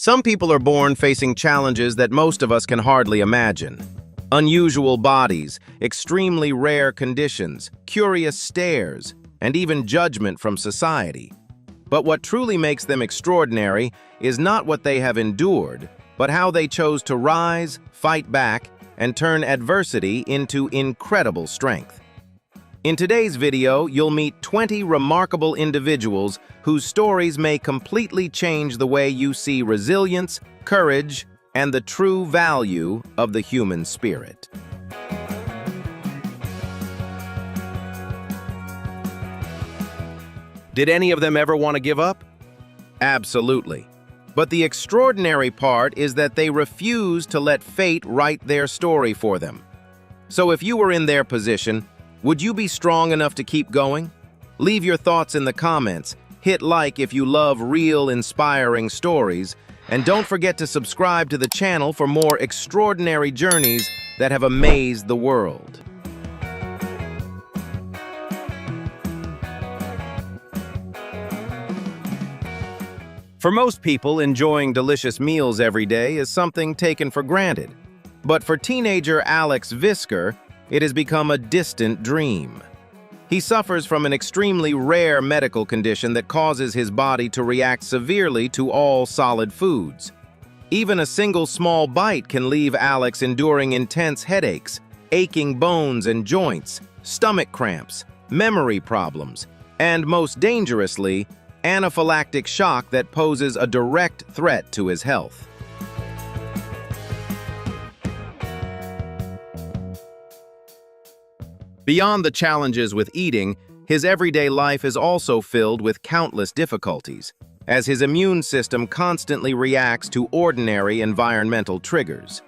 Some people are born facing challenges that most of us can hardly imagine. Unusual bodies, extremely rare conditions, curious stares, and even judgment from society. But what truly makes them extraordinary is not what they have endured, but how they chose to rise, fight back, and turn adversity into incredible strength. In today's video, you'll meet 20 remarkable individuals whose stories may completely change the way you see resilience, courage, and the true value of the human spirit. Did any of them ever want to give up? Absolutely. But the extraordinary part is that they refuse to let fate write their story for them. So if you were in their position, would you be strong enough to keep going? Leave your thoughts in the comments, hit like if you love real, inspiring stories, and don't forget to subscribe to the channel for more extraordinary journeys that have amazed the world. For most people, enjoying delicious meals every day is something taken for granted. But for teenager Alex Visker, it has become a distant dream. He suffers from an extremely rare medical condition that causes his body to react severely to all solid foods. Even a single small bite can leave Alex enduring intense headaches, aching bones and joints, stomach cramps, memory problems, and most dangerously, anaphylactic shock that poses a direct threat to his health. Beyond the challenges with eating, his everyday life is also filled with countless difficulties, as his immune system constantly reacts to ordinary environmental triggers.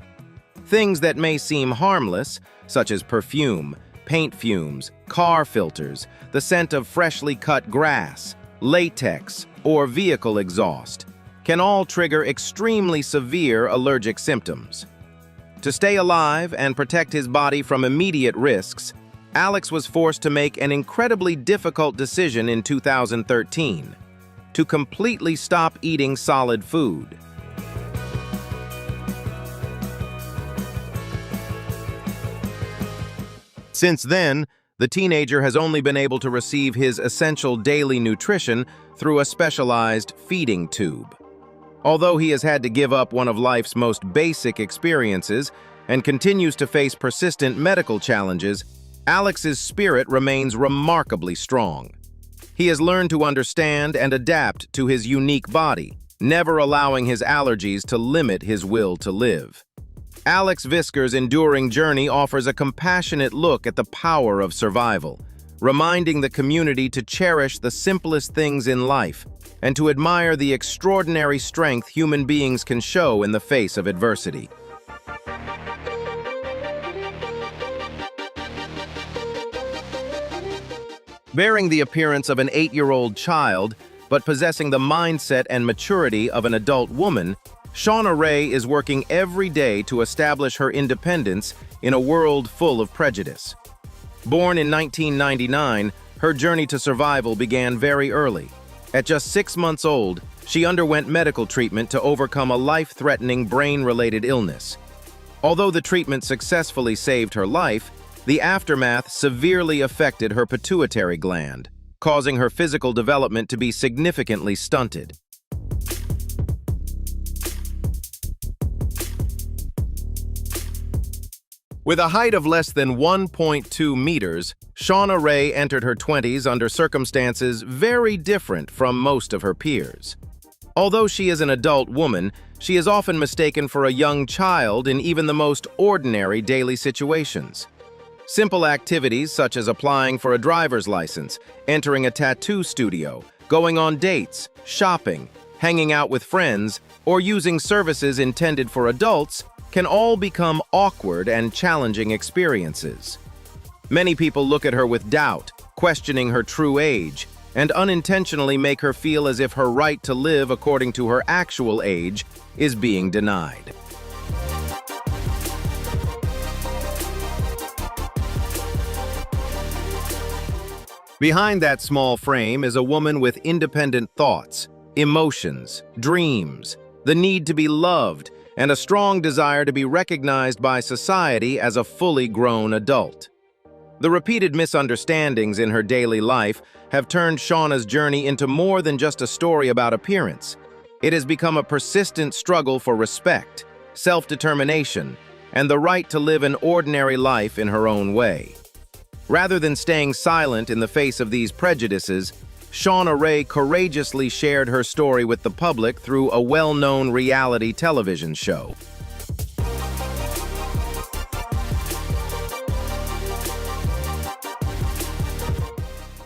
Things that may seem harmless, such as perfume, paint fumes, car filters, the scent of freshly cut grass, latex, or vehicle exhaust, can all trigger extremely severe allergic symptoms. To stay alive and protect his body from immediate risks, Alex was forced to make an incredibly difficult decision in 2013, to completely stop eating solid food. Since then, the teenager has only been able to receive his essential daily nutrition through a specialized feeding tube. Although he has had to give up one of life's most basic experiences and continues to face persistent medical challenges, Alex's spirit remains remarkably strong. He has learned to understand and adapt to his unique body, never allowing his allergies to limit his will to live. Alex Visker's enduring journey offers a compassionate look at the power of survival, reminding the community to cherish the simplest things in life and to admire the extraordinary strength human beings can show in the face of adversity. Bearing the appearance of an 8-year-old child, but possessing the mindset and maturity of an adult woman, Shauna Ray is working every day to establish her independence in a world full of prejudice. Born in 1999, her journey to survival began very early. At just 6 months old, she underwent medical treatment to overcome a life-threatening brain-related illness. Although the treatment successfully saved her life, the aftermath severely affected her pituitary gland, causing her physical development to be significantly stunted. With a height of less than 1.2 meters, Shauna Ray entered her 20s under circumstances very different from most of her peers. Although she is an adult woman, she is often mistaken for a young child in even the most ordinary daily situations. Simple activities such as applying for a driver's license, entering a tattoo studio, going on dates, shopping, hanging out with friends, or using services intended for adults can all become awkward and challenging experiences. Many people look at her with doubt, questioning her true age, and unintentionally make her feel as if her right to live according to her actual age is being denied. Behind that small frame is a woman with independent thoughts, emotions, dreams, the need to be loved, and a strong desire to be recognized by society as a fully grown adult. The repeated misunderstandings in her daily life have turned Shauna's journey into more than just a story about appearance. It has become a persistent struggle for respect, self-determination, and the right to live an ordinary life in her own way. Rather than staying silent in the face of these prejudices, Shauna Ray courageously shared her story with the public through a well-known reality television show.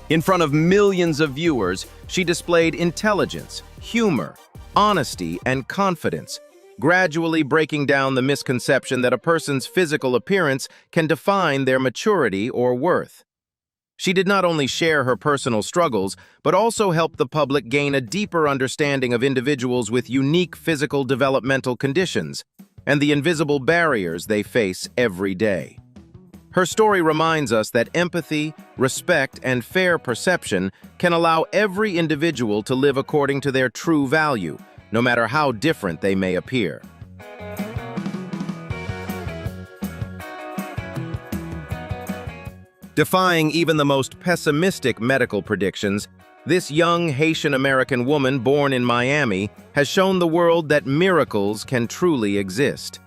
In front of millions of viewers, she displayed intelligence, humor, honesty, and confidence, gradually breaking down the misconception that a person's physical appearance can define their maturity or worth. She did not only share her personal struggles, but also help the public gain a deeper understanding of individuals with unique physical developmental conditions and the invisible barriers they face every day. Her story reminds us that empathy, respect, and fair perception can allow every individual to live according to their true value, no matter how different they may appear. Defying even the most pessimistic medical predictions, this young Haitian-American woman born in Miami has shown the world that miracles can truly exist.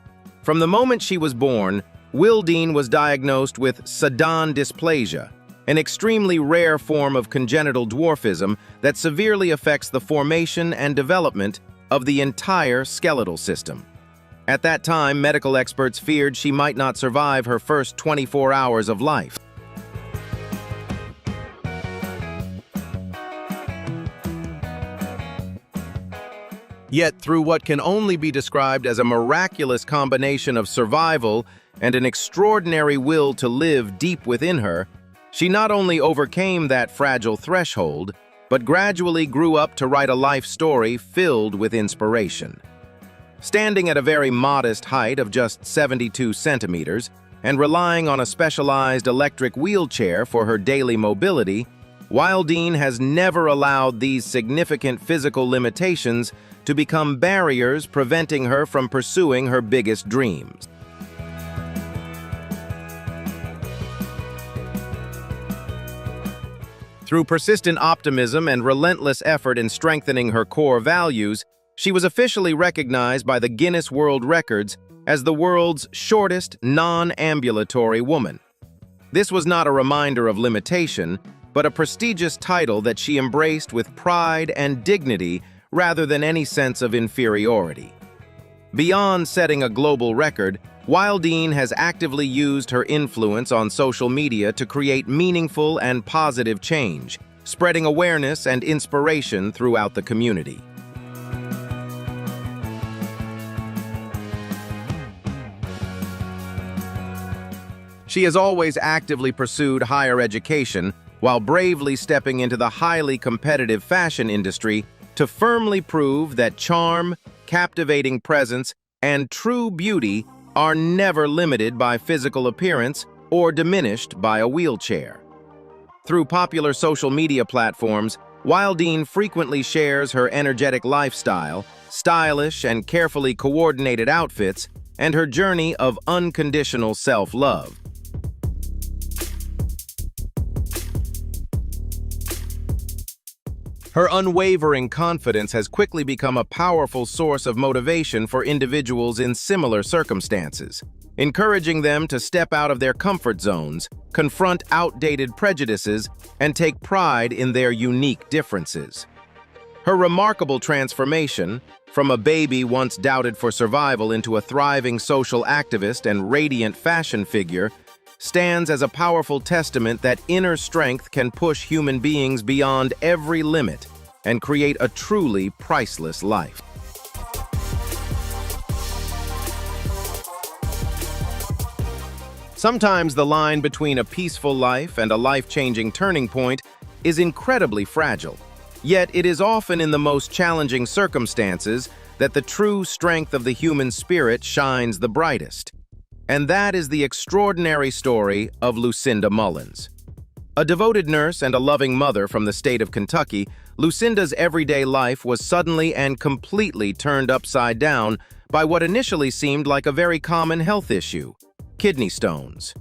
From the moment she was born, Wildine was diagnosed with SADDAN Dysplasia, an extremely rare form of congenital dwarfism that severely affects the formation and development of the entire skeletal system. At that time, medical experts feared she might not survive her first 24 hours of life. Yet, through what can only be described as a miraculous combination of survival and an extraordinary will to live deep within her, she not only overcame that fragile threshold, but gradually grew up to write a life story filled with inspiration. Standing at a very modest height of just 72 centimeters and relying on a specialized electric wheelchair for her daily mobility, Wildine has never allowed these significant physical limitations to become barriers preventing her from pursuing her biggest dreams. Through persistent optimism and relentless effort in strengthening her core values, she was officially recognized by the Guinness World Records as the world's shortest non-ambulatory woman. This was not a reminder of limitation, but a prestigious title that she embraced with pride and dignity rather than any sense of inferiority. Beyond setting a global record, Wildine has actively used her influence on social media to create meaningful and positive change, spreading awareness and inspiration throughout the community. She has always actively pursued higher education while bravely stepping into the highly competitive fashion industry to firmly prove that charm, captivating presence, and true beauty are never limited by physical appearance or diminished by a wheelchair. Through popular social media platforms, Wildine frequently shares her energetic lifestyle, stylish and carefully coordinated outfits, and her journey of unconditional self-love. Her unwavering confidence has quickly become a powerful source of motivation for individuals in similar circumstances, encouraging them to step out of their comfort zones, confront outdated prejudices, and take pride in their unique differences. Her remarkable transformation, from a baby once doubted for survival into a thriving social activist and radiant fashion figure, stands as a powerful testament that inner strength can push human beings beyond every limit and create a truly priceless life. Sometimes the line between a peaceful life and a life-changing turning point is incredibly fragile, yet it is often in the most challenging circumstances that the true strength of the human spirit shines the brightest. And that is the extraordinary story of Lucinda Mullins. A devoted nurse and a loving mother from the state of Kentucky, Lucinda's everyday life was suddenly and completely turned upside down by what initially seemed like a very common health issue: kidney stones.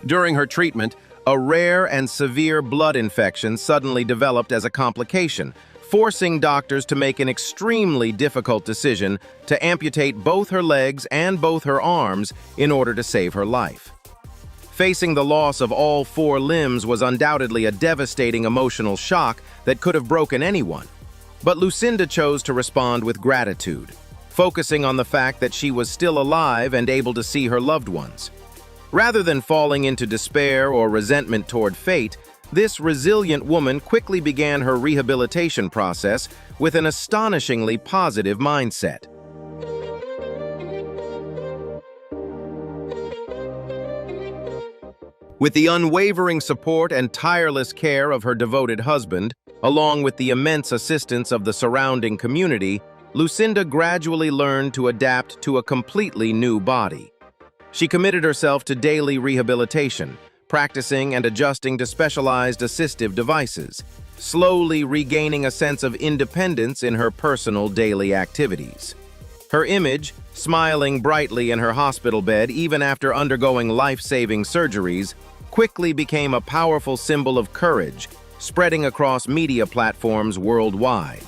During her treatment, a rare and severe blood infection suddenly developed as a complication, forcing doctors to make an extremely difficult decision to amputate both her legs and both her arms in order to save her life. Facing the loss of all 4 limbs was undoubtedly a devastating emotional shock that could have broken anyone. But Lucinda chose to respond with gratitude, focusing on the fact that she was still alive and able to see her loved ones. Rather than falling into despair or resentment toward fate, this resilient woman quickly began her rehabilitation process with an astonishingly positive mindset. With the unwavering support and tireless care of her devoted husband, along with the immense assistance of the surrounding community, Lucinda gradually learned to adapt to a completely new body. She committed herself to daily rehabilitation, practicing and adjusting to specialized assistive devices, slowly regaining a sense of independence in her personal daily activities. Her image, smiling brightly in her hospital bed even after undergoing life-saving surgeries, quickly became a powerful symbol of courage, spreading across media platforms worldwide.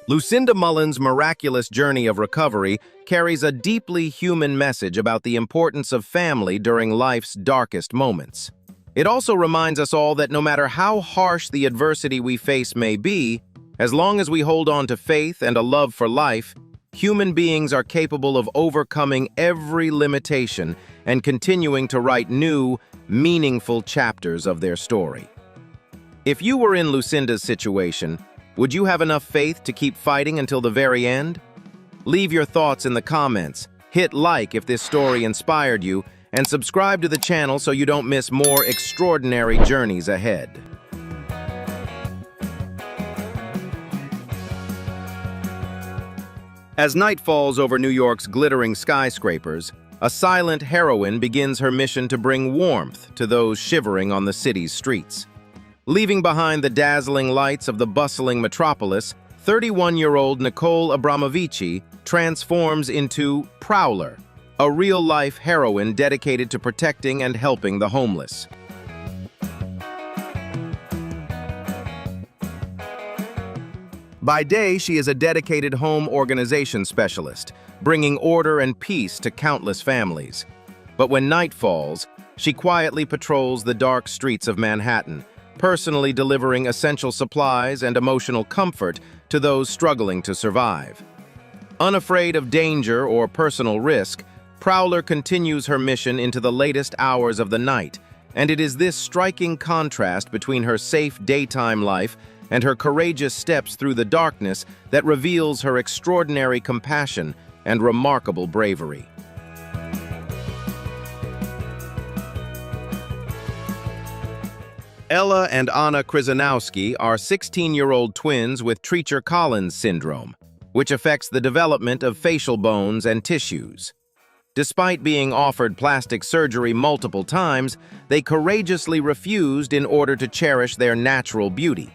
Lucinda Mullins' miraculous journey of recovery carries a deeply human message about the importance of family during life's darkest moments. It also reminds us all that no matter how harsh the adversity we face may be, as long as we hold on to faith and a love for life, human beings are capable of overcoming every limitation and continuing to write new, meaningful chapters of their story. If you were in Lucinda's situation, would you have enough faith to keep fighting until the very end? Leave your thoughts in the comments, hit like if this story inspired you, and subscribe to the channel so you don't miss more extraordinary journeys ahead. As night falls over New York's glittering skyscrapers, a silent heroine begins her mission to bring warmth to those shivering on the city's streets. Leaving behind the dazzling lights of the bustling metropolis, 31-year-old Nicole Abramovici transforms into Prowler, a real-life heroine dedicated to protecting and helping the homeless. By day, she is a dedicated home organization specialist, bringing order and peace to countless families. But when night falls, she quietly patrols the dark streets of Manhattan, personally delivering essential supplies and emotional comfort to those struggling to survive. Unafraid of danger or personal risk, Prowler continues her mission into the latest hours of the night, and it is this striking contrast between her safe daytime life and her courageous steps through the darkness that reveals her extraordinary compassion and remarkable bravery. Ella and Anna Krzyzanowski are 16-year-old twins with Treacher-Collins syndrome, which affects the development of facial bones and tissues. Despite being offered plastic surgery multiple times, they courageously refused in order to cherish their natural beauty.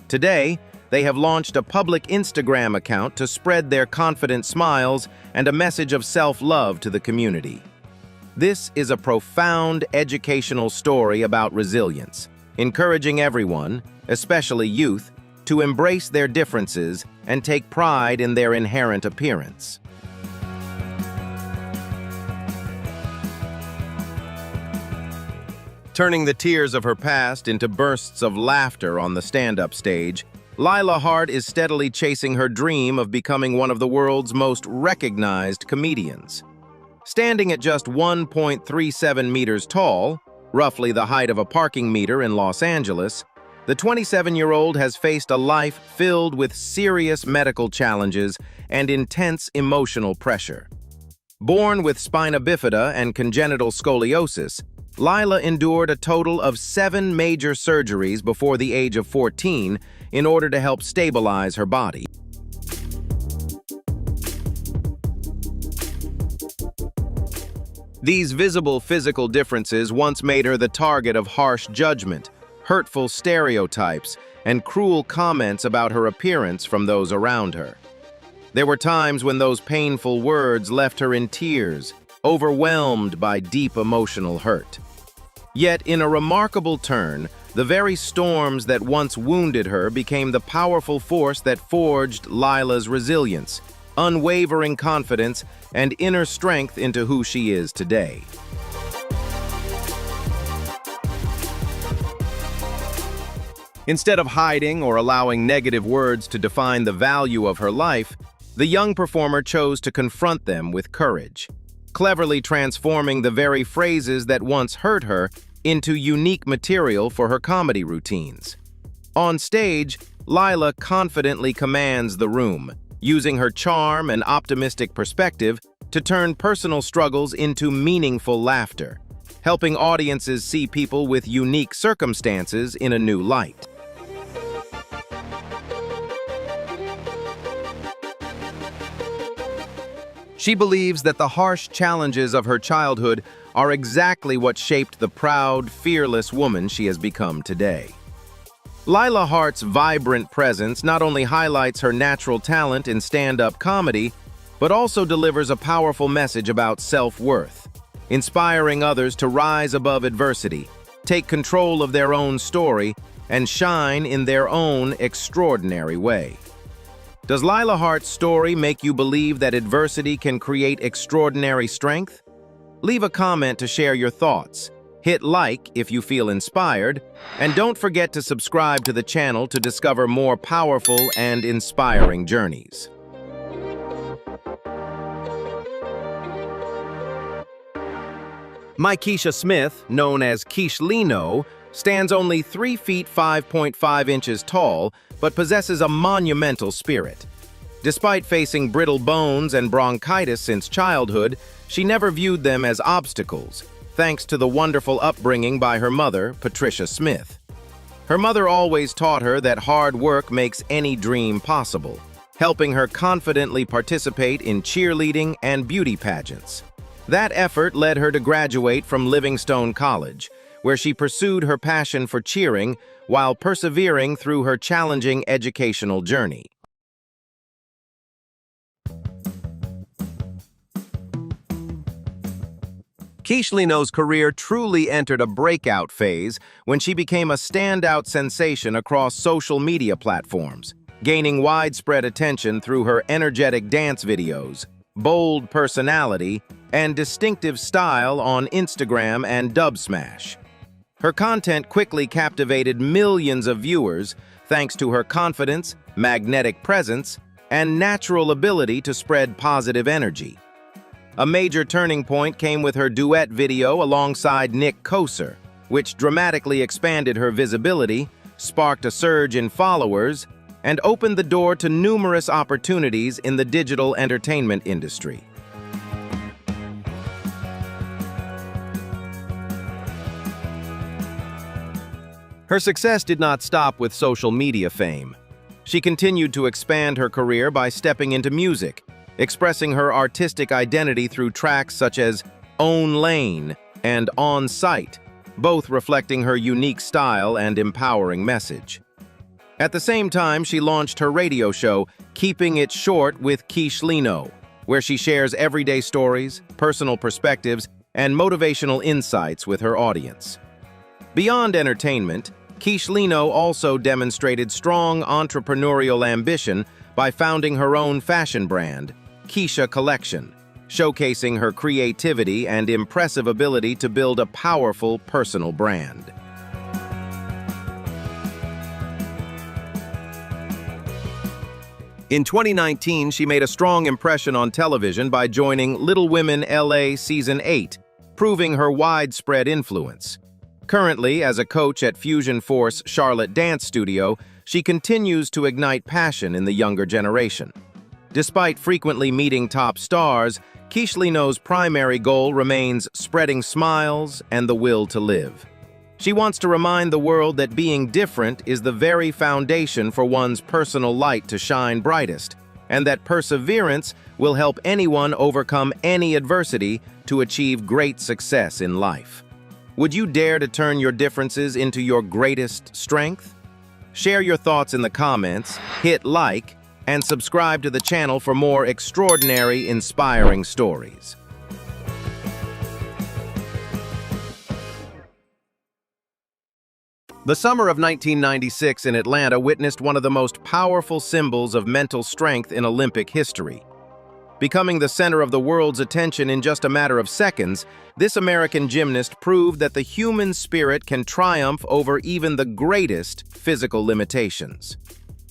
Today, they have launched a public Instagram account to spread their confident smiles and a message of self-love to the community. This is a profound educational story about resilience, encouraging everyone, especially youth, to embrace their differences and take pride in their inherent appearance. Turning the tears of her past into bursts of laughter on the stand-up stage, Laya Hart is steadily chasing her dream of becoming one of the world's most recognized comedians. Standing at just 1.37 meters tall, roughly the height of a parking meter in Los Angeles, the 27-year-old has faced a life filled with serious medical challenges and intense emotional pressure. Born with spina bifida and congenital scoliosis, Lila endured a total of 7 major surgeries before the age of 14 in order to help stabilize her body. These visible physical differences once made her the target of harsh judgment, hurtful stereotypes, and cruel comments about her appearance from those around her. There were times when those painful words left her in tears, overwhelmed by deep emotional hurt. Yet, in a remarkable turn, the very storms that once wounded her became the powerful force that forged Lila's resilience, unwavering confidence, and inner strength into who she is today. Instead of hiding or allowing negative words to define the value of her life, the young performer chose to confront them with courage, cleverly transforming the very phrases that once hurt her into unique material for her comedy routines. On stage, Lila confidently commands the room, using her charm and optimistic perspective to turn personal struggles into meaningful laughter, helping audiences see people with unique circumstances in a new light. She believes that the harsh challenges of her childhood are exactly what shaped the proud, fearless woman she has become today. Laya Hart's vibrant presence not only highlights her natural talent in stand-up comedy, but also delivers a powerful message about self-worth, inspiring others to rise above adversity, take control of their own story, and shine in their own extraordinary way. Does Laya Hart's story make you believe that adversity can create extraordinary strength? Leave a comment to share your thoughts. Hit like if you feel inspired, and don't forget to subscribe to the channel to discover more powerful and inspiring journeys. Keisha Smith, known as Kesh Lino, stands only 3 feet 5.5 inches tall, but possesses a monumental spirit. Despite facing brittle bones and bronchitis since childhood, she never viewed them as obstacles, thanks to the wonderful upbringing by her mother, Patricia Smith. Her mother always taught her that hard work makes any dream possible, helping her confidently participate in cheerleading and beauty pageants. That effort led her to graduate from Livingstone College, where she pursued her passion for cheering while persevering through her challenging educational journey. Kesh Lino's career truly entered a breakout phase when she became a standout sensation across social media platforms, gaining widespread attention through her energetic dance videos, bold personality, and distinctive style on Instagram and Dubsmash. Her content quickly captivated millions of viewers thanks to her confidence, magnetic presence, and natural ability to spread positive energy. A major turning point came with her duet video alongside Nick Koser, which dramatically expanded her visibility, sparked a surge in followers, and opened the door to numerous opportunities in the digital entertainment industry. Her success did not stop with social media fame. She continued to expand her career by stepping into music, expressing her artistic identity through tracks such as Own Lane and On Site, both reflecting her unique style and empowering message. At the same time, she launched her radio show, Keeping It Short with Kesh Lino, where she shares everyday stories, personal perspectives, and motivational insights with her audience. Beyond entertainment, Kesh Lino also demonstrated strong entrepreneurial ambition by founding her own fashion brand, Keisha Collection, showcasing her creativity and impressive ability to build a powerful personal brand. In 2019, she made a strong impression on television by joining Little Women LA Season 8, proving her widespread influence. Currently, as a coach at Fusion Force Charlotte Dance Studio, she continues to ignite passion in the younger generation. Despite frequently meeting top stars, Kesh Lino's primary goal remains spreading smiles and the will to live. She wants to remind the world that being different is the very foundation for one's personal light to shine brightest, and that perseverance will help anyone overcome any adversity to achieve great success in life. Would you dare to turn your differences into your greatest strength? Share your thoughts in the comments, hit like, and subscribe to the channel for more extraordinary, inspiring stories. The summer of 1996 in Atlanta witnessed one of the most powerful symbols of mental strength in Olympic history. Becoming the center of the world's attention in just a matter of seconds, this American gymnast proved that the human spirit can triumph over even the greatest physical limitations.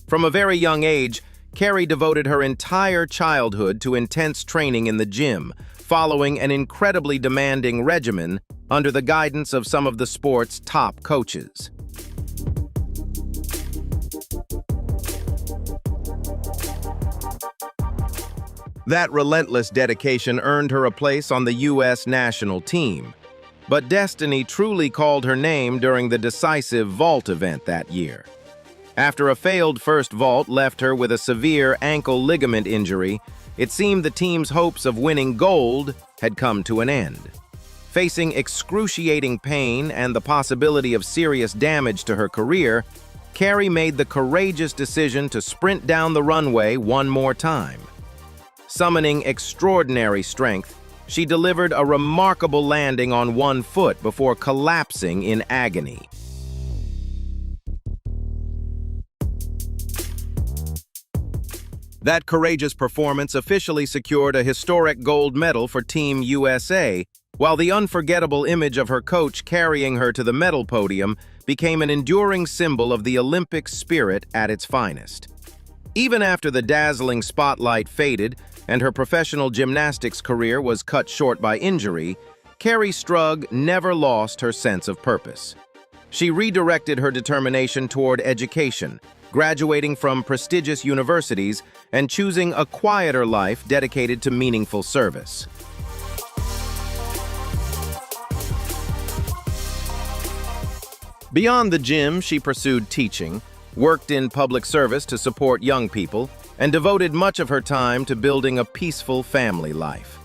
From a very young age, Carrie devoted her entire childhood to intense training in the gym, following an incredibly demanding regimen under the guidance of some of the sport's top coaches. That relentless dedication earned her a place on the U.S. national team. But destiny truly called her name during the decisive vault event that year. After a failed first vault left her with a severe ankle ligament injury, it seemed the team's hopes of winning gold had come to an end. Facing excruciating pain and the possibility of serious damage to her career, Carrie made the courageous decision to sprint down the runway one more time. Summoning extraordinary strength, she delivered a remarkable landing on one foot before collapsing in agony. That courageous performance officially secured a historic gold medal for Team USA, while the unforgettable image of her coach carrying her to the medal podium became an enduring symbol of the Olympic spirit at its finest. Even after the dazzling spotlight faded and her professional gymnastics career was cut short by injury, Carrie Strug never lost her sense of purpose. She redirected her determination toward education, graduating from prestigious universities and choosing a quieter life dedicated to meaningful service. Beyond the gym, she pursued teaching, worked in public service to support young people, and devoted much of her time to building a peaceful family life.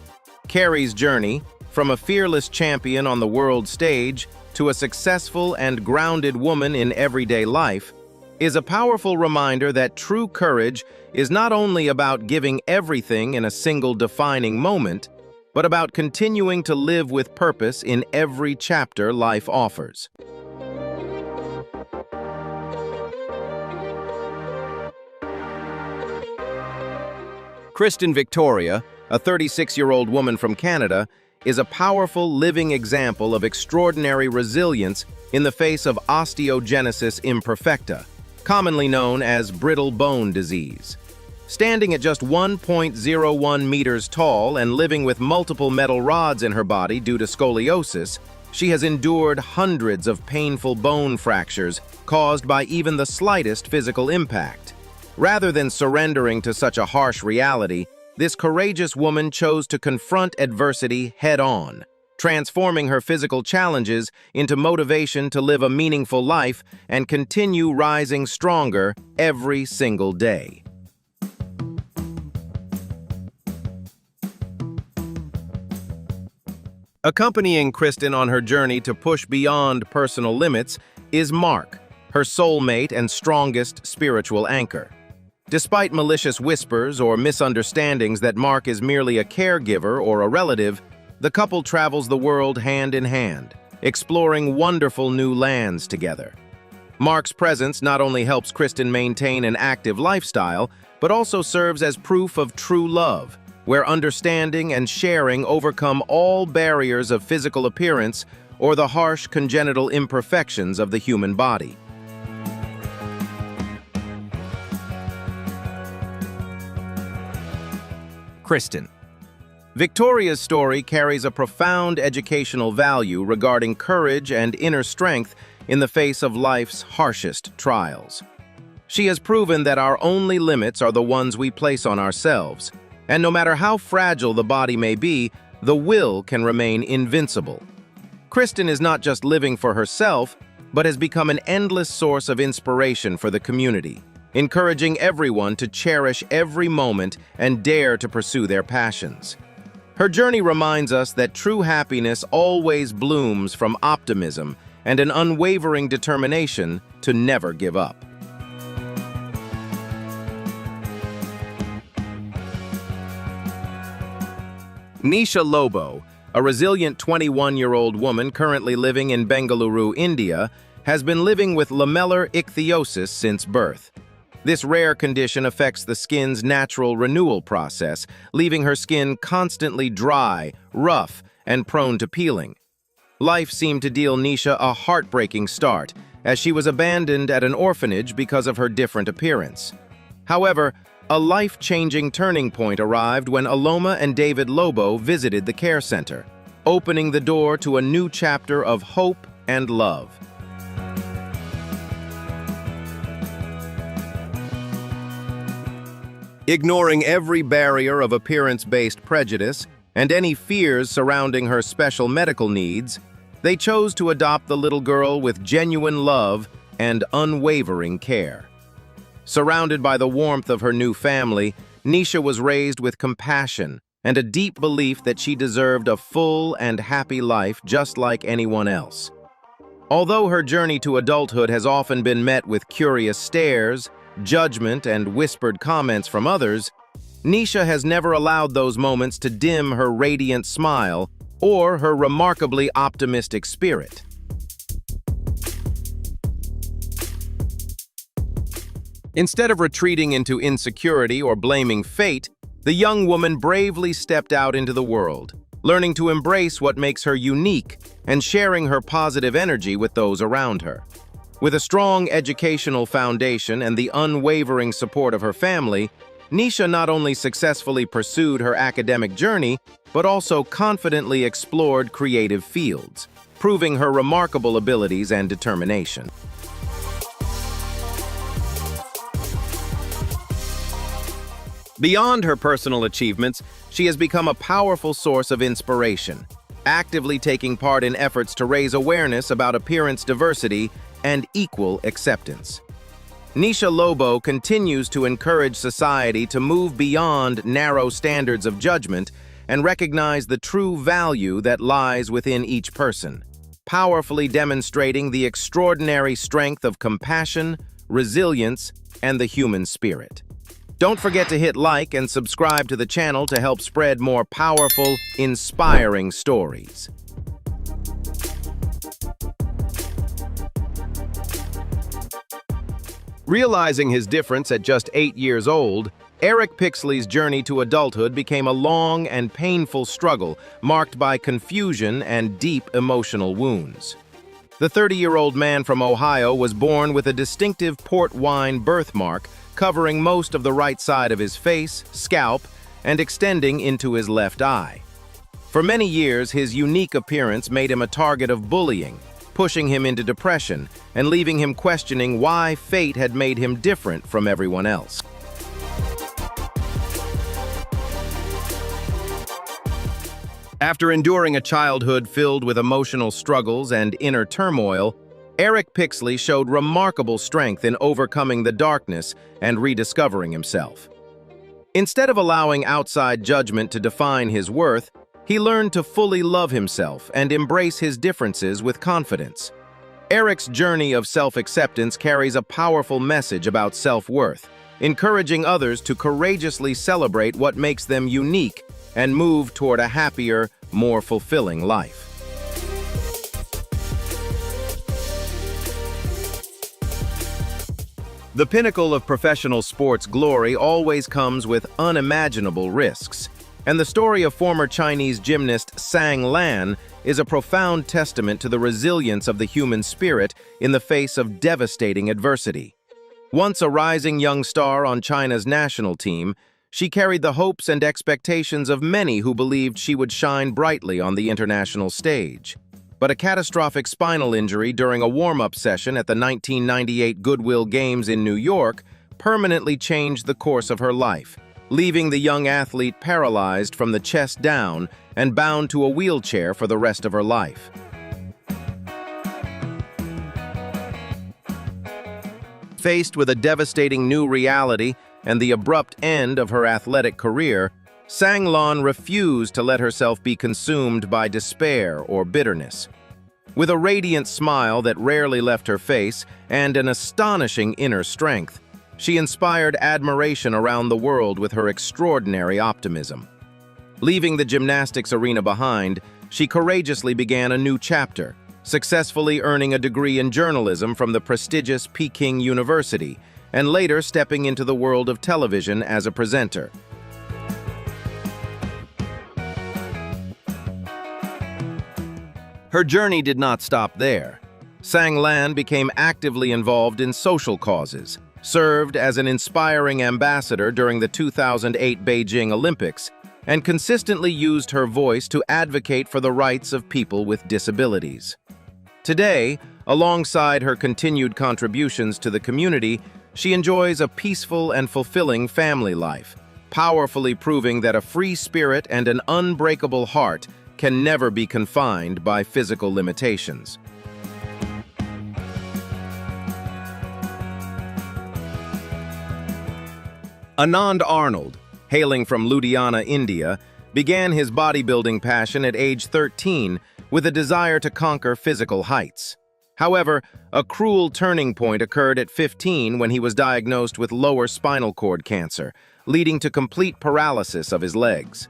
Carrie's journey, from a fearless champion on the world stage to a successful and grounded woman in everyday life, is a powerful reminder that true courage is not only about giving everything in a single defining moment, but about continuing to live with purpose in every chapter life offers. Kristen Victoria, a 36-year-old woman from Canada, is a powerful living example of extraordinary resilience in the face of Osteogenesis Imperfecta, commonly known as brittle bone disease. Standing at just 1.01 meters tall and living with multiple metal rods in her body due to scoliosis, she has endured hundreds of painful bone fractures caused by even the slightest physical impact. Rather than surrendering to such a harsh reality, this courageous woman chose to confront adversity head-on, transforming her physical challenges into motivation to live a meaningful life and continue rising stronger every single day. Accompanying Kristen on her journey to push beyond personal limits is Mark, her soulmate and strongest spiritual anchor. Despite malicious whispers or misunderstandings that Mark is merely a caregiver or a relative, the couple travels the world hand in hand, exploring wonderful new lands together. Mark's presence not only helps Kristen maintain an active lifestyle, but also serves as proof of true love, where understanding and sharing overcome all barriers of physical appearance or the harsh congenital imperfections of the human body. Kristen. Victoria's story carries a profound educational value regarding courage and inner strength in the face of life's harshest trials. She has proven that our only limits are the ones we place on ourselves, And no matter how fragile the body may be, the will can remain invincible. Kristen is not just living for herself, but has become an endless source of inspiration for the community, encouraging everyone to cherish every moment and dare to pursue their passions. Her journey reminds us that true happiness always blooms from optimism and an unwavering determination to never give up. Nisha Lobo, a resilient 21-year-old woman currently living in Bengaluru, India, has been living with Lamellar Ichthyosis since birth. This rare condition affects the skin's natural renewal process, leaving her skin constantly dry, rough, and prone to peeling. Life seemed to deal Nisha a heartbreaking start, as she was abandoned at an orphanage because of her different appearance. However, a life-changing turning point arrived when Aloma and David Lobo visited the care center, opening the door to a new chapter of hope and love. Ignoring every barrier of appearance-based prejudice and any fears surrounding her special medical needs, they chose to adopt the little girl with genuine love and unwavering care. Surrounded by the warmth of her new family, Nisha was raised with compassion and a deep belief that she deserved a full and happy life just like anyone else. Although her journey to adulthood has often been met with curious stares, judgment, and whispered comments from others, Nisha has never allowed those moments to dim her radiant smile or her remarkably optimistic spirit. Instead of retreating into insecurity or blaming fate, the young woman bravely stepped out into the world, learning to embrace what makes her unique and sharing her positive energy with those around her. With a strong educational foundation and the unwavering support of her family, Nisha not only successfully pursued her academic journey, but also confidently explored creative fields, proving her remarkable abilities and determination. Beyond her personal achievements, she has become a powerful source of inspiration, actively taking part in efforts to raise awareness about appearance diversity and equal acceptance. Nisha Lobo continues to encourage society to move beyond narrow standards of judgment and recognize the true value that lies within each person, powerfully demonstrating the extraordinary strength of compassion, resilience, and the human spirit. Don't forget to hit like and subscribe to the channel to help spread more powerful, inspiring stories. Realizing his difference at just 8 years old, Eric Pixley's journey to adulthood became a long and painful struggle marked by confusion and deep emotional wounds. The 30-year-old man from Ohio was born with a distinctive port wine birthmark covering most of the right side of his face, scalp, and extending into his left eye. For many years, his unique appearance made him a target of bullying, pushing him into depression and leaving him questioning why fate had made him different from everyone else. After enduring a childhood filled with emotional struggles and inner turmoil, Eric Pixley showed remarkable strength in overcoming the darkness and rediscovering himself. Instead of allowing outside judgment to define his worth, he learned to fully love himself and embrace his differences with confidence. Eric's journey of self-acceptance carries a powerful message about self-worth, encouraging others to courageously celebrate what makes them unique and move toward a happier, more fulfilling life. The pinnacle of professional sports glory always comes with unimaginable risks, and the story of former Chinese gymnast Sang Lan is a profound testament to the resilience of the human spirit in the face of devastating adversity. Once a rising young star on China's national team, she carried the hopes and expectations of many who believed she would shine brightly on the international stage. But a catastrophic spinal injury during a warm-up session at the 1998 Goodwill Games in New York permanently changed the course of her life, leaving the young athlete paralyzed from the chest down and bound to a wheelchair for the rest of her life. Faced with a devastating new reality and the abrupt end of her athletic career, Sanglan refused to let herself be consumed by despair or bitterness. With a radiant smile that rarely left her face and an astonishing inner strength, she inspired admiration around the world with her extraordinary optimism. Leaving the gymnastics arena behind, she courageously began a new chapter, successfully earning a degree in journalism from the prestigious Peking University, and later stepping into the world of television as a presenter. Her journey did not stop there. Sanglan became actively involved in social causes, served as an inspiring ambassador during the 2008 Beijing Olympics, and consistently used her voice to advocate for the rights of people with disabilities. Today, alongside her continued contributions to the community, she enjoys a peaceful and fulfilling family life, powerfully proving that a free spirit and an unbreakable heart can never be confined by physical limitations. Anand Arnold, hailing from Ludhiana, India, began his bodybuilding passion at age 13 with a desire to conquer physical heights. However, a cruel turning point occurred at 15 when he was diagnosed with lower spinal cord cancer, leading to complete paralysis of his legs.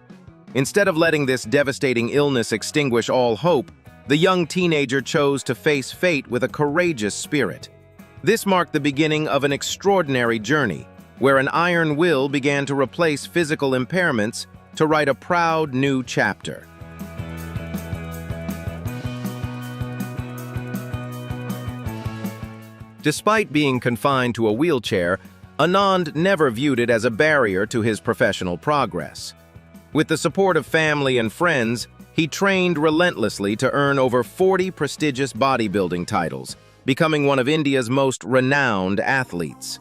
Instead of letting this devastating illness extinguish all hope, the young teenager chose to face fate with a courageous spirit. This marked the beginning of an extraordinary journey, where an iron will began to replace physical impairments to write a proud new chapter. Despite being confined to a wheelchair, Anand never viewed it as a barrier to his professional progress. With the support of family and friends, he trained relentlessly to earn over 40 prestigious bodybuilding titles, becoming one of India's most renowned athletes.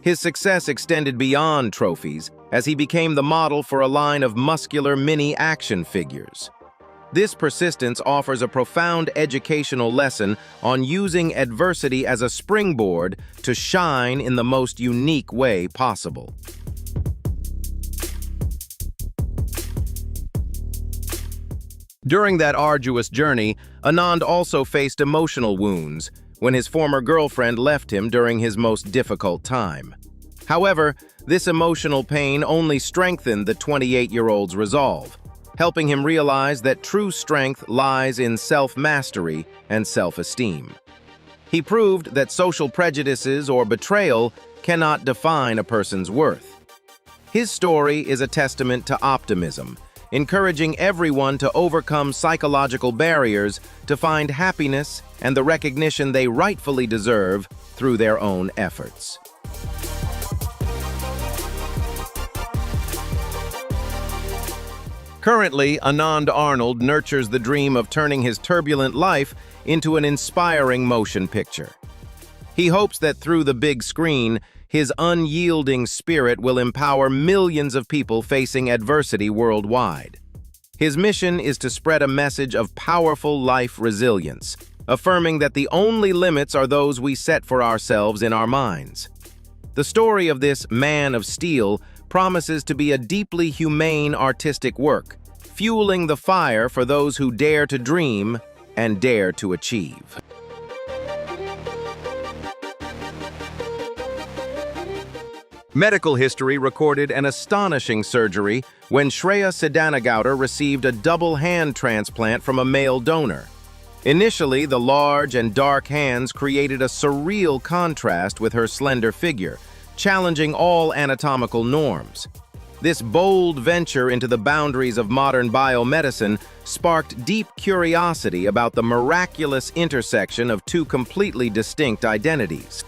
His success extended beyond trophies as he became the model for a line of muscular mini action figures. This persistence offers a profound educational lesson on using adversity as a springboard to shine in the most unique way possible. During that arduous journey, Anand also faced emotional wounds when his former girlfriend left him during his most difficult time. However, this emotional pain only strengthened the 28-year-old's resolve, helping him realize that true strength lies in self-mastery and self-esteem. He proved that social prejudices or betrayal cannot define a person's worth. His story is a testament to optimism, encouraging everyone to overcome psychological barriers to find happiness and the recognition they rightfully deserve through their own efforts. Currently, Anand Arnold nurtures the dream of turning his turbulent life into an inspiring motion picture. He hopes that through the big screen, his unyielding spirit will empower millions of people facing adversity worldwide. His mission is to spread a message of powerful life resilience, affirming that the only limits are those we set for ourselves in our minds. The story of this man of steel promises to be a deeply humane artistic work, fueling the fire for those who dare to dream and dare to achieve. Medical history recorded an astonishing surgery when Shreya Siddanagowder received a double hand transplant from a male donor. Initially, the large and dark hands created a surreal contrast with her slender figure, challenging all anatomical norms. This bold venture into the boundaries of modern biomedicine sparked deep curiosity about the miraculous intersection of two completely distinct identities.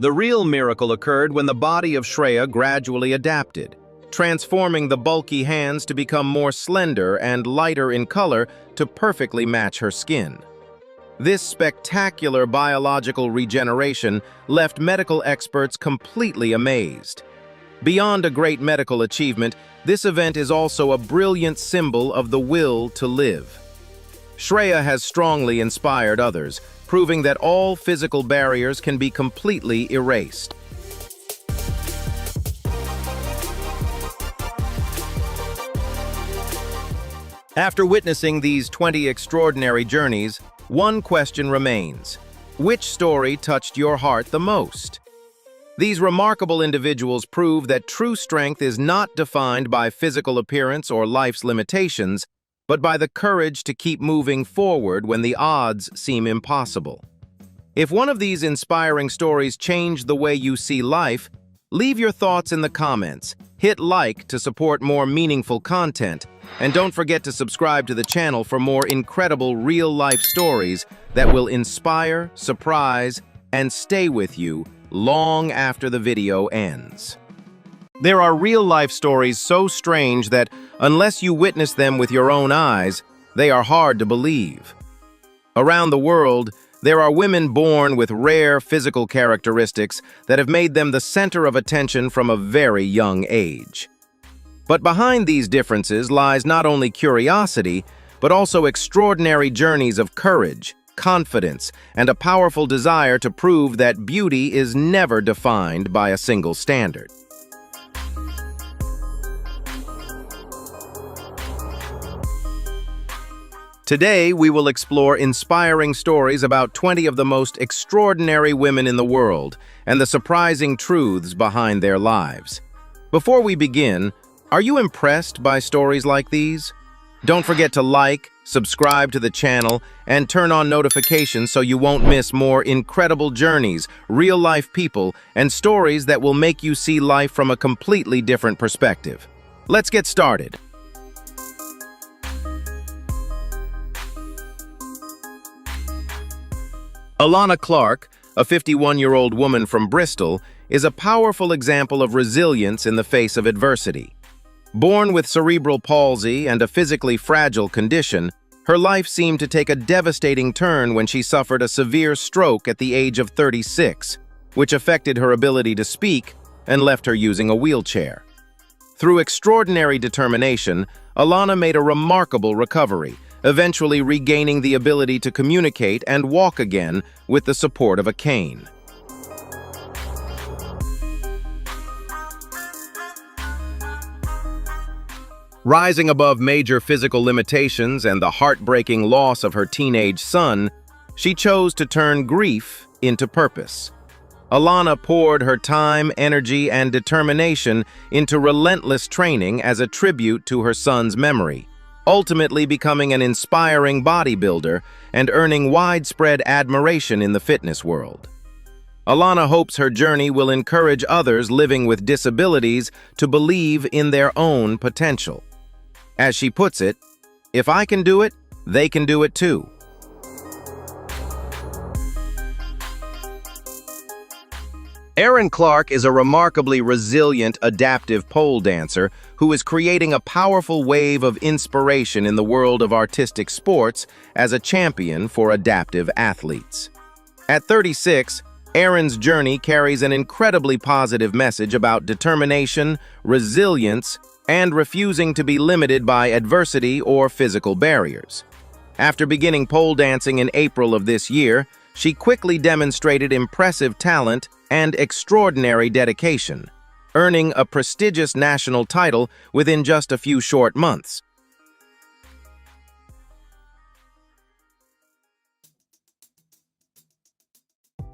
The real miracle occurred when the body of Shreya gradually adapted, transforming the bulky hands to become more slender and lighter in color to perfectly match her skin. This spectacular biological regeneration left medical experts completely amazed. Beyond a great medical achievement, this event is also a brilliant symbol of the will to live. Shreya has strongly inspired others, proving that all physical barriers can be completely erased. After witnessing these 20 extraordinary journeys, one question remains. Which story touched your heart the most? These remarkable individuals prove that true strength is not defined by physical appearance or life's limitations, but by the courage to keep moving forward when the odds seem impossible. If one of these inspiring stories changed the way you see life, leave your thoughts in the comments, hit like to support more meaningful content, and don't forget to subscribe to the channel for more incredible real-life stories that will inspire, surprise, and stay with you long after the video ends. There are real-life stories so strange that, unless you witness them with your own eyes, they are hard to believe. Around the world, there are women born with rare physical characteristics that have made them the center of attention from a very young age. But behind these differences lies not only curiosity, but also extraordinary journeys of courage, confidence, and a powerful desire to prove that beauty is never defined by a single standard. Today, we will explore inspiring stories about 20 of the most extraordinary women in the world and the surprising truths behind their lives. Before we begin, are you impressed by stories like these? Don't forget to like, subscribe to the channel, and turn on notifications so you won't miss more incredible journeys, real-life people, and stories that will make you see life from a completely different perspective. Let's get started. Alana Clark, a 51-year-old woman from Bristol, is a powerful example of resilience in the face of adversity. Born with cerebral palsy and a physically fragile condition, her life seemed to take a devastating turn when she suffered a severe stroke at the age of 36, which affected her ability to speak and left her using a wheelchair. Through extraordinary determination, Alana made a remarkable recovery, eventually regaining the ability to communicate and walk again with the support of a cane. Rising above major physical limitations and the heartbreaking loss of her teenage son, she chose to turn grief into purpose. Alana poured her time, energy, and determination into relentless training as a tribute to her son's memory, ultimately becoming an inspiring bodybuilder and earning widespread admiration in the fitness world. Alana hopes her journey will encourage others living with disabilities to believe in their own potential. As she puts it, if I can do it, they can do it too. Erin Clark is a remarkably resilient, adaptive pole dancer who is creating a powerful wave of inspiration in the world of artistic sports as a champion for adaptive athletes. At 36, Erin's journey carries an incredibly positive message about determination, resilience, and refusing to be limited by adversity or physical barriers. After beginning pole dancing in April of this year, she quickly demonstrated impressive talent and extraordinary dedication, earning a prestigious national title within just a few short months.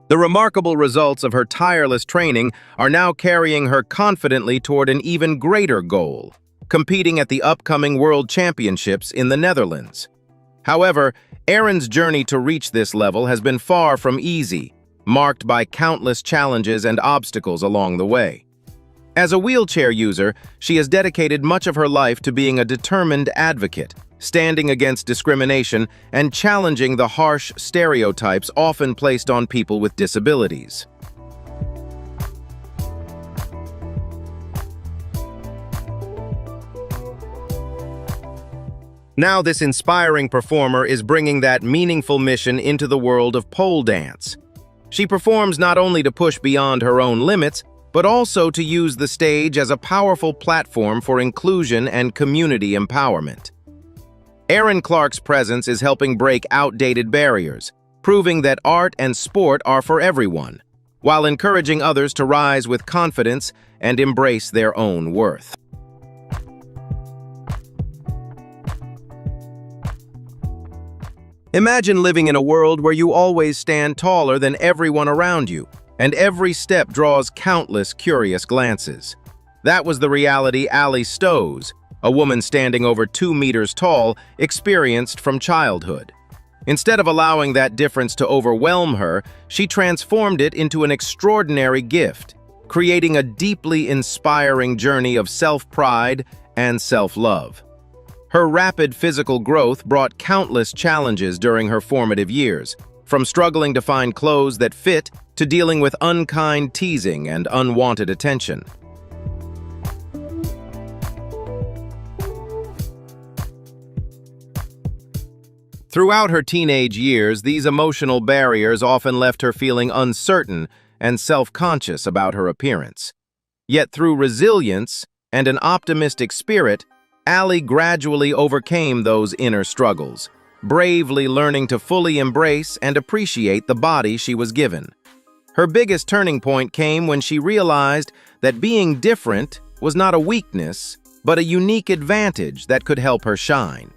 The remarkable results of her tireless training are now carrying her confidently toward an even greater goal, competing at the upcoming World Championships in the Netherlands. However, Erin's journey to reach this level has been far from easy, marked by countless challenges and obstacles along the way. As a wheelchair user, she has dedicated much of her life to being a determined advocate, standing against discrimination and challenging the harsh stereotypes often placed on people with disabilities. Now this inspiring performer is bringing that meaningful mission into the world of pole dance. She performs not only to push beyond her own limits, but also to use the stage as a powerful platform for inclusion and community empowerment. Erin Clark's presence is helping break outdated barriers, proving that art and sport are for everyone, while encouraging others to rise with confidence and embrace their own worth. Imagine living in a world where you always stand taller than everyone around you, and every step draws countless curious glances. That was the reality Ali Stowes, a woman standing over 2 meters tall, experienced from childhood. Instead of allowing that difference to overwhelm her, she transformed it into an extraordinary gift, creating a deeply inspiring journey of self-pride and self-love. Her rapid physical growth brought countless challenges during her formative years, from struggling to find clothes that fit to dealing with unkind teasing and unwanted attention. Throughout her teenage years, these emotional barriers often left her feeling uncertain and self-conscious about her appearance. Yet through resilience and an optimistic spirit, Ali gradually overcame those inner struggles, bravely learning to fully embrace and appreciate the body she was given. Her biggest turning point came when she realized that being different was not a weakness, but a unique advantage that could help her shine.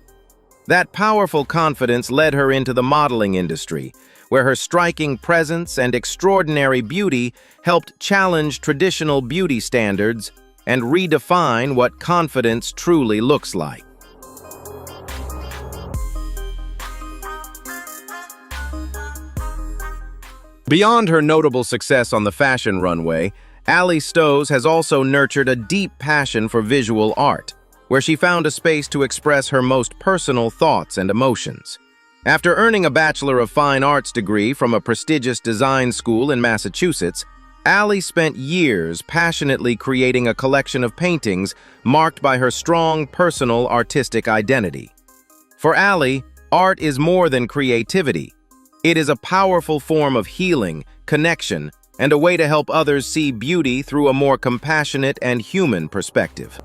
That powerful confidence led her into the modeling industry, where her striking presence and extraordinary beauty helped challenge traditional beauty standards and redefine what confidence truly looks like. Beyond her notable success on the fashion runway, Ali Stowes has also nurtured a deep passion for visual art, where she found a space to express her most personal thoughts and emotions. After earning a Bachelor of Fine Arts degree from a prestigious design school in Massachusetts, Ali spent years passionately creating a collection of paintings marked by her strong personal artistic identity. For Ali, art is more than creativity. It is a powerful form of healing, connection, and a way to help others see beauty through a more compassionate and human perspective.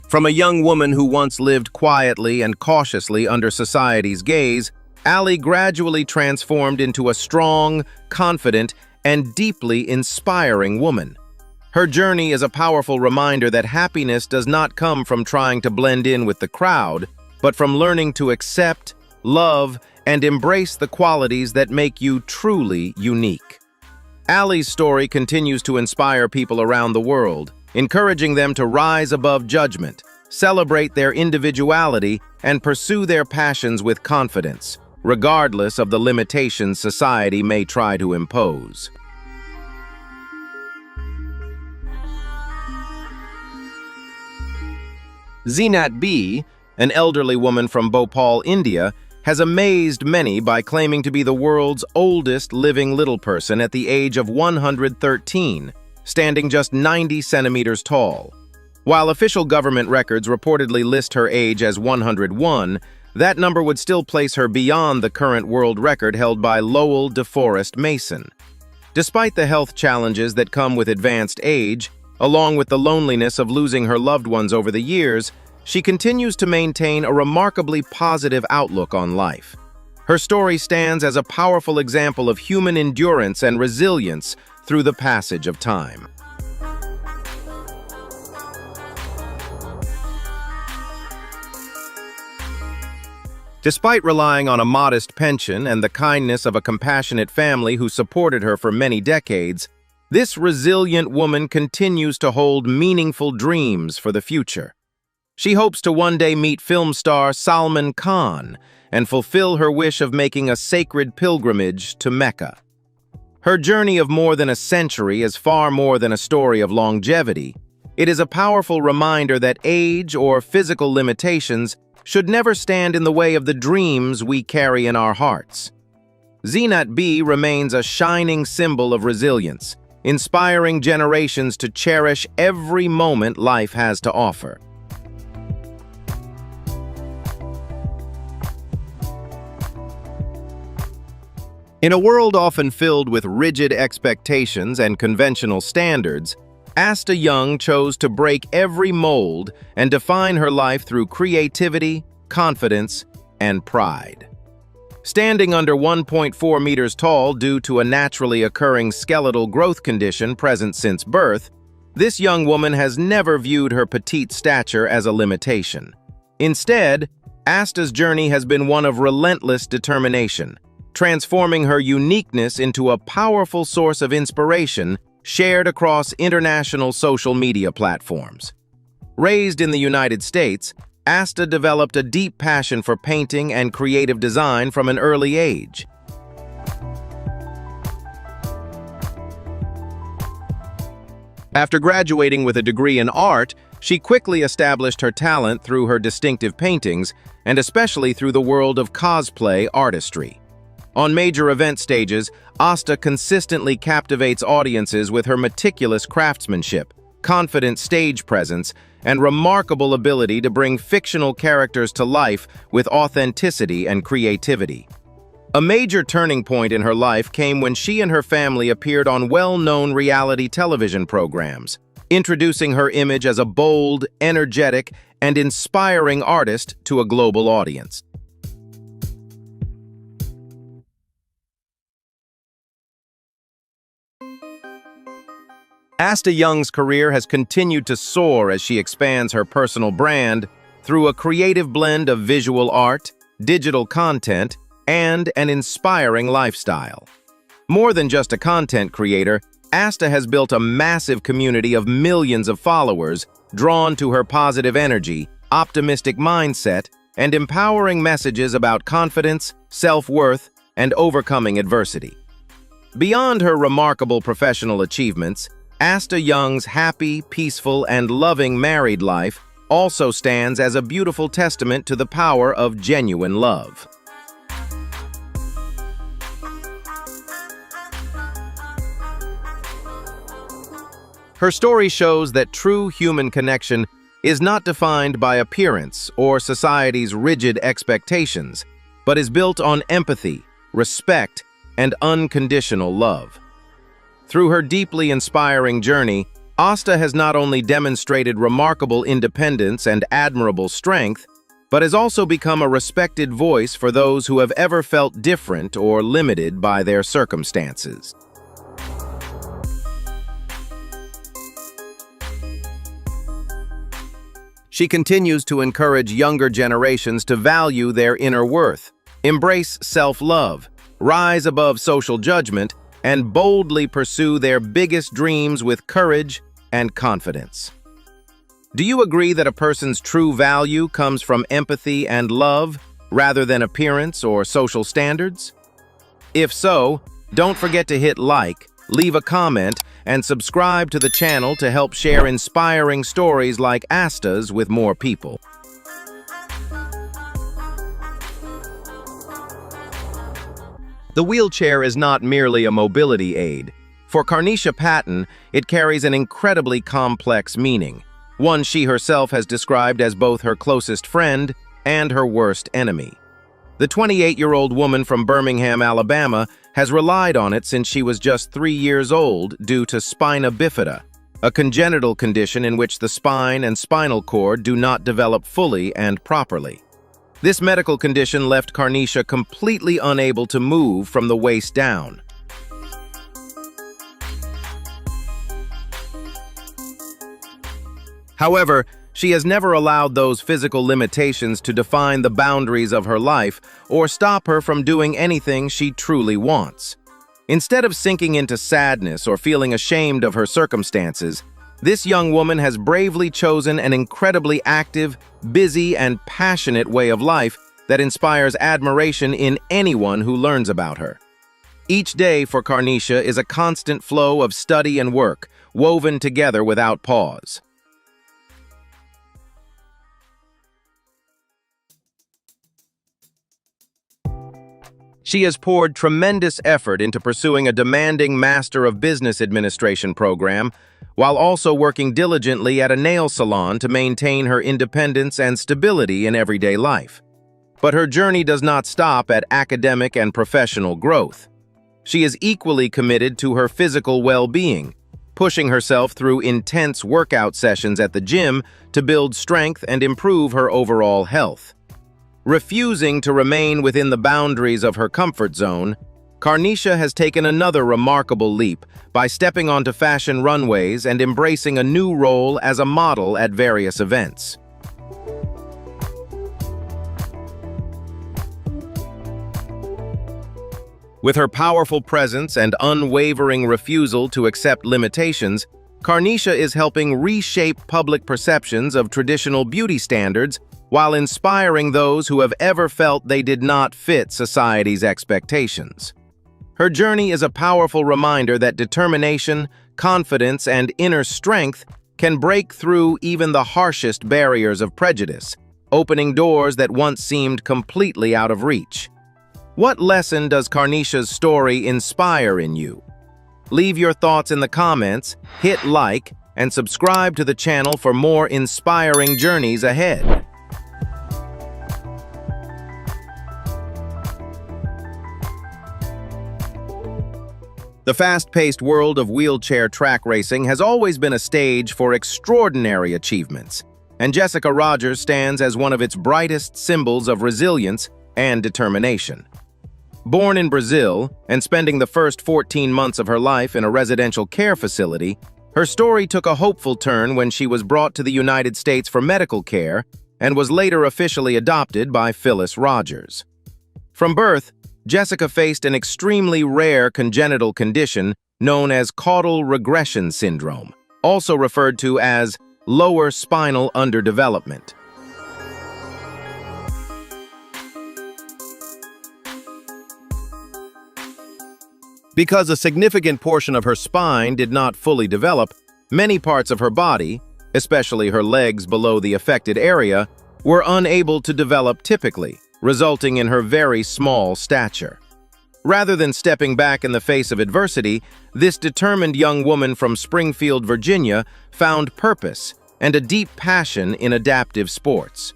From a young woman who once lived quietly and cautiously under society's gaze, Ali gradually transformed into a strong, confident, and deeply inspiring woman. Her journey is a powerful reminder that happiness does not come from trying to blend in with the crowd, but from learning to accept, love, and embrace the qualities that make you truly unique. Ali's story continues to inspire people around the world, encouraging them to rise above judgment, celebrate their individuality, and pursue their passions with confidence, regardless of the limitations society may try to impose. Zenat B, an elderly woman from Bhopal, India, has amazed many by claiming to be the world's oldest living little person at the age of 113, standing just 90 centimeters tall. While official government records reportedly list her age as 101, that number would still place her beyond the current world record held by Lowell DeForest Mason. Despite the health challenges that come with advanced age, along with the loneliness of losing her loved ones over the years, she continues to maintain a remarkably positive outlook on life. Her story stands as a powerful example of human endurance and resilience through the passage of time. Despite relying on a modest pension and the kindness of a compassionate family who supported her for many decades, this resilient woman continues to hold meaningful dreams for the future. She hopes to one day meet film star Salman Khan and fulfill her wish of making a sacred pilgrimage to Mecca. Her journey of more than a century is far more than a story of longevity. It is a powerful reminder that age or physical limitations should never stand in the way of the dreams we carry in our hearts. Zenat B remains a shining symbol of resilience, inspiring generations to cherish every moment life has to offer. In a world often filled with rigid expectations and conventional standards, Asta Young chose to break every mold and define her life through creativity, confidence, and pride. Standing under 1.4 meters tall due to a naturally occurring skeletal growth condition present since birth, this young woman has never viewed her petite stature as a limitation. Instead, Asta's journey has been one of relentless determination, transforming her uniqueness into a powerful source of inspiration shared across international social media platforms. Raised in the United States, Asta developed a deep passion for painting and creative design from an early age. After graduating with a degree in art, she quickly established her talent through her distinctive paintings, and especially through the world of cosplay artistry. On major event stages, Asta consistently captivates audiences with her meticulous craftsmanship, confident stage presence, and remarkable ability to bring fictional characters to life with authenticity and creativity. A major turning point in her life came when she and her family appeared on well-known reality television programs, introducing her image as a bold, energetic, and inspiring artist to a global audience. Asta Young's career has continued to soar as she expands her personal brand through a creative blend of visual art, digital content, and an inspiring lifestyle. More than just a content creator, Asta has built a massive community of millions of followers drawn to her positive energy, optimistic mindset, and empowering messages about confidence, self-worth, and overcoming adversity. Beyond her remarkable professional achievements, Asta Young's happy, peaceful, and loving married life also stands as a beautiful testament to the power of genuine love. Her story shows that true human connection is not defined by appearance or society's rigid expectations, but is built on empathy, respect, and unconditional love. Through her deeply inspiring journey, Asta has not only demonstrated remarkable independence and admirable strength, but has also become a respected voice for those who have ever felt different or limited by their circumstances. She continues to encourage younger generations to value their inner worth, embrace self-love, rise above social judgment, and boldly pursue their biggest dreams with courage and confidence. Do you agree that a person's true value comes from empathy and love rather than appearance or social standards? If so, don't forget to hit like, leave a comment, and subscribe to the channel to help share inspiring stories like Asta's with more people. The wheelchair is not merely a mobility aid. For Carnishia Patton, it carries an incredibly complex meaning, one she herself has described as both her closest friend and her worst enemy. The 28-year-old woman from Birmingham, Alabama, has relied on it since she was just 3 years old due to spina bifida, a congenital condition in which the spine and spinal cord do not develop fully and properly. This medical condition left Carnishia completely unable to move from the waist down. However, she has never allowed those physical limitations to define the boundaries of her life or stop her from doing anything she truly wants. Instead of sinking into sadness or feeling ashamed of her circumstances, this young woman has bravely chosen an incredibly active, busy, and passionate way of life that inspires admiration in anyone who learns about her. Each day for Carnishia is a constant flow of study and work, woven together without pause. She has poured tremendous effort into pursuing a demanding Master of Business Administration program, while also working diligently at a nail salon to maintain her independence and stability in everyday life. But her journey does not stop at academic and professional growth. She is equally committed to her physical well-being, pushing herself through intense workout sessions at the gym to build strength and improve her overall health. Refusing to remain within the boundaries of her comfort zone, Carnishia has taken another remarkable leap by stepping onto fashion runways and embracing a new role as a model at various events. With her powerful presence and unwavering refusal to accept limitations, Carnishia is helping reshape public perceptions of traditional beauty standards while inspiring those who have ever felt they did not fit society's expectations. Her journey is a powerful reminder that determination, confidence, and inner strength can break through even the harshest barriers of prejudice, opening doors that once seemed completely out of reach. What lesson does Carnishia's story inspire in you? Leave your thoughts in the comments, hit like, and subscribe to the channel for more inspiring journeys ahead. The fast-paced world of wheelchair track racing has always been a stage for extraordinary achievements, and Jessica Rogers stands as one of its brightest symbols of resilience and determination. Born in Brazil and spending the first 14 months of her life in a residential care facility, her story took a hopeful turn when she was brought to the United States for medical care and was later officially adopted by Phyllis Rogers. From birth, Jessica faced an extremely rare congenital condition known as caudal regression syndrome, also referred to as lower spinal underdevelopment. Because a significant portion of her spine did not fully develop, many parts of her body, especially her legs below the affected area, were unable to develop typically, resulting in her very small stature. Rather than stepping back in the face of adversity, this determined young woman from Springfield, Virginia, found purpose and a deep passion in adaptive sports.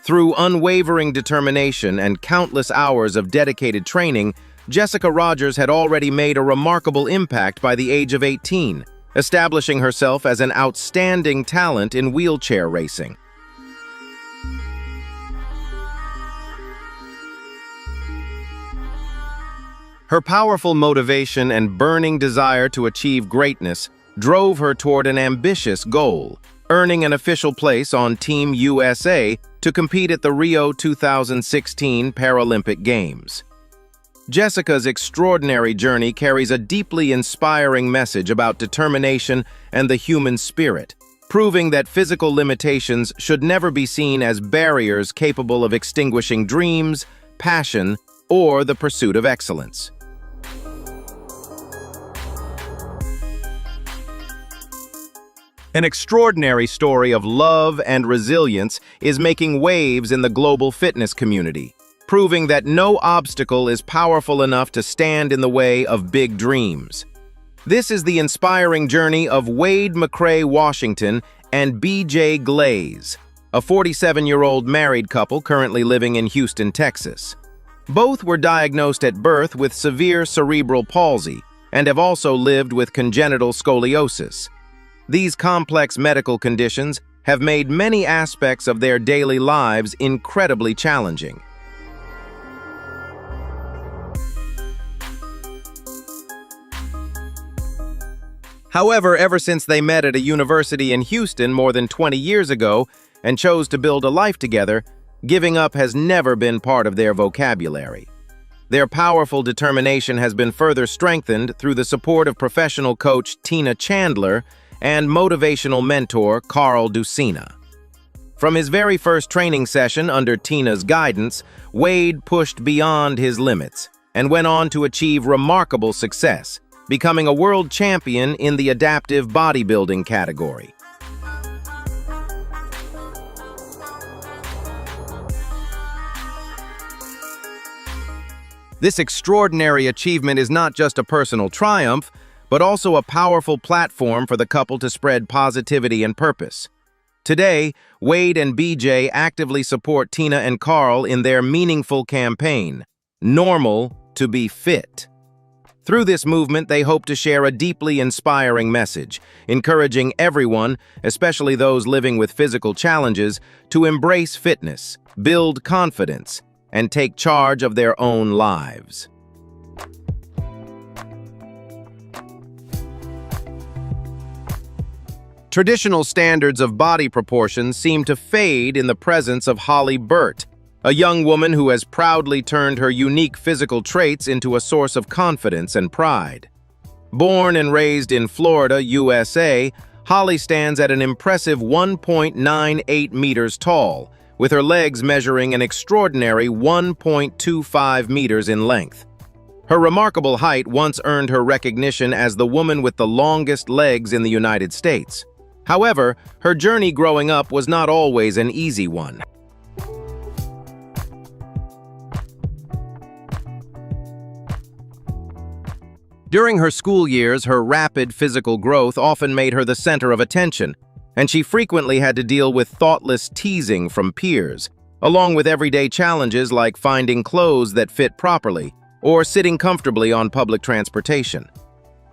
Through unwavering determination and countless hours of dedicated training, Jessica Rogers had already made a remarkable impact by the age of 18, establishing herself as an outstanding talent in wheelchair racing. Her powerful motivation and burning desire to achieve greatness drove her toward an ambitious goal, earning an official place on Team USA to compete at the Rio 2016 Paralympic Games. Jessica's extraordinary journey carries a deeply inspiring message about determination and the human spirit, proving that physical limitations should never be seen as barriers capable of extinguishing dreams, passion, or the pursuit of excellence. An extraordinary story of love and resilience is making waves in the global fitness community, proving that no obstacle is powerful enough to stand in the way of big dreams. This is the inspiring journey of Wade McCrae Washington and BJ Glaze, a 47-year-old married couple currently living in Houston, Texas. Both were diagnosed at birth with severe cerebral palsy and have also lived with congenital scoliosis. These complex medical conditions have made many aspects of their daily lives incredibly challenging. However, ever since they met at a university in Houston more than 20 years ago and chose to build a life together, giving up has never been part of their vocabulary. Their powerful determination has been further strengthened through the support of professional coach Tina Chandler and motivational mentor Carl Ducina. From his very first training session under Tina's guidance, Wade pushed beyond his limits and went on to achieve remarkable success, becoming a world champion in the adaptive bodybuilding category. This extraordinary achievement is not just a personal triumph, but also a powerful platform for the couple to spread positivity and purpose. Today, Wade and BJ actively support Tina and Carl in their meaningful campaign, Normal to be Fit. Through this movement, they hope to share a deeply inspiring message, encouraging everyone, especially those living with physical challenges, to embrace fitness, build confidence, and take charge of their own lives. Traditional standards of body proportions seem to fade in the presence of Holly Burt, a young woman who has proudly turned her unique physical traits into a source of confidence and pride. Born and raised in Florida, USA, Holly stands at an impressive 1.98 meters tall, with her legs measuring an extraordinary 1.25 meters in length. Her remarkable height once earned her recognition as the woman with the longest legs in the United States. However, her journey growing up was not always an easy one. During her school years, her rapid physical growth often made her the center of attention, and she frequently had to deal with thoughtless teasing from peers, along with everyday challenges like finding clothes that fit properly or sitting comfortably on public transportation.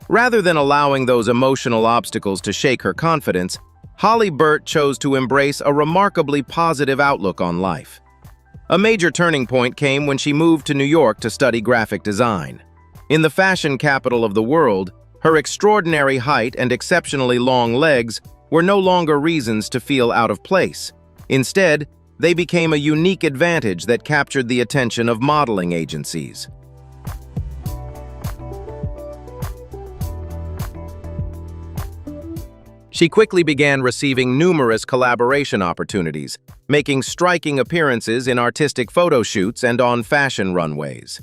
Rather than allowing those emotional obstacles to shake her confidence, Holly Burt chose to embrace a remarkably positive outlook on life. A major turning point came when she moved to New York to study graphic design. In the fashion capital of the world, her extraordinary height and exceptionally long legs were no longer reasons to feel out of place. Instead, they became a unique advantage that captured the attention of modeling agencies. She quickly began receiving numerous collaboration opportunities, making striking appearances in artistic photo shoots and on fashion runways.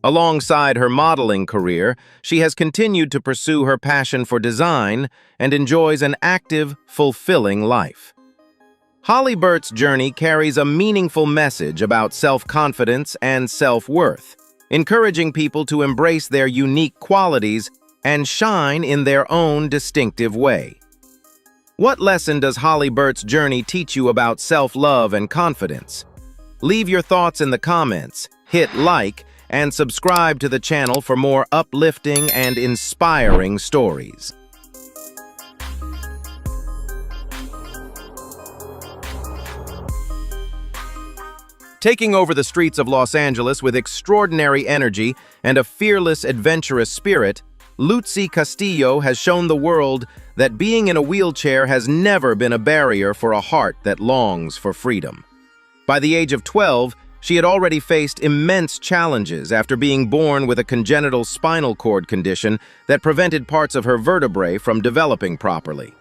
Alongside her modeling career, she has continued to pursue her passion for design and enjoys an active, fulfilling life. Holly Burt's journey carries a meaningful message about self-confidence and self-worth, encouraging people to embrace their unique qualities and shine in their own distinctive way. What lesson does Holly Burt's journey teach you about self-love and confidence? Leave your thoughts in the comments, hit like, and subscribe to the channel for more uplifting and inspiring stories. Taking over the streets of Los Angeles with extraordinary energy and a fearless, adventurous spirit, Lutzy Castillo has shown the world that being in a wheelchair has never been a barrier for a heart that longs for freedom. By the age of 12, she had already faced immense challenges after being born with a congenital spinal cord condition that prevented parts of her vertebrae from developing properly.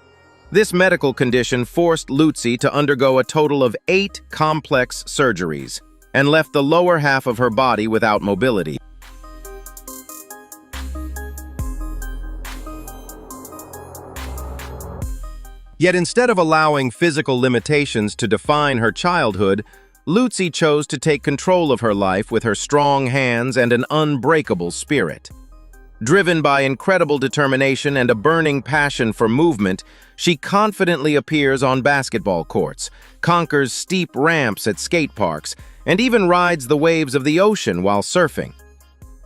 This medical condition forced Lutzy to undergo a total of 8 complex surgeries and left the lower half of her body without mobility. Yet instead of allowing physical limitations to define her childhood, Lutzy chose to take control of her life with her strong hands and an unbreakable spirit. Driven by incredible determination and a burning passion for movement, she confidently appears on basketball courts, conquers steep ramps at skate parks, and even rides the waves of the ocean while surfing.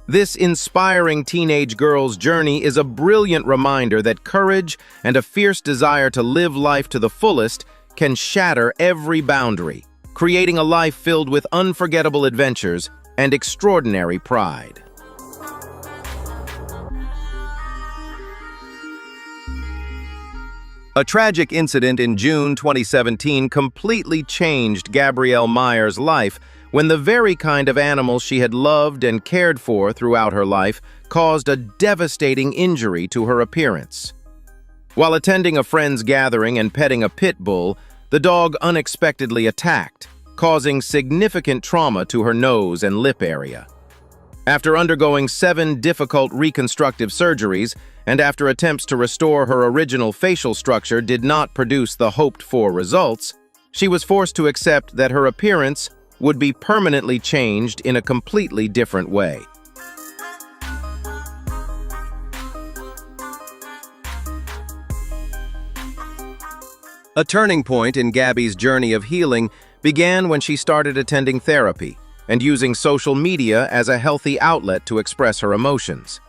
This inspiring teenage girl's journey is a brilliant reminder that courage and a fierce desire to live life to the fullest can shatter every boundary, creating a life filled with unforgettable adventures and extraordinary pride. A tragic incident in June 2017 completely changed Gabrielle Meyers' life when the very kind of animal she had loved and cared for throughout her life caused a devastating injury to her appearance. While attending a friend's gathering and petting a pit bull, the dog unexpectedly attacked, causing significant trauma to her nose and lip area. After undergoing 7 difficult reconstructive surgeries, and after attempts to restore her original facial structure did not produce the hoped-for results, she was forced to accept that her appearance would be permanently changed in a completely different way. A turning point in Gabby's journey of healing began when she started attending therapy and using social media as a healthy outlet to express her emotions.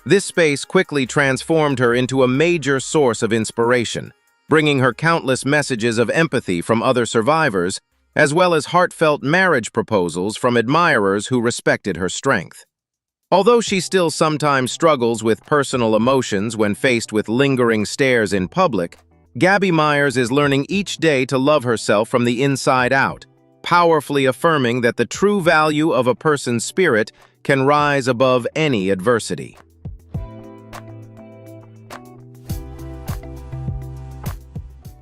This space quickly transformed her into a major source of inspiration, bringing her countless messages of empathy from other survivors, as well as heartfelt marriage proposals from admirers who respected her strength. Although she still sometimes struggles with personal emotions when faced with lingering stares in public, Gabby Meyers is learning each day to love herself from the inside out, powerfully affirming that the true value of a person's spirit can rise above any adversity.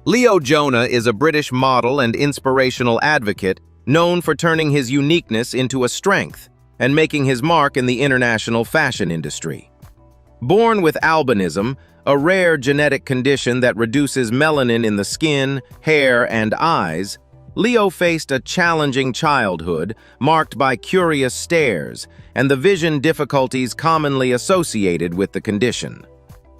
Leo Jonah is a British model and inspirational advocate known for turning his uniqueness into a strength and making his mark in the international fashion industry. Born with albinism, a rare genetic condition that reduces melanin in the skin, hair, and eyes, Leo faced a challenging childhood marked by curious stares and the vision difficulties commonly associated with the condition.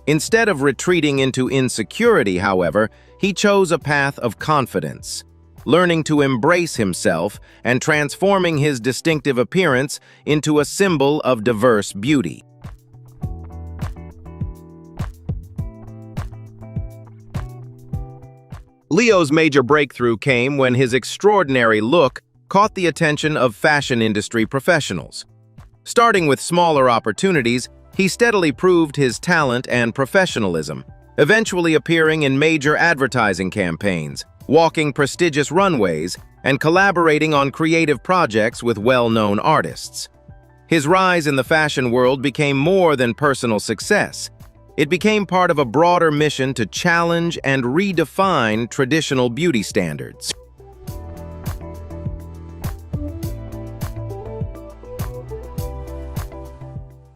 Instead of retreating into insecurity, however, he chose a path of confidence, learning to embrace himself and transforming his distinctive appearance into a symbol of diverse beauty. Leo's major breakthrough came when his extraordinary look caught the attention of fashion industry professionals. Starting with smaller opportunities, he steadily proved his talent and professionalism, eventually appearing in major advertising campaigns, walking prestigious runways, and collaborating on creative projects with well-known artists. His rise in the fashion world became more than personal success. It became part of a broader mission to challenge and redefine traditional beauty standards.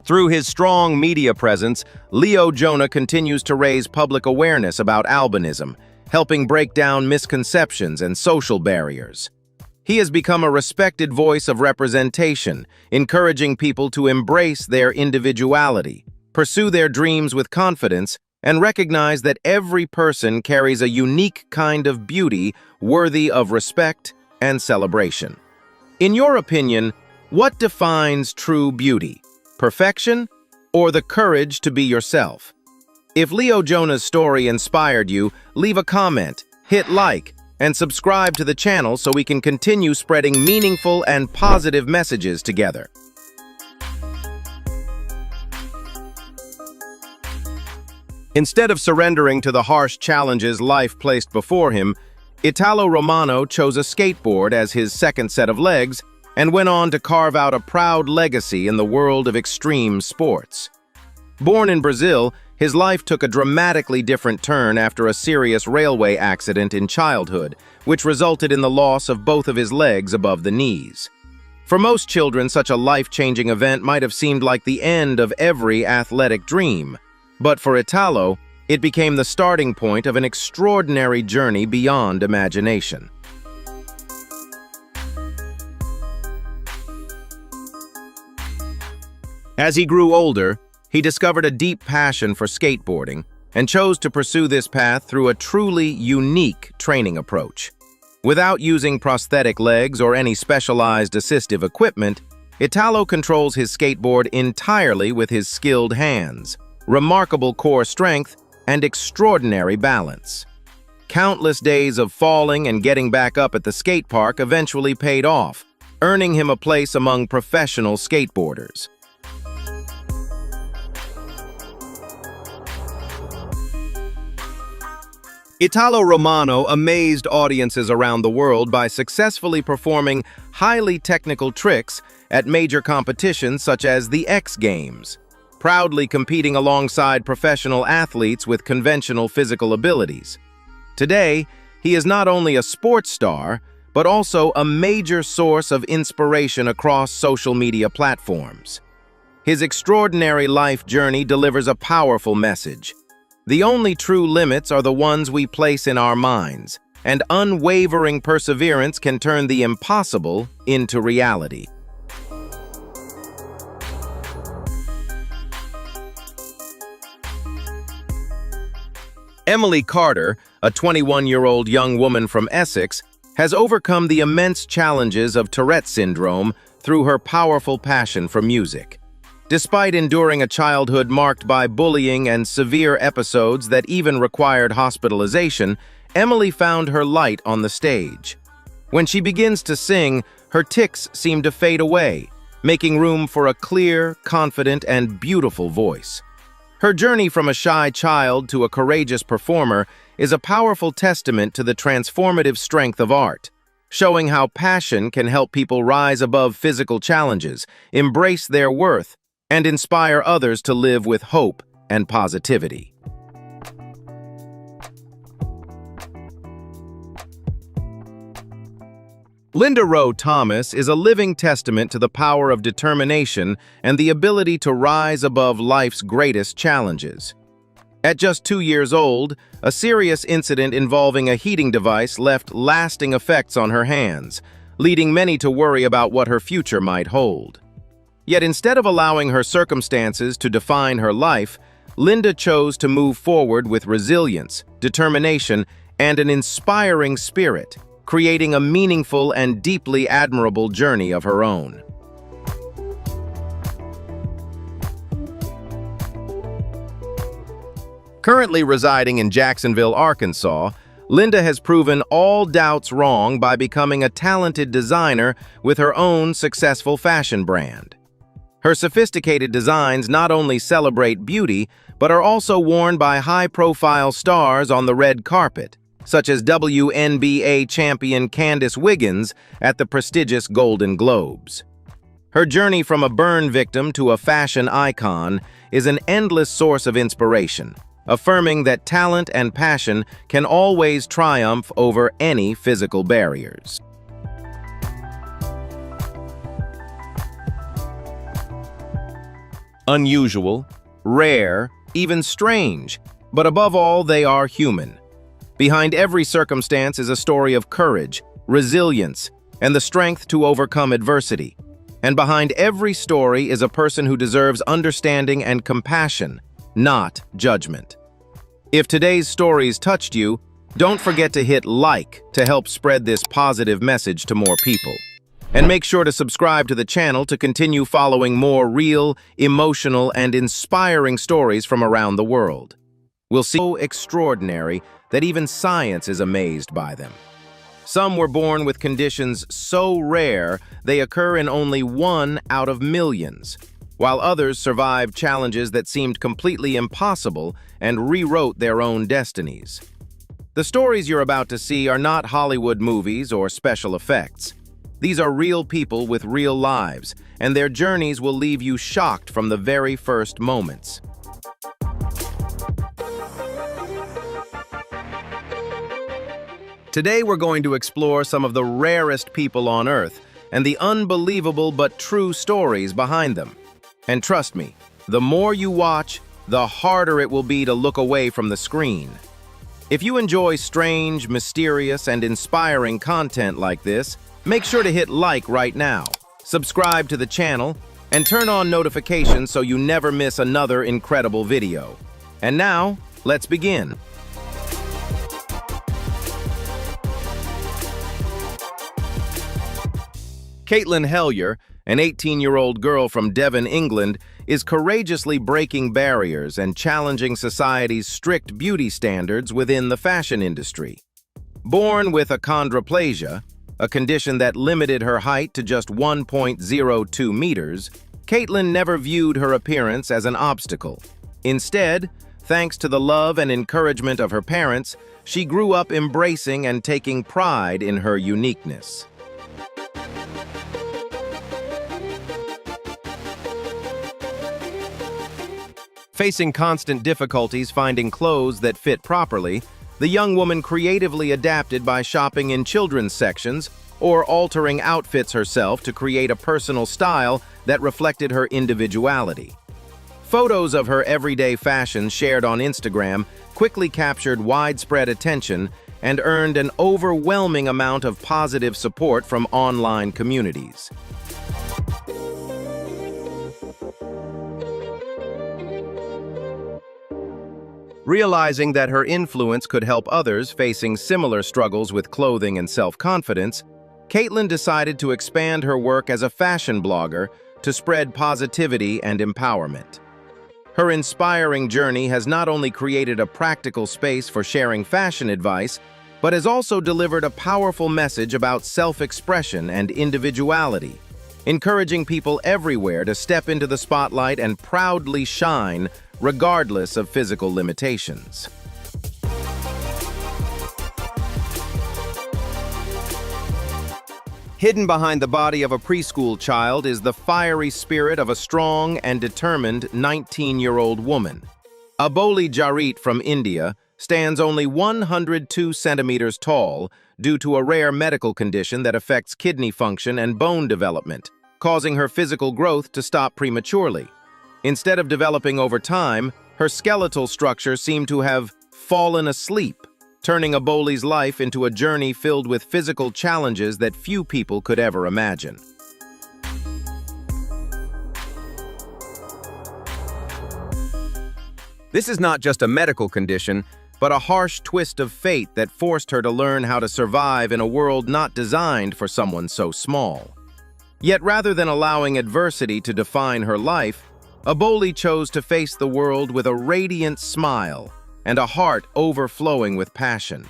Through his strong media presence, Leo Jonah continues to raise public awareness about albinism, helping break down misconceptions and social barriers. He has become a respected voice of representation, encouraging people to embrace their individuality, pursue their dreams with confidence, and recognize that every person carries a unique kind of beauty worthy of respect and celebration. In your opinion, what defines true beauty? Perfection, or the courage to be yourself? If Leo Jonah's story inspired you, leave a comment, hit like, and subscribe to the channel so we can continue spreading meaningful and positive messages together. Instead of surrendering to the harsh challenges life placed before him, Italo Romano chose a skateboard as his second set of legs and went on to carve out a proud legacy in the world of extreme sports. Born in Brazil, his life took a dramatically different turn after a serious railway accident in childhood, which resulted in the loss of both of his legs above the knees. For most children, such a life-changing event might have seemed like the end of every athletic dream. But for Italo, it became the starting point of an extraordinary journey beyond imagination. As he grew older, he discovered a deep passion for skateboarding and chose to pursue this path through a truly unique training approach. Without using prosthetic legs or any specialized assistive equipment, Italo controls his skateboard entirely with his skilled hands, remarkable core strength, and extraordinary balance. Countless days of falling and getting back up at the skate park eventually paid off, earning him a place among professional skateboarders. Italo Romano amazed audiences around the world by successfully performing highly technical tricks at major competitions such as the X Games, proudly competing alongside professional athletes with conventional physical abilities. Today, he is not only a sports star, but also a major source of inspiration across social media platforms. His extraordinary life journey delivers a powerful message. The only true limits are the ones we place in our minds, and unwavering perseverance can turn the impossible into reality. Emily Carter, a 21-year-old young woman from Essex, has overcome the immense challenges of Tourette syndrome through her powerful passion for music. Despite enduring a childhood marked by bullying and severe episodes that even required hospitalization, Emily found her light on the stage. When she begins to sing, her tics seem to fade away, making room for a clear, confident, and beautiful voice. Her journey from a shy child to a courageous performer is a powerful testament to the transformative strength of art, showing how passion can help people rise above physical challenges, embrace their worth, and inspire others to live with hope and positivity. Linda Rowe Thomas is a living testament to the power of determination and the ability to rise above life's greatest challenges. At just 2 years old, a serious incident involving a heating device left lasting effects on her hands, leading many to worry about what her future might hold. Yet instead of allowing her circumstances to define her life, Linda chose to move forward with resilience, determination, and an inspiring spirit, creating a meaningful and deeply admirable journey of her own. Currently residing in Jacksonville, Arkansas, Linda has proven all doubts wrong by becoming a talented designer with her own successful fashion brand. Her sophisticated designs not only celebrate beauty, but are also worn by high-profile stars on the red carpet, such as WNBA champion Candace Wiggins at the prestigious Golden Globes. Her journey from a burn victim to a fashion icon is an endless source of inspiration, affirming that talent and passion can always triumph over any physical barriers. Unusual, rare, even strange, but above all, they are human. Behind every circumstance is a story of courage, resilience, and the strength to overcome adversity. And behind every story is a person who deserves understanding and compassion, not judgment. If today's stories touched you, don't forget to hit like to help spread this positive message to more people. And make sure to subscribe to the channel to continue following more real, emotional, and inspiring stories from around the world. We'll see so extraordinary that even science is amazed by them. Some were born with conditions so rare they occur in only 1 out of millions, while others survived challenges that seemed completely impossible and rewrote their own destinies. The stories you're about to see are not Hollywood movies or special effects. These are real people with real lives, and their journeys will leave you shocked from the very first moments. Today we're going to explore some of the rarest people on Earth and the unbelievable but true stories behind them. And trust me, the more you watch, the harder it will be to look away from the screen. If you enjoy strange, mysterious, and inspiring content like this, make sure to hit like right now, subscribe to the channel, and turn on notifications so you never miss another incredible video. And now, let's begin. Caitlyn Helier, an 18-year-old girl from Devon, England, is courageously breaking barriers and challenging society's strict beauty standards within the fashion industry. Born with achondroplasia, a condition that limited her height to just 1.02 meters, Caitlyn never viewed her appearance as an obstacle. Instead, thanks to the love and encouragement of her parents, she grew up embracing and taking pride in her uniqueness. Facing constant difficulties finding clothes that fit properly, the young woman creatively adapted by shopping in children's sections or altering outfits herself to create a personal style that reflected her individuality. Photos of her everyday fashion shared on Instagram quickly captured widespread attention and earned an overwhelming amount of positive support from online communities. Realizing that her influence could help others facing similar struggles with clothing and self-confidence, Caitlyn decided to expand her work as a fashion blogger to spread positivity and empowerment. Her inspiring journey has not only created a practical space for sharing fashion advice, but has also delivered a powerful message about self-expression and individuality, encouraging people everywhere to step into the spotlight and proudly shine regardless of physical limitations. Hidden behind the body of a preschool child is the fiery spirit of a strong and determined 19-year-old woman. Aboli Jarit from India stands only 102 centimeters tall due to a rare medical condition that affects kidney function and bone development, causing her physical growth to stop prematurely. Instead of developing over time, her skeletal structure seemed to have fallen asleep, turning Aboli's life into a journey filled with physical challenges that few people could ever imagine. This is not just a medical condition, but a harsh twist of fate that forced her to learn how to survive in a world not designed for someone so small. Yet rather than allowing adversity to define her life, Aboli chose to face the world with a radiant smile and a heart overflowing with passion.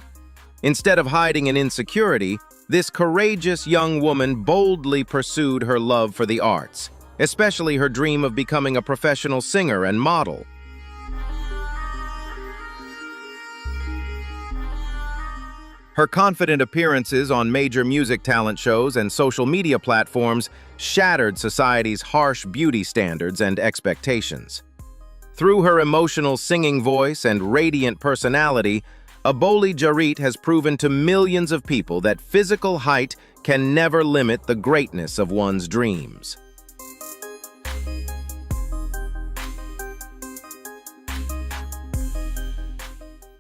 Instead of hiding in insecurity, this courageous young woman boldly pursued her love for the arts, especially her dream of becoming a professional singer and model. Her confident appearances on major music talent shows and social media platforms shattered society's harsh beauty standards and expectations. Through her emotional singing voice and radiant personality, Aboli Jarit has proven to millions of people that physical height can never limit the greatness of one's dreams.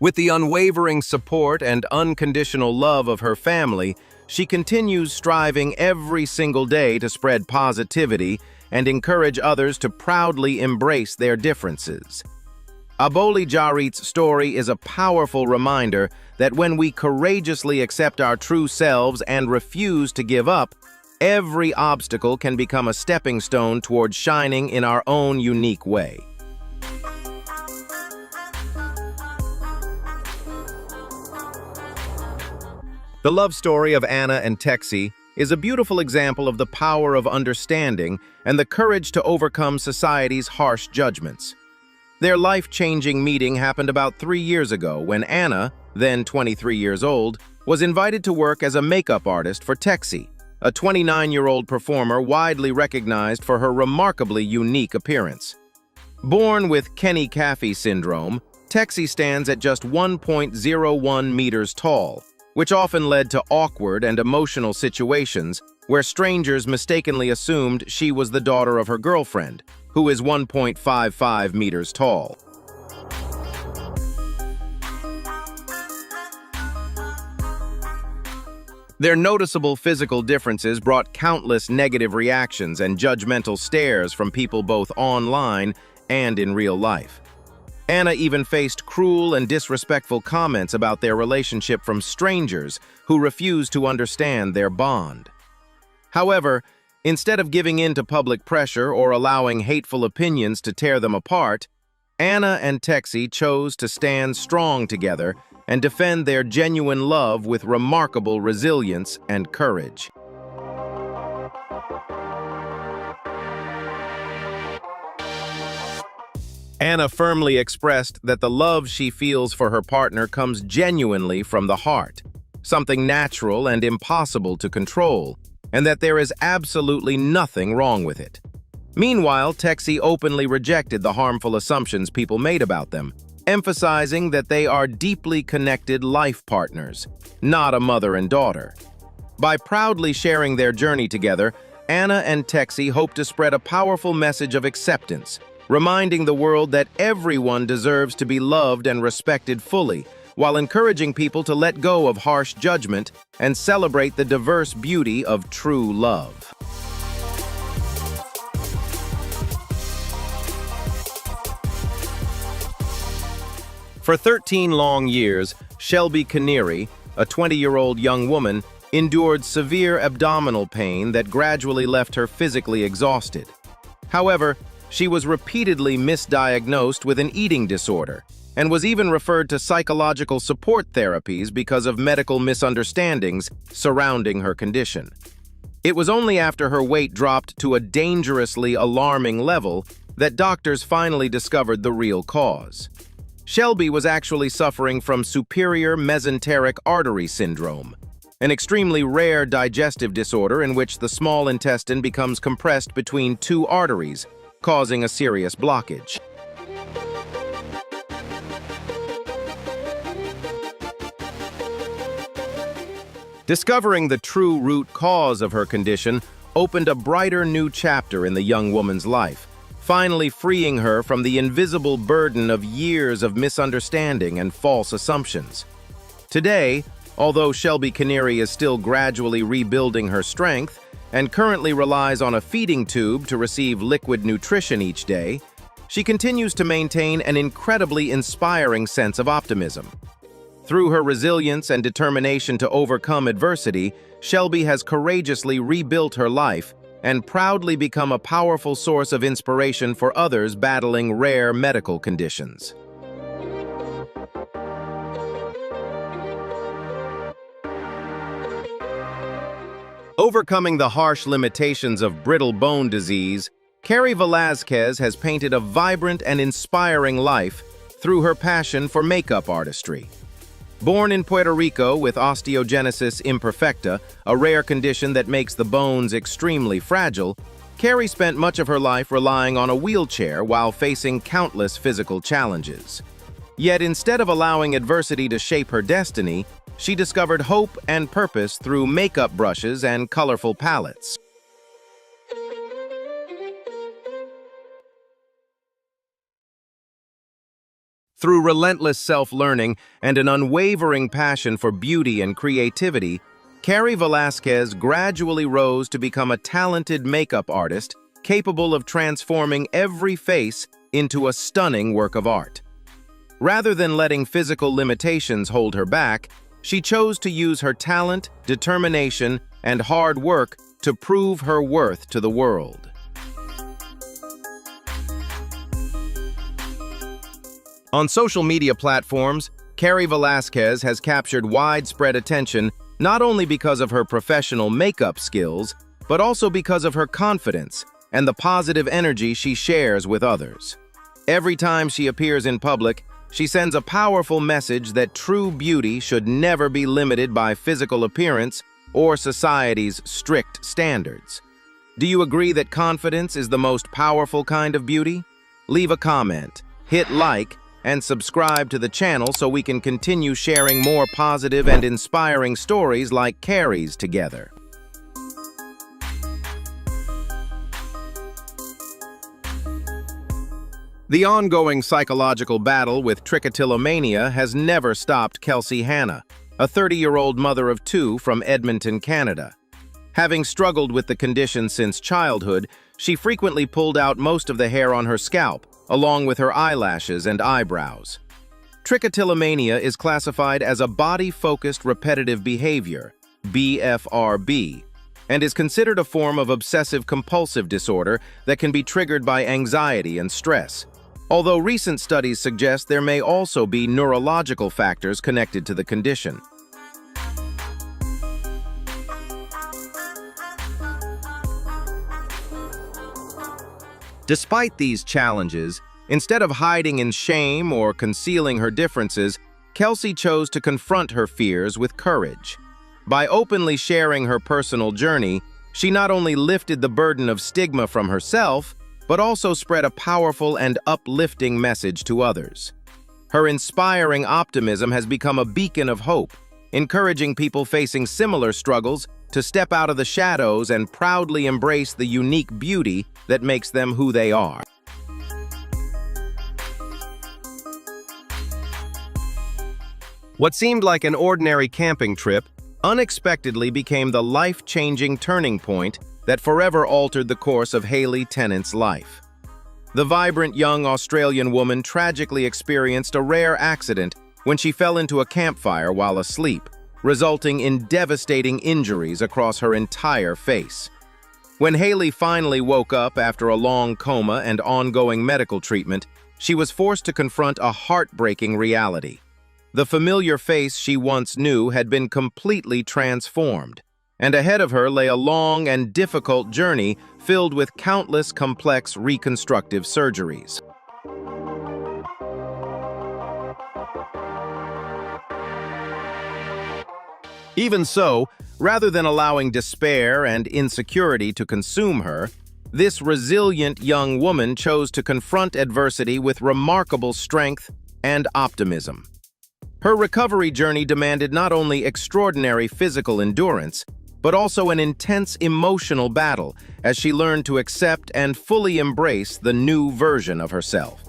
With the unwavering support and unconditional love of her family, she continues striving every single day to spread positivity and encourage others to proudly embrace their differences. Aboli Jarit's story is a powerful reminder that when we courageously accept our true selves and refuse to give up, every obstacle can become a stepping stone towards shining in our own unique way. The love story of Anna and Texi is a beautiful example of the power of understanding and the courage to overcome society's harsh judgments. Their life-changing meeting happened about 3 years ago when Anna, then 23 years old, was invited to work as a makeup artist for Texi, a 29-year-old performer widely recognized for her remarkably unique appearance. Born with Kenny-Caffey syndrome, Texi stands at just 1.01 meters tall, which often led to awkward and emotional situations where strangers mistakenly assumed she was the daughter of her girlfriend, who is 1.55 meters tall. Their noticeable physical differences brought countless negative reactions and judgmental stares from people both online and in real life. Anna even faced cruel and disrespectful comments about their relationship from strangers who refused to understand their bond. However, instead of giving in to public pressure or allowing hateful opinions to tear them apart, Anna and Texi chose to stand strong together and defend their genuine love with remarkable resilience and courage. Anna firmly expressed that the love she feels for her partner comes genuinely from the heart, something natural and impossible to control, and that there is absolutely nothing wrong with it. Meanwhile, Texi openly rejected the harmful assumptions people made about them, emphasizing that they are deeply connected life partners, not a mother and daughter. By proudly sharing their journey together, Anna and Texi hope to spread a powerful message of acceptance, reminding the world that everyone deserves to be loved and respected fully, while encouraging people to let go of harsh judgment and celebrate the diverse beauty of true love. For 13 long years, Shelby Caneri, a 20-year-old young woman, endured severe abdominal pain that gradually left her physically exhausted. However, she was repeatedly misdiagnosed with an eating disorder and was even referred to psychological support therapies because of medical misunderstandings surrounding her condition. It was only after her weight dropped to a dangerously alarming level that doctors finally discovered the real cause. Shelby was actually suffering from superior mesenteric artery syndrome, an extremely rare digestive disorder in which the small intestine becomes compressed between two arteries, causing a serious blockage. Discovering the true root cause of her condition opened a brighter new chapter in the young woman's life, finally freeing her from the invisible burden of years of misunderstanding and false assumptions. Today, although Shelby Caneri is still gradually rebuilding her strength and currently relies on a feeding tube to receive liquid nutrition each day, she continues to maintain an incredibly inspiring sense of optimism. Through her resilience and determination to overcome adversity, Shelby has courageously rebuilt her life and proudly become a powerful source of inspiration for others battling rare medical conditions. Overcoming the harsh limitations of brittle bone disease, Carrie Velasquez has painted a vibrant and inspiring life through her passion for makeup artistry. Born in Puerto Rico with Osteogenesis Imperfecta, a rare condition that makes the bones extremely fragile, Carrie spent much of her life relying on a wheelchair while facing countless physical challenges. Yet instead of allowing adversity to shape her destiny, she discovered hope and purpose through makeup brushes and colorful palettes. Through relentless self-learning and an unwavering passion for beauty and creativity, Carrie Velasquez gradually rose to become a talented makeup artist capable of transforming every face into a stunning work of art. Rather than letting physical limitations hold her back, she chose to use her talent, determination, and hard work to prove her worth to the world. On social media platforms, Carrie Velasquez has captured widespread attention not only because of her professional makeup skills, but also because of her confidence and the positive energy she shares with others. Every time she appears in public, she sends a powerful message that true beauty should never be limited by physical appearance or society's strict standards. Do you agree that confidence is the most powerful kind of beauty? Leave a comment, hit like, and subscribe to the channel so we can continue sharing more positive and inspiring stories like Carrie's together. The ongoing psychological battle with trichotillomania has never stopped Kelsey Hannah, a 30-year-old mother of two from Edmonton, Canada. Having struggled with the condition since childhood, she frequently pulled out most of the hair on her scalp, along with her eyelashes and eyebrows. Trichotillomania is classified as a body-focused repetitive behavior, BFRB, and is considered a form of obsessive-compulsive disorder that can be triggered by anxiety and stress, although recent studies suggest there may also be neurological factors connected to the condition. Despite these challenges, instead of hiding in shame or concealing her differences, Kelsey chose to confront her fears with courage. By openly sharing her personal journey, she not only lifted the burden of stigma from herself, but also spread a powerful and uplifting message to others. Her inspiring optimism has become a beacon of hope, encouraging people facing similar struggles to step out of the shadows and proudly embrace the unique beauty that makes them who they are. What seemed like an ordinary camping trip unexpectedly became the life-changing turning point that forever altered the course of Hayley Tennant's life. The vibrant young Australian woman tragically experienced a rare accident when she fell into a campfire while asleep, resulting in devastating injuries across her entire face. When Hayley finally woke up after a long coma and ongoing medical treatment, she was forced to confront a heartbreaking reality. The familiar face she once knew had been completely transformed, and ahead of her lay a long and difficult journey filled with countless complex reconstructive surgeries. Even so, rather than allowing despair and insecurity to consume her, this resilient young woman chose to confront adversity with remarkable strength and optimism. Her recovery journey demanded not only extraordinary physical endurance, but also an intense emotional battle as she learned to accept and fully embrace the new version of herself.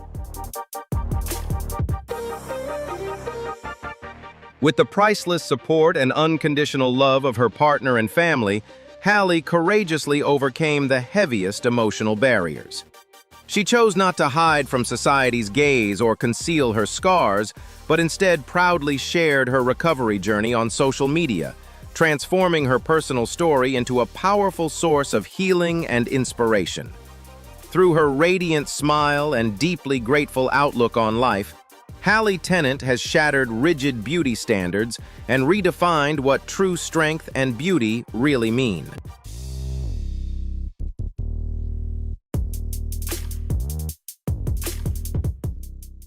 With the priceless support and unconditional love of her partner and family, Hayley courageously overcame the heaviest emotional barriers. She chose not to hide from society's gaze or conceal her scars, but instead proudly shared her recovery journey on social media, transforming her personal story into a powerful source of healing and inspiration. Through her radiant smile and deeply grateful outlook on life, Hayley Tennant has shattered rigid beauty standards and redefined what true strength and beauty really mean.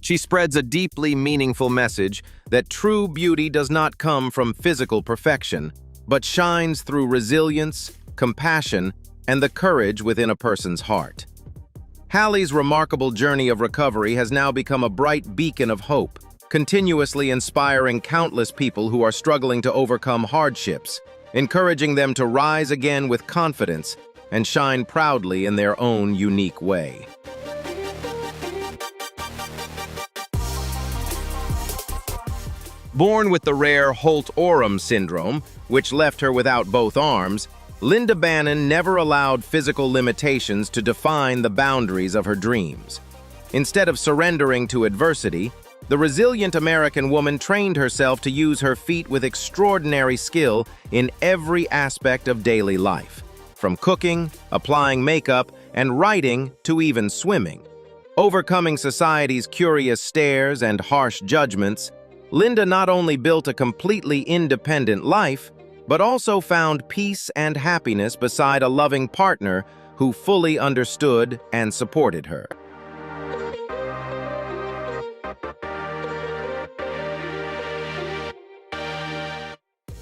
She spreads a deeply meaningful message that true beauty does not come from physical perfection, but shines through resilience, compassion, and the courage within a person's heart. Hayley's remarkable journey of recovery has now become a bright beacon of hope, continuously inspiring countless people who are struggling to overcome hardships, encouraging them to rise again with confidence and shine proudly in their own unique way. Born with the rare Holt-Oram syndrome, which left her without both arms, Linda Bannon never allowed physical limitations to define the boundaries of her dreams. Instead of surrendering to adversity, the resilient American woman trained herself to use her feet with extraordinary skill in every aspect of daily life, from cooking, applying makeup, and writing to even swimming. Overcoming society's curious stares and harsh judgments, Linda not only built a completely independent life, but also found peace and happiness beside a loving partner who fully understood and supported her.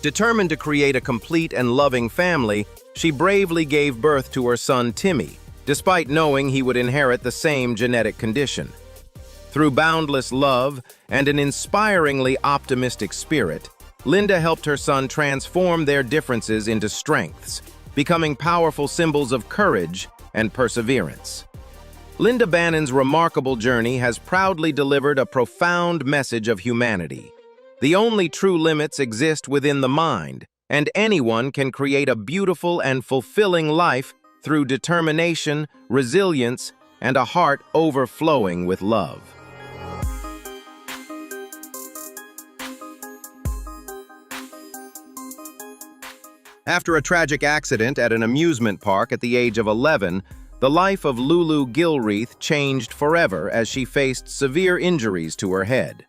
Determined to create a complete and loving family, she bravely gave birth to her son Timmy, despite knowing he would inherit the same genetic condition. Through boundless love and an inspiringly optimistic spirit, Linda helped her son transform their differences into strengths, becoming powerful symbols of courage and perseverance. Linda Bannon's remarkable journey has proudly delivered a profound message of humanity. The only true limits exist within the mind, and anyone can create a beautiful and fulfilling life through determination, resilience, and a heart overflowing with love. After a tragic accident at an amusement park at the age of 11, the life of Lulu Gilreath changed forever as she faced severe injuries to her head.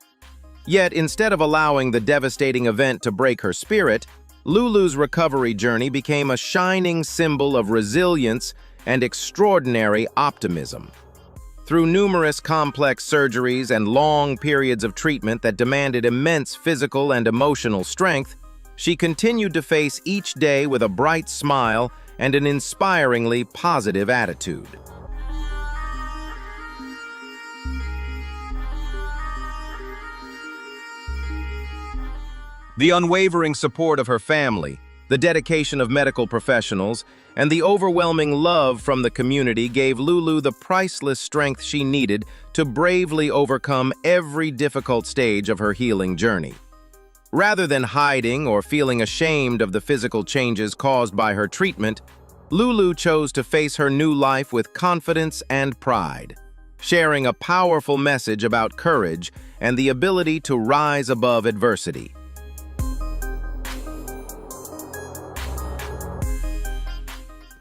Yet, instead of allowing the devastating event to break her spirit, Lulu's recovery journey became a shining symbol of resilience and extraordinary optimism. Through numerous complex surgeries and long periods of treatment that demanded immense physical and emotional strength, she continued to face each day with a bright smile and an inspiringly positive attitude. The unwavering support of her family, the dedication of medical professionals, and the overwhelming love from the community gave Lulu the priceless strength she needed to bravely overcome every difficult stage of her healing journey. Rather than hiding or feeling ashamed of the physical changes caused by her treatment, Lulu chose to face her new life with confidence and pride, sharing a powerful message about courage and the ability to rise above adversity.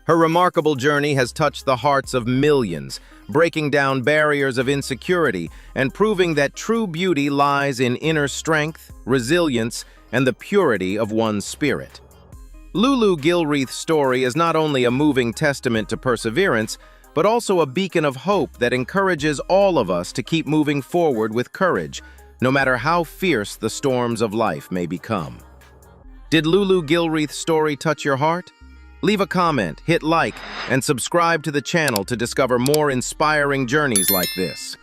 Her remarkable journey has touched the hearts of millions, breaking down barriers of insecurity and proving that true beauty lies in inner strength, resilience, and the purity of one's spirit. Lulu Gilreath's story is not only a moving testament to perseverance, but also a beacon of hope that encourages all of us to keep moving forward with courage, no matter how fierce the storms of life may become. Did Lulu Gilreath's story touch your heart? Leave a comment, hit like, and subscribe to the channel to discover more inspiring journeys like this.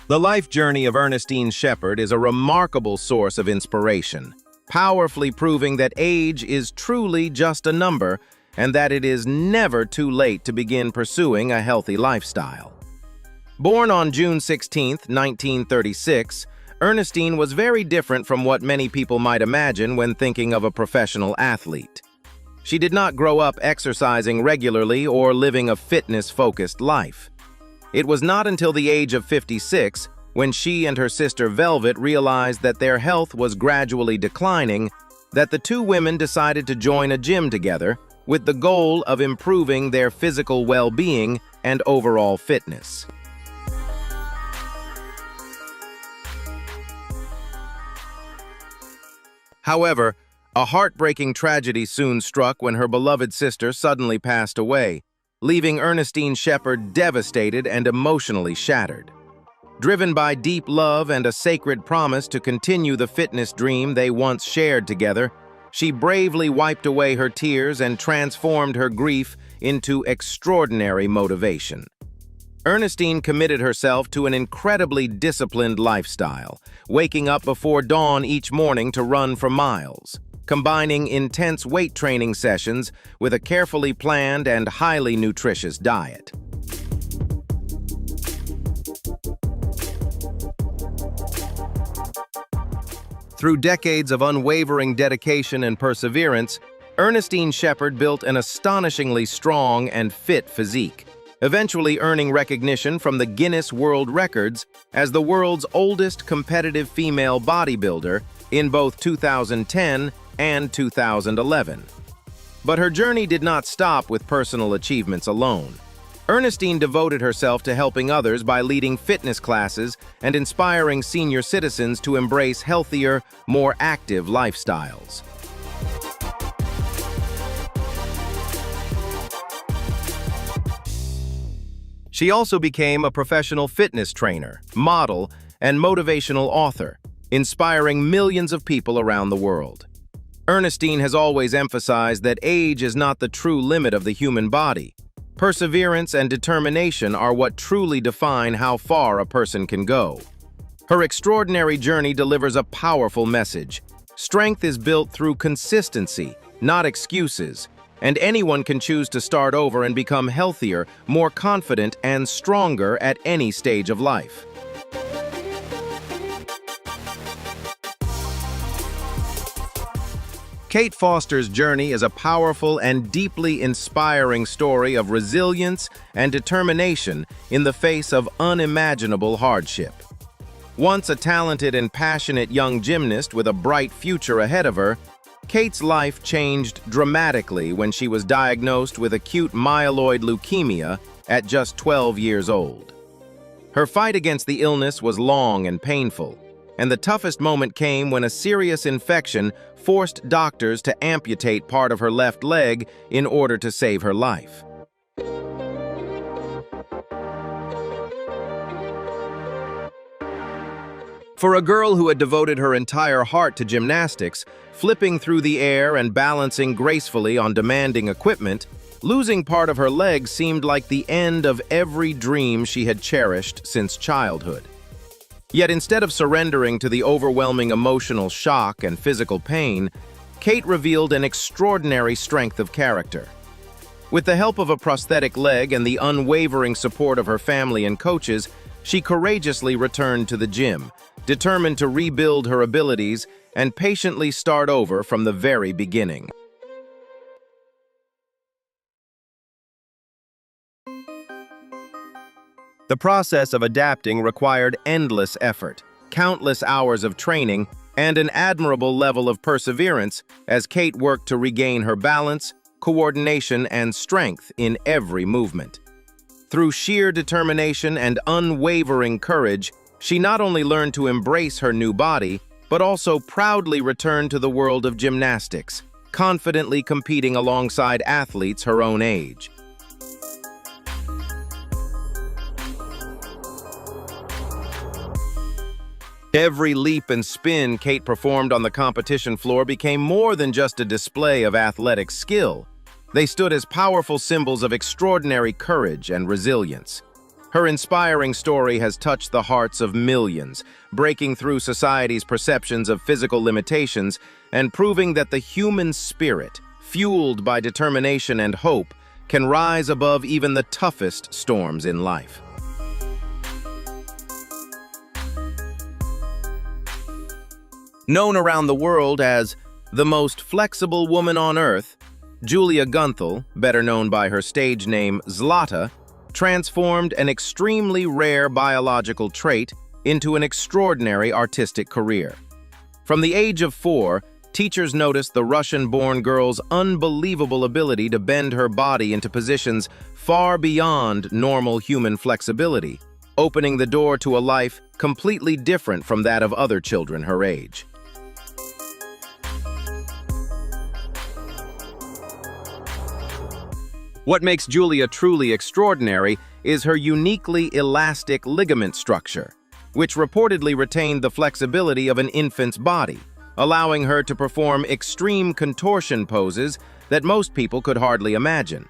The life journey of Ernestine Shepard is a remarkable source of inspiration, powerfully proving that age is truly just a number and that it is never too late to begin pursuing a healthy lifestyle. Born on June 16, 1936, Ernestine was very different from what many people might imagine when thinking of a professional athlete. She did not grow up exercising regularly or living a fitness-focused life. It was not until the age of 56, when she and her sister Velvet realized that their health was gradually declining, that the two women decided to join a gym together with the goal of improving their physical well-being and overall fitness. However, a heartbreaking tragedy soon struck when her beloved sister suddenly passed away, leaving Ernestine Shepard devastated and emotionally shattered. Driven by deep love and a sacred promise to continue the fitness dream they once shared together, she bravely wiped away her tears and transformed her grief into extraordinary motivation. Ernestine committed herself to an incredibly disciplined lifestyle, waking up before dawn each morning to run for miles, combining intense weight training sessions with a carefully planned and highly nutritious diet. Through decades of unwavering dedication and perseverance, Ernestine Shepard built an astonishingly strong and fit physique, eventually earning recognition from the Guinness World Records as the world's oldest competitive female bodybuilder in both 2010 and 2011. But her journey did not stop with personal achievements alone. Ernestine devoted herself to helping others by leading fitness classes and inspiring senior citizens to embrace healthier, more active lifestyles. She also became a professional fitness trainer, model, and motivational author, inspiring millions of people around the world. Ernestine has always emphasized that age is not the true limit of the human body. Perseverance and determination are what truly define how far a person can go. Her extraordinary journey delivers a powerful message. Strength is built through consistency, not excuses, and anyone can choose to start over and become healthier, more confident, and stronger at any stage of life. Kate Foster's journey is a powerful and deeply inspiring story of resilience and determination in the face of unimaginable hardship. Once a talented and passionate young gymnast with a bright future ahead of her, Kate's life changed dramatically when she was diagnosed with acute myeloid leukemia at just 12 years old. Her fight against the illness was long and painful, and the toughest moment came when a serious infection forced doctors to amputate part of her left leg in order to save her life. For a girl who had devoted her entire heart to gymnastics, flipping through the air and balancing gracefully on demanding equipment, losing part of her leg seemed like the end of every dream she had cherished since childhood. Yet instead of surrendering to the overwhelming emotional shock and physical pain, Kate revealed an extraordinary strength of character. With the help of a prosthetic leg and the unwavering support of her family and coaches, she courageously returned to the gym, determined to rebuild her abilities and patiently start over from the very beginning. The process of adapting required endless effort, countless hours of training, and an admirable level of perseverance as Kate worked to regain her balance, coordination, and strength in every movement. Through sheer determination and unwavering courage, she not only learned to embrace her new body, but also proudly returned to the world of gymnastics, confidently competing alongside athletes her own age. Every leap and spin Kate performed on the competition floor became more than just a display of athletic skill. They stood as powerful symbols of extraordinary courage and resilience. Her inspiring story has touched the hearts of millions, breaking through society's perceptions of physical limitations and proving that the human spirit, fueled by determination and hope, can rise above even the toughest storms in life. Known around the world as the most flexible woman on earth, Julia Gunthal, better known by her stage name Zlata, transformed an extremely rare biological trait into an extraordinary artistic career. From the age of 4, teachers noticed the Russian-born girl's unbelievable ability to bend her body into positions far beyond normal human flexibility, opening the door to a life completely different from that of other children her age. What makes Julia truly extraordinary is her uniquely elastic ligament structure, which reportedly retained the flexibility of an infant's body, allowing her to perform extreme contortion poses that most people could hardly imagine.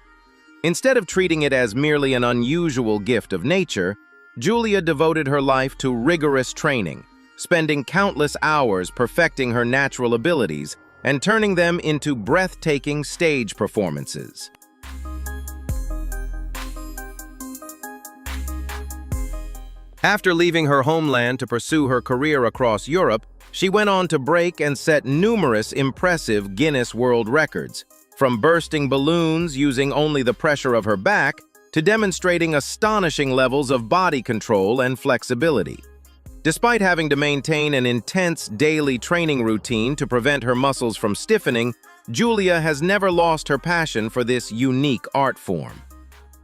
Instead of treating it as merely an unusual gift of nature, Julia devoted her life to rigorous training, spending countless hours perfecting her natural abilities and turning them into breathtaking stage performances. After leaving her homeland to pursue her career across Europe, she went on to break and set numerous impressive Guinness World Records, from bursting balloons using only the pressure of her back to demonstrating astonishing levels of body control and flexibility. Despite having to maintain an intense daily training routine to prevent her muscles from stiffening, Julia has never lost her passion for this unique art form.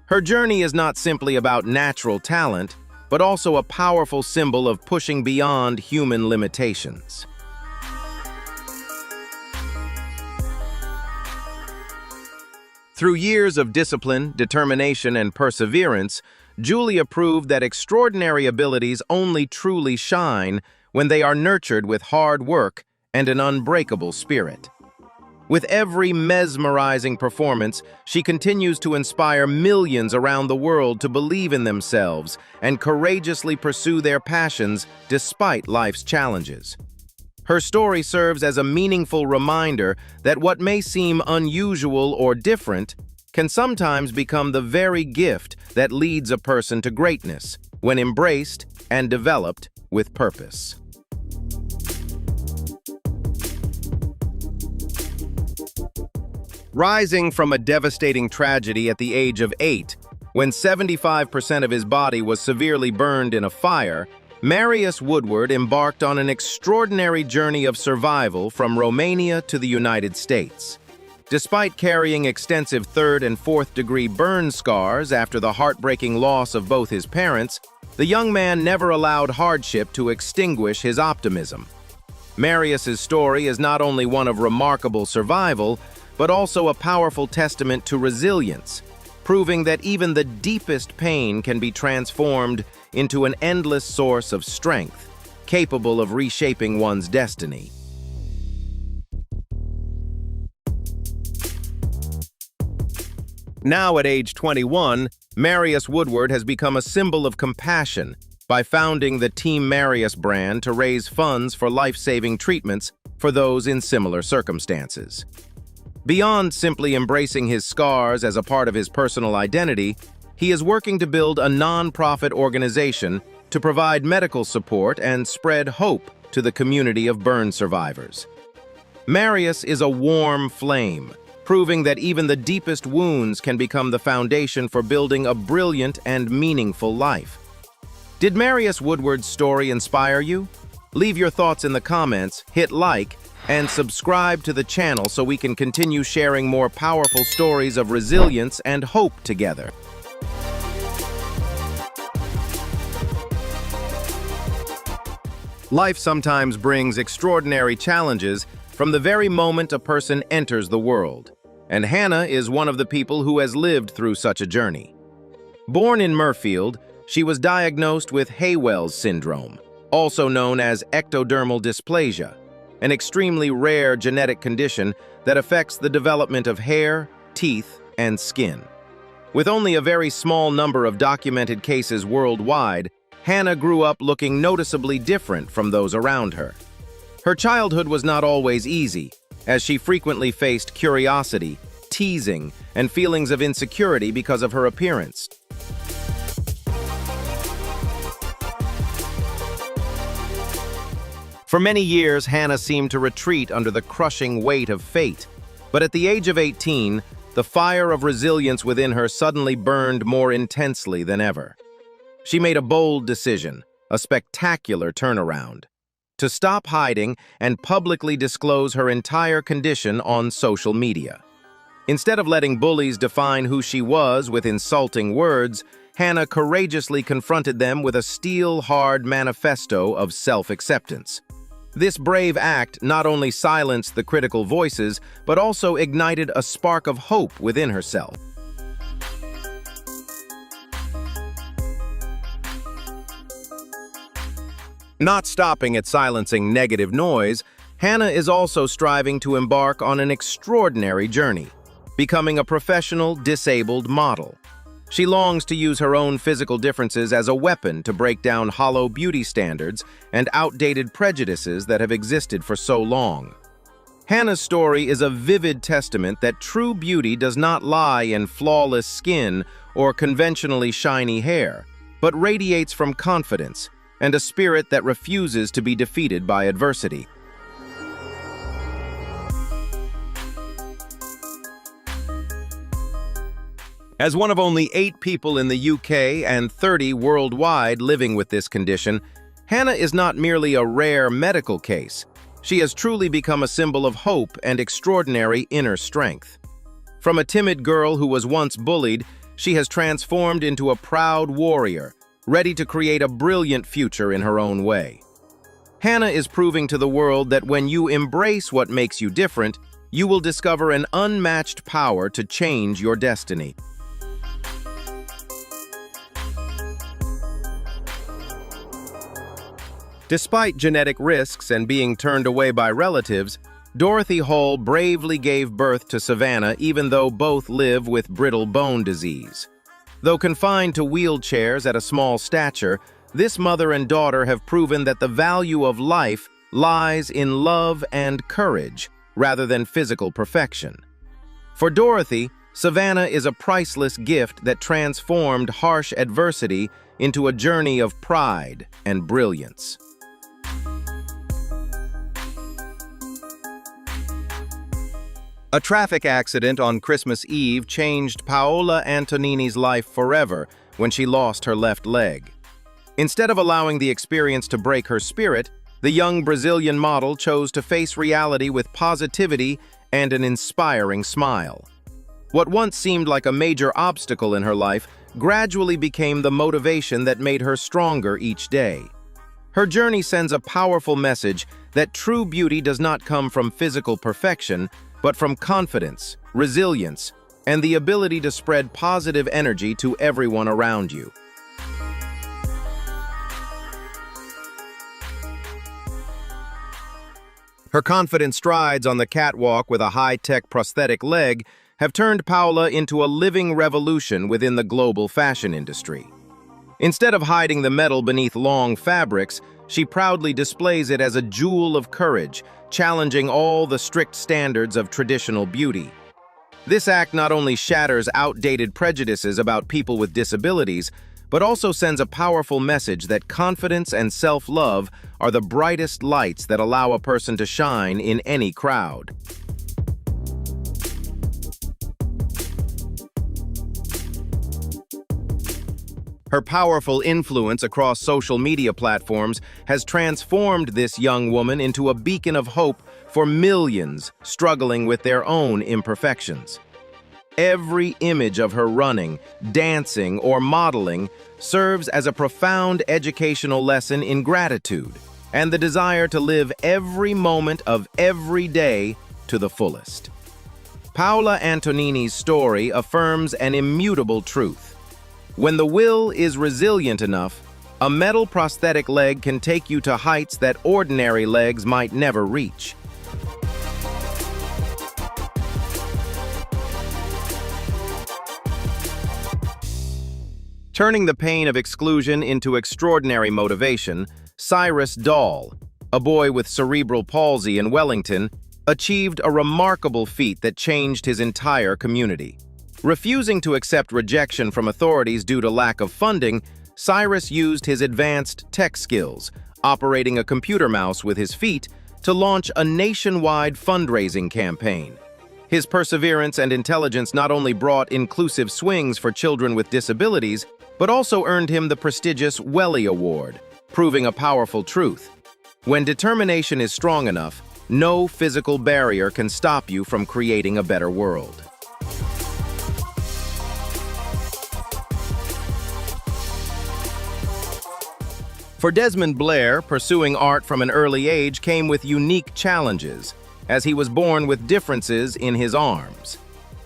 Her journey is not simply about natural talent, but also a powerful symbol of pushing beyond human limitations. Through years of discipline, determination, and perseverance, Julia proved that extraordinary abilities only truly shine when they are nurtured with hard work and an unbreakable spirit. With every mesmerizing performance, she continues to inspire millions around the world to believe in themselves and courageously pursue their passions despite life's challenges. Her story serves as a meaningful reminder that what may seem unusual or different can sometimes become the very gift that leads a person to greatness when embraced and developed with purpose. Rising from a devastating tragedy at the age of 8, when 75% of his body was severely burned in a fire, Marius Woodward embarked on an extraordinary journey of survival from Romania to the United States. Despite carrying extensive 3rd and 4th degree burn scars after the heartbreaking loss of both his parents, the young man never allowed hardship to extinguish his optimism. Marius's story is not only one of remarkable survival, but also a powerful testament to resilience, proving that even the deepest pain can be transformed into an endless source of strength, capable of reshaping one's destiny. Now at age 21, Marius Woodward has become a symbol of compassion by founding the Team Marius brand to raise funds for life-saving treatments for those in similar circumstances. Beyond simply embracing his scars as a part of his personal identity, he is working to build a non-profit organization to provide medical support and spread hope to the community of burn survivors. Marius is a warm flame, proving that even the deepest wounds can become the foundation for building a brilliant and meaningful life. Did Marius Woodward's story inspire you? Leave your thoughts in the comments, hit like, and subscribe to the channel so we can continue sharing more powerful stories of resilience and hope together. Life sometimes brings extraordinary challenges from the very moment a person enters the world, and Hannah is one of the people who has lived through such a journey. Born in Murfield, she was diagnosed with Haywell's syndrome, also known as ectodermal dysplasia, an extremely rare genetic condition that affects the development of hair, teeth, and skin. With only a very small number of documented cases worldwide, Hannah grew up looking noticeably different from those around her. Her childhood was not always easy, as she frequently faced curiosity, teasing, and feelings of insecurity because of her appearance. For many years, Hannah seemed to retreat under the crushing weight of fate, but at the age of 18, the fire of resilience within her suddenly burned more intensely than ever. She made a bold decision, a spectacular turnaround: to stop hiding and publicly disclose her entire condition on social media. Instead of letting bullies define who she was with insulting words, Hannah courageously confronted them with a steel-hard manifesto of self-acceptance. This brave act not only silenced the critical voices, but also ignited a spark of hope within herself. Not stopping at silencing negative noise, Hannah is also striving to embark on an extraordinary journey, becoming a professional disabled model. She longs to use her own physical differences as a weapon to break down hollow beauty standards and outdated prejudices that have existed for so long. Hannah's story is a vivid testament that true beauty does not lie in flawless skin or conventionally shiny hair, but radiates from confidence and a spirit that refuses to be defeated by adversity. As one of only 8 people in the UK and 30 worldwide living with this condition, Hannah is not merely a rare medical case. She has truly become a symbol of hope and extraordinary inner strength. From a timid girl who was once bullied, she has transformed into a proud warrior, ready to create a brilliant future in her own way. Hannah is proving to the world that when you embrace what makes you different, you will discover an unmatched power to change your destiny. Despite genetic risks and being turned away by relatives, Dorothy Hall bravely gave birth to Savannah even though both live with brittle bone disease. Though confined to wheelchairs at a small stature, this mother and daughter have proven that the value of life lies in love and courage rather than physical perfection. For Dorothy, Savannah is a priceless gift that transformed harsh adversity into a journey of pride and brilliance. A traffic accident on Christmas Eve changed Paola Antonini's life forever when she lost her left leg. Instead of allowing the experience to break her spirit, the young Brazilian model chose to face reality with positivity and an inspiring smile. What once seemed like a major obstacle in her life gradually became the motivation that made her stronger each day. Her journey sends a powerful message that true beauty does not come from physical perfection, but from confidence, resilience, and the ability to spread positive energy to everyone around you. Her confident strides on the catwalk with a high-tech prosthetic leg have turned Paola into a living revolution within the global fashion industry. Instead of hiding the metal beneath long fabrics, she proudly displays it as a jewel of courage, challenging all the strict standards of traditional beauty. This act not only shatters outdated prejudices about people with disabilities, but also sends a powerful message that confidence and self-love are the brightest lights that allow a person to shine in any crowd. Her powerful influence across social media platforms has transformed this young woman into a beacon of hope for millions struggling with their own imperfections. Every image of her running, dancing, or modeling serves as a profound educational lesson in gratitude and the desire to live every moment of every day to the fullest. Paola Antonini's story affirms an immutable truth. When the will is resilient enough, a metal prosthetic leg can take you to heights that ordinary legs might never reach. Turning the pain of exclusion into extraordinary motivation, Cyrus Dahl, a boy with cerebral palsy in Wellington, achieved a remarkable feat that changed his entire community. Refusing to accept rejection from authorities due to lack of funding, Cyrus used his advanced tech skills, operating a computer mouse with his feet, to launch a nationwide fundraising campaign. His perseverance and intelligence not only brought inclusive swings for children with disabilities, but also earned him the prestigious Welly Award, proving a powerful truth. When determination is strong enough, no physical barrier can stop you from creating a better world. For Desmond Blair, pursuing art from an early age came with unique challenges, as he was born with differences in his arms.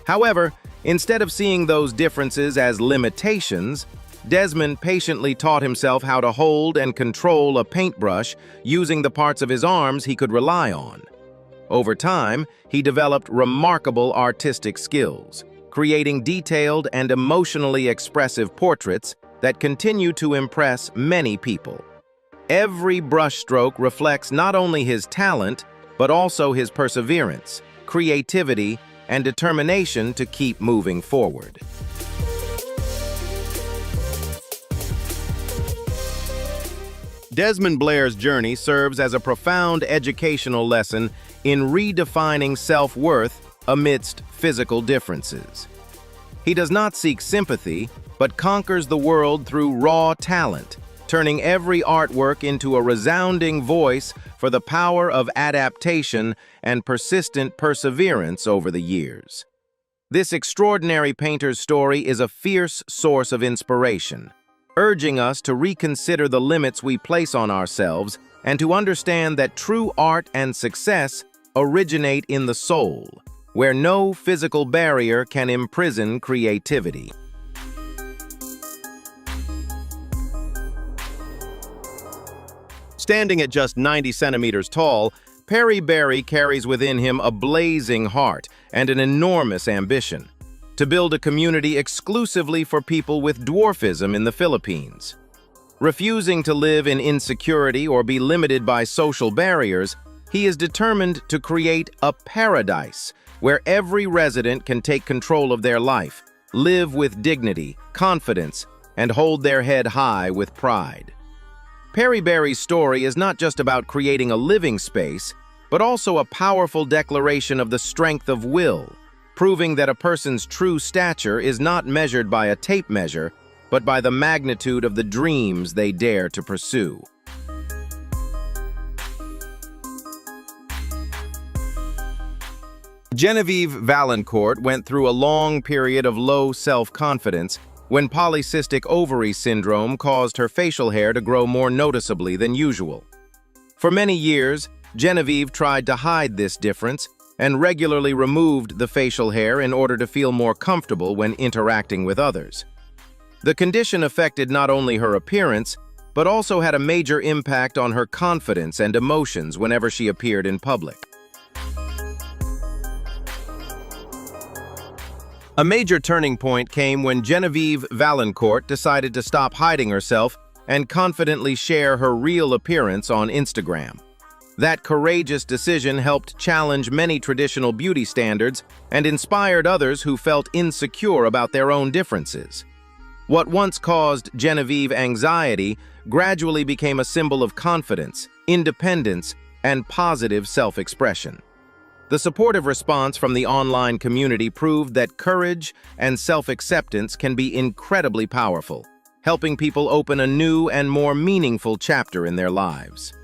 However, instead of seeing those differences as limitations, Desmond patiently taught himself how to hold and control a paintbrush using the parts of his arms he could rely on. Over time, he developed remarkable artistic skills, creating detailed and emotionally expressive portraits that continue to impress many people. Every brushstroke reflects not only his talent, but also his perseverance, creativity, and determination to keep moving forward. Desmond Blair's journey serves as a profound educational lesson in redefining self-worth amidst physical differences. He does not seek sympathy, but conquers the world through raw talent, turning every artwork into a resounding voice for the power of adaptation and persistent perseverance over the years. This extraordinary painter's story is a fierce source of inspiration, urging us to reconsider the limits we place on ourselves and to understand that true art and success originate in the soul, where no physical barrier can imprison creativity. Standing at just 90 centimeters tall, Perry Barry carries within him a blazing heart and an enormous ambition to build a community exclusively for people with dwarfism in the Philippines. Refusing to live in insecurity or be limited by social barriers, he is determined to create a paradise where every resident can take control of their life, live with dignity, confidence, and hold their head high with pride. Perry Barry's story is not just about creating a living space, but also a powerful declaration of the strength of will, proving that a person's true stature is not measured by a tape measure, but by the magnitude of the dreams they dare to pursue. Genevieve Valancourt went through a long period of low self-confidence when polycystic ovary syndrome caused her facial hair to grow more noticeably than usual. For many years, Genevieve tried to hide this difference and regularly removed the facial hair in order to feel more comfortable when interacting with others. The condition affected not only her appearance, but also had a major impact on her confidence and emotions whenever she appeared in public. A major turning point came when Genevieve Valancourt decided to stop hiding herself and confidently share her real appearance on Instagram. That courageous decision helped challenge many traditional beauty standards and inspired others who felt insecure about their own differences. What once caused Genevieve anxiety gradually became a symbol of confidence, independence, and positive self-expression. The supportive response from the online community proved that courage and self-acceptance can be incredibly powerful, helping people open a new and more meaningful chapter in their lives.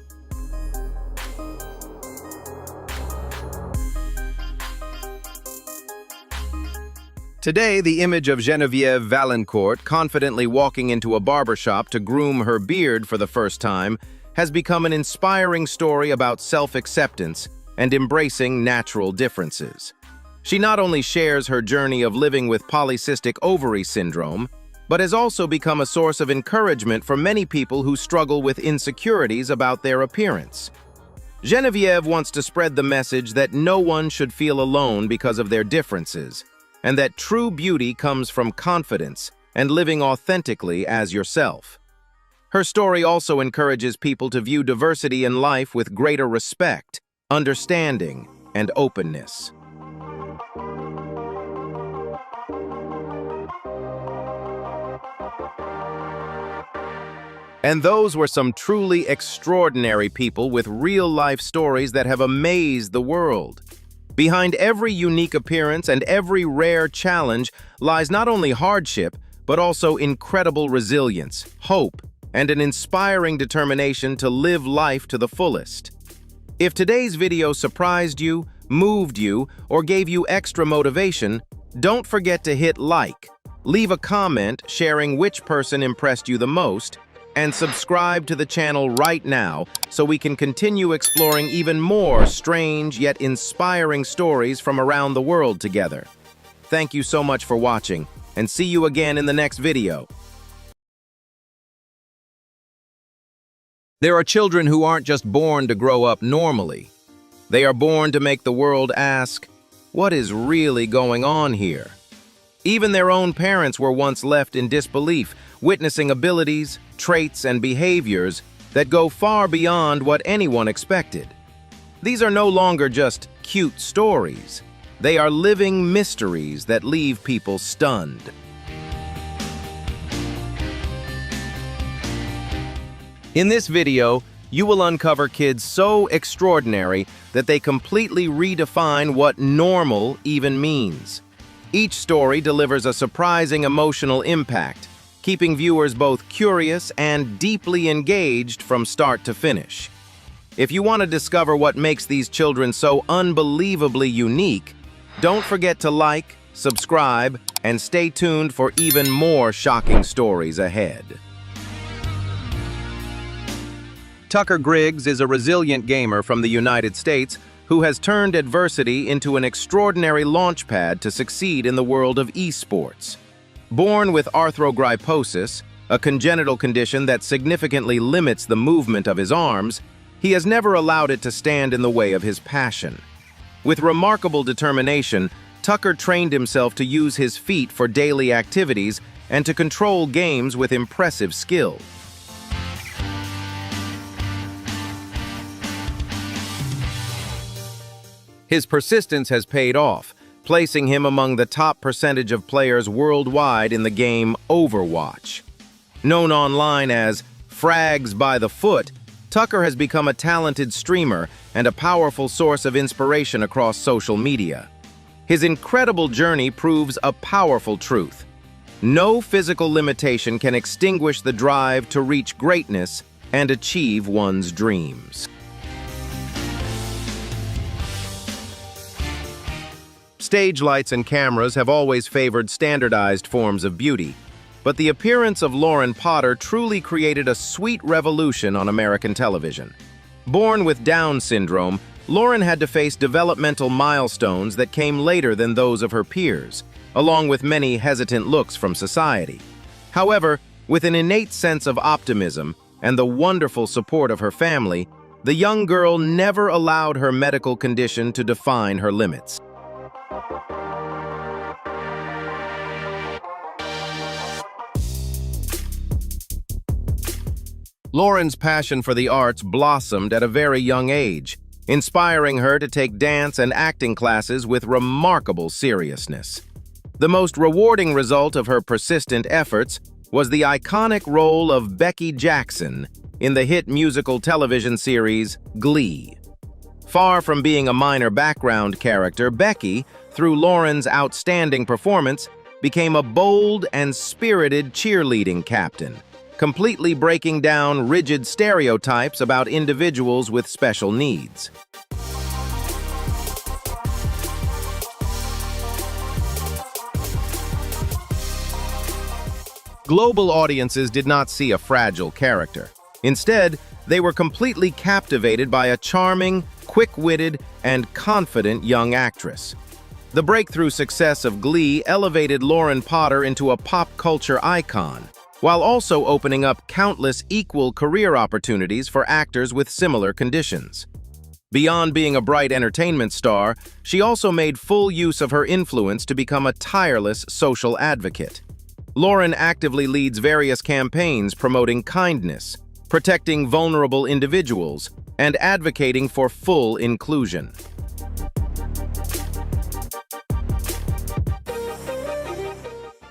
Today, the image of Genevieve Valancourt confidently walking into a barbershop to groom her beard for the first time has become an inspiring story about self-acceptance and embracing natural differences. She not only shares her journey of living with polycystic ovary syndrome, but has also become a source of encouragement for many people who struggle with insecurities about their appearance. Genevieve wants to spread the message that no one should feel alone because of their differences, and that true beauty comes from confidence and living authentically as yourself. Her story also encourages people to view diversity in life with greater respect, understanding, and openness. And those were some truly extraordinary people with real-life stories that have amazed the world. Behind every unique appearance and every rare challenge lies not only hardship, but also incredible resilience, hope, and an inspiring determination to live life to the fullest. If today's video surprised you, moved you, or gave you extra motivation, don't forget to hit like, leave a comment sharing which person impressed you the most, and subscribe to the channel right now so we can continue exploring even more strange yet inspiring stories from around the world together. Thank you so much for watching, and see you again in the next video. There are children who aren't just born to grow up normally. They are born to make the world ask, what is really going on here? Even their own parents were once left in disbelief, witnessing abilities, traits, and behaviors that go far beyond what anyone expected. These are no longer just cute stories. They are living mysteries that leave people stunned. In this video, you will uncover kids so extraordinary that they completely redefine what normal even means. Each story delivers a surprising emotional impact, keeping viewers both curious and deeply engaged from start to finish. If you want to discover what makes these children so unbelievably unique, don't forget to like, subscribe, and stay tuned for even more shocking stories ahead. Tucker Griggs is a resilient gamer from the United States who has turned adversity into an extraordinary launchpad to succeed in the world of esports. Born with arthrogryposis, a congenital condition that significantly limits the movement of his arms, he has never allowed it to stand in the way of his passion. With remarkable determination, Tucker trained himself to use his feet for daily activities and to control games with impressive skill. His persistence has paid off, placing him among the top percentage of players worldwide in the game Overwatch. Known online as Frags by the Foot, Tucker has become a talented streamer and a powerful source of inspiration across social media. His incredible journey proves a powerful truth. No physical limitation can extinguish the drive to reach greatness and achieve one's dreams. Stage lights and cameras have always favored standardized forms of beauty, but the appearance of Lauren Potter truly created a sweet revolution on American television. Born with Down syndrome, Lauren had to face developmental milestones that came later than those of her peers, along with many hesitant looks from society. However, with an innate sense of optimism and the wonderful support of her family, the young girl never allowed her medical condition to define her limits. Lauren's passion for the arts blossomed at a very young age, inspiring her to take dance and acting classes with remarkable seriousness. The most rewarding result of her persistent efforts was the iconic role of Becky Jackson in the hit musical television series Glee. Far from being a minor background character, Becky, through Lauren's outstanding performance, became a bold and spirited cheerleading captain, completely breaking down rigid stereotypes about individuals with special needs. Global audiences did not see a fragile character. Instead, they were completely captivated by a charming, quick-witted, and confident young actress. The breakthrough success of Glee elevated Lauren Potter into a pop culture icon, while also opening up countless equal career opportunities for actors with similar conditions. Beyond being a bright entertainment star, she also made full use of her influence to become a tireless social advocate. Lauren actively leads various campaigns promoting kindness, protecting vulnerable individuals, and advocating for full inclusion.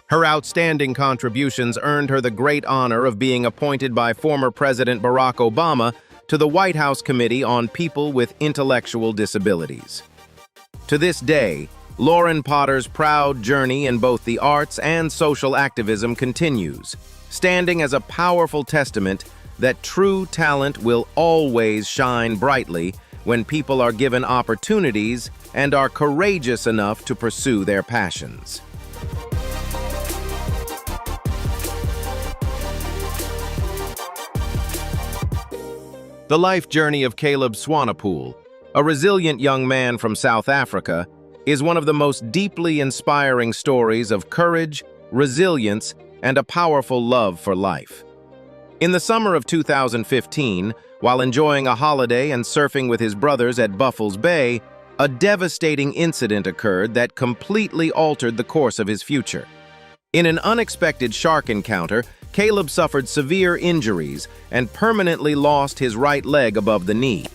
Her outstanding contributions earned her the great honor of being appointed by former President Barack Obama to the White House Committee on People with Intellectual Disabilities. To this day, Lauren Potter's proud journey in both the arts and social activism continues, standing as a powerful testament that true talent will always shine brightly when people are given opportunities and are courageous enough to pursue their passions. The life journey of Caleb Swanepoel, a resilient young man from South Africa, is one of the most deeply inspiring stories of courage, resilience, and a powerful love for life. In the summer of 2015, while enjoying a holiday and surfing with his brothers at Buffalo's Bay, a devastating incident occurred that completely altered the course of his future. In an unexpected shark encounter, Caleb suffered severe injuries and permanently lost his right leg above the knee.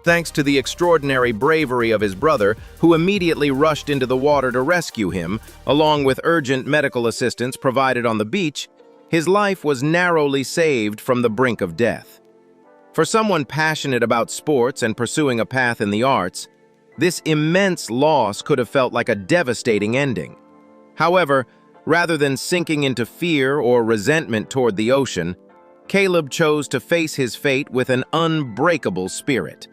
Thanks to the extraordinary bravery of his brother, who immediately rushed into the water to rescue him, along with urgent medical assistance provided on the beach, his life was narrowly saved from the brink of death. For someone passionate about sports and pursuing a path in the arts, this immense loss could have felt like a devastating ending. However, rather than sinking into fear or resentment toward the ocean, Caleb chose to face his fate with an unbreakable spirit.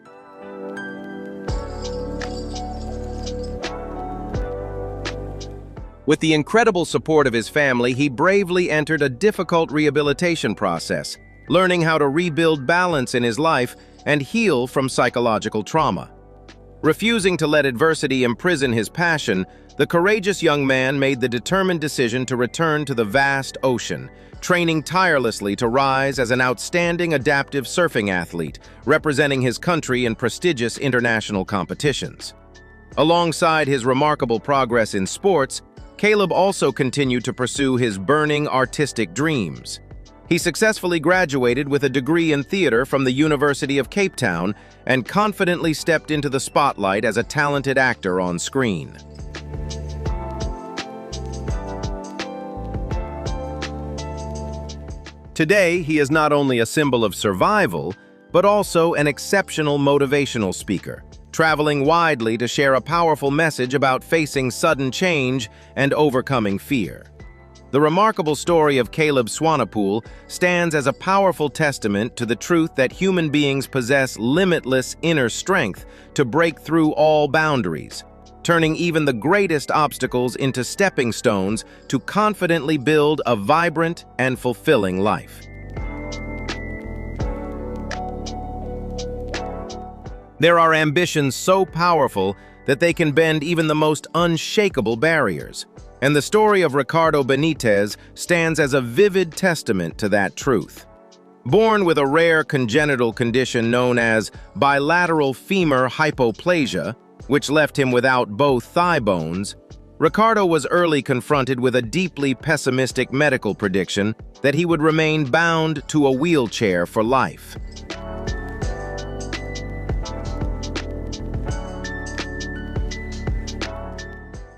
With the incredible support of his family, he bravely entered a difficult rehabilitation process, learning how to rebuild balance in his life and heal from psychological trauma. Refusing to let adversity imprison his passion, the courageous young man made the determined decision to return to the vast ocean, training tirelessly to rise as an outstanding adaptive surfing athlete, representing his country in prestigious international competitions. Alongside his remarkable progress in sports, Caleb also continued to pursue his burning artistic dreams. He successfully graduated with a degree in theater from the University of Cape Town and confidently stepped into the spotlight as a talented actor on screen. Today, he is not only a symbol of survival, but also an exceptional motivational speaker, traveling widely to share a powerful message about facing sudden change and overcoming fear. The remarkable story of Caleb Swanepoel stands as a powerful testament to the truth that human beings possess limitless inner strength to break through all boundaries, turning even the greatest obstacles into stepping stones to confidently build a vibrant and fulfilling life. There are ambitions so powerful that they can bend even the most unshakable barriers, and the story of Ricardo Benitez stands as a vivid testament to that truth. Born with a rare congenital condition known as bilateral femur hypoplasia, which left him without both thigh bones, Ricardo was early confronted with a deeply pessimistic medical prediction that he would remain bound to a wheelchair for life.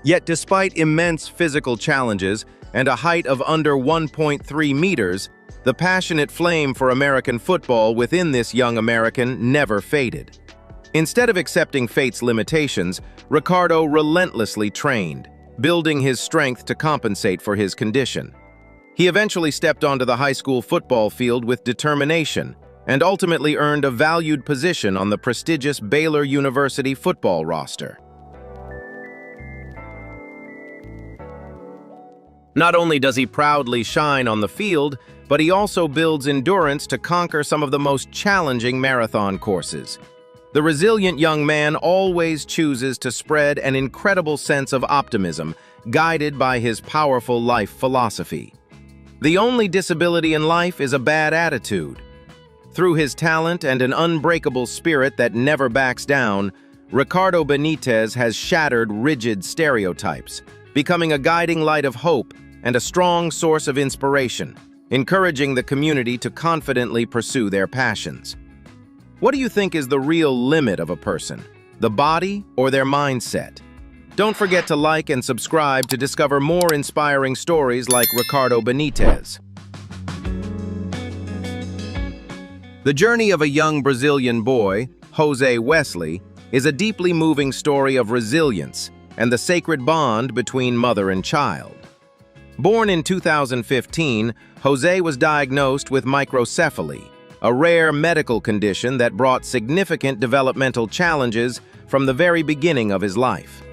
Yet despite immense physical challenges and a height of under 1.3 meters, the passionate flame for American football within this young American never faded. Instead of accepting fate's limitations, Ricardo relentlessly trained, building his strength to compensate for his condition. He eventually stepped onto the high school football field with determination and ultimately earned a valued position on the prestigious Baylor University football roster. Not only does he proudly shine on the field, but he also builds endurance to conquer some of the most challenging marathon courses. The resilient young man always chooses to spread an incredible sense of optimism, guided by his powerful life philosophy. The only disability in life is a bad attitude. Through his talent and an unbreakable spirit that never backs down, Ricardo Benitez has shattered rigid stereotypes, becoming a guiding light of hope and a strong source of inspiration, encouraging the community to confidently pursue their passions. What do you think is the real limit of a person, the body or their mindset? Don't forget to like and subscribe to discover more inspiring stories like Ricardo Benitez. The journey of a young Brazilian boy, Jose Wesley, is a deeply moving story of resilience and the sacred bond between mother and child. Born in 2015, Jose was diagnosed with microcephaly, a rare medical condition that brought significant developmental challenges from the very beginning of his life.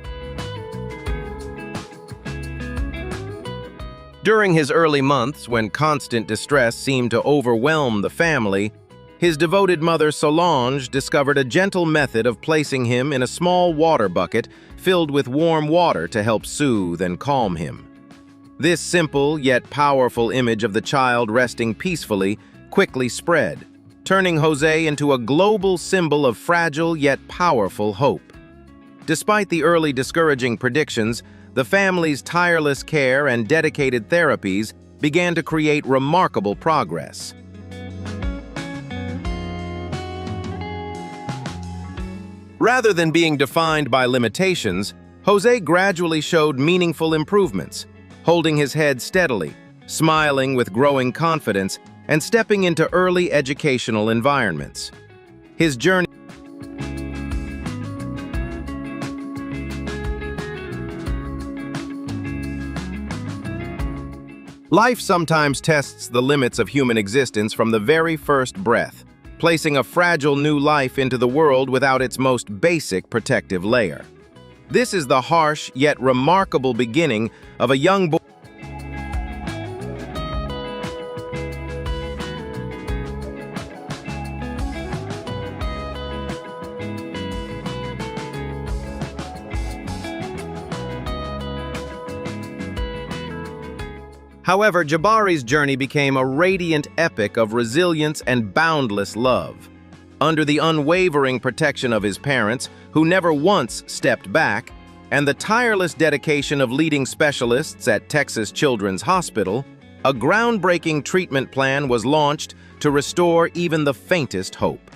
During his early months, when constant distress seemed to overwhelm the family, his devoted mother Solange discovered a gentle method of placing him in a small water bucket filled with warm water to help soothe and calm him. This simple yet powerful image of the child resting peacefully quickly spread, turning Jose into a global symbol of fragile yet powerful hope. Despite the early discouraging predictions, the family's tireless care and dedicated therapies began to create remarkable progress. Rather than being defined by limitations, Jose gradually showed meaningful improvements, holding his head steadily, smiling with growing confidence, and stepping into early educational environments. His journey Life sometimes tests the limits of human existence from the very first breath, placing a fragile new life into the world without its most basic protective layer. This is the harsh yet remarkable beginning of a young boy. However, Jabari's journey became a radiant epic of resilience and boundless love. Under the unwavering protection of his parents, who never once stepped back, and the tireless dedication of leading specialists at Texas Children's Hospital, a groundbreaking treatment plan was launched to restore even the faintest hope.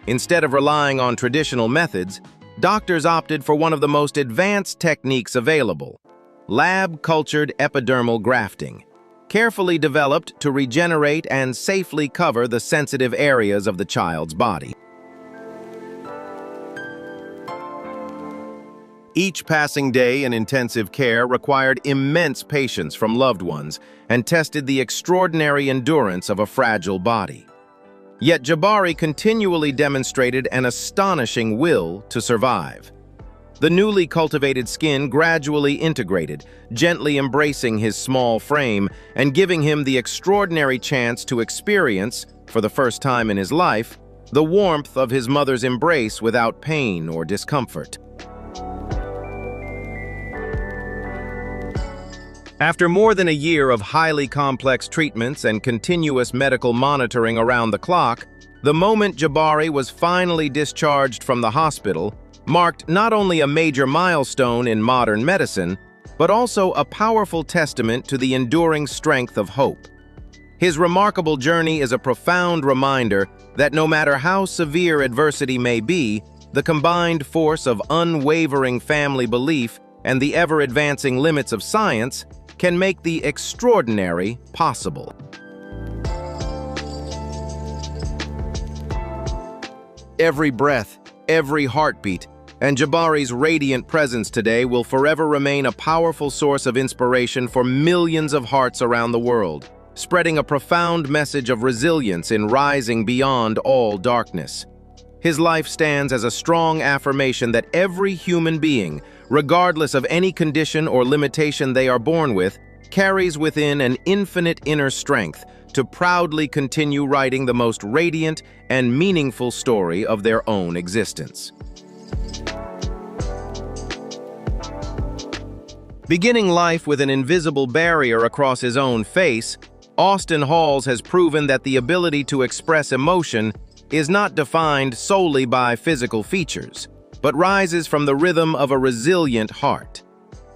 Instead of relying on traditional methods, doctors opted for one of the most advanced techniques available: lab-cultured epidermal grafting, carefully developed to regenerate and safely cover the sensitive areas of the child's body. Each passing day in intensive care required immense patience from loved ones and tested the extraordinary endurance of a fragile body. Yet Jabari continually demonstrated an astonishing will to survive. The newly cultivated skin gradually integrated, gently embracing his small frame and giving him the extraordinary chance to experience, for the first time in his life, the warmth of his mother's embrace without pain or discomfort. After more than a year of highly complex treatments and continuous medical monitoring around the clock, the moment Jabari was finally discharged from the hospital marked not only a major milestone in modern medicine, but also a powerful testament to the enduring strength of hope. His remarkable journey is a profound reminder that no matter how severe adversity may be, the combined force of unwavering family belief and the ever-advancing limits of science can make the extraordinary possible. Every breath, every heartbeat, and Jabari's radiant presence today will forever remain a powerful source of inspiration for millions of hearts around the world, spreading a profound message of resilience in rising beyond all darkness. His life stands as a strong affirmation that every human being, regardless of any condition or limitation they are born with, carries within an infinite inner strength to proudly continue writing the most radiant and meaningful story of their own existence. Beginning life with an invisible barrier across his own face, Austin Halls has proven that the ability to express emotion is not defined solely by physical features, but rises from the rhythm of a resilient heart.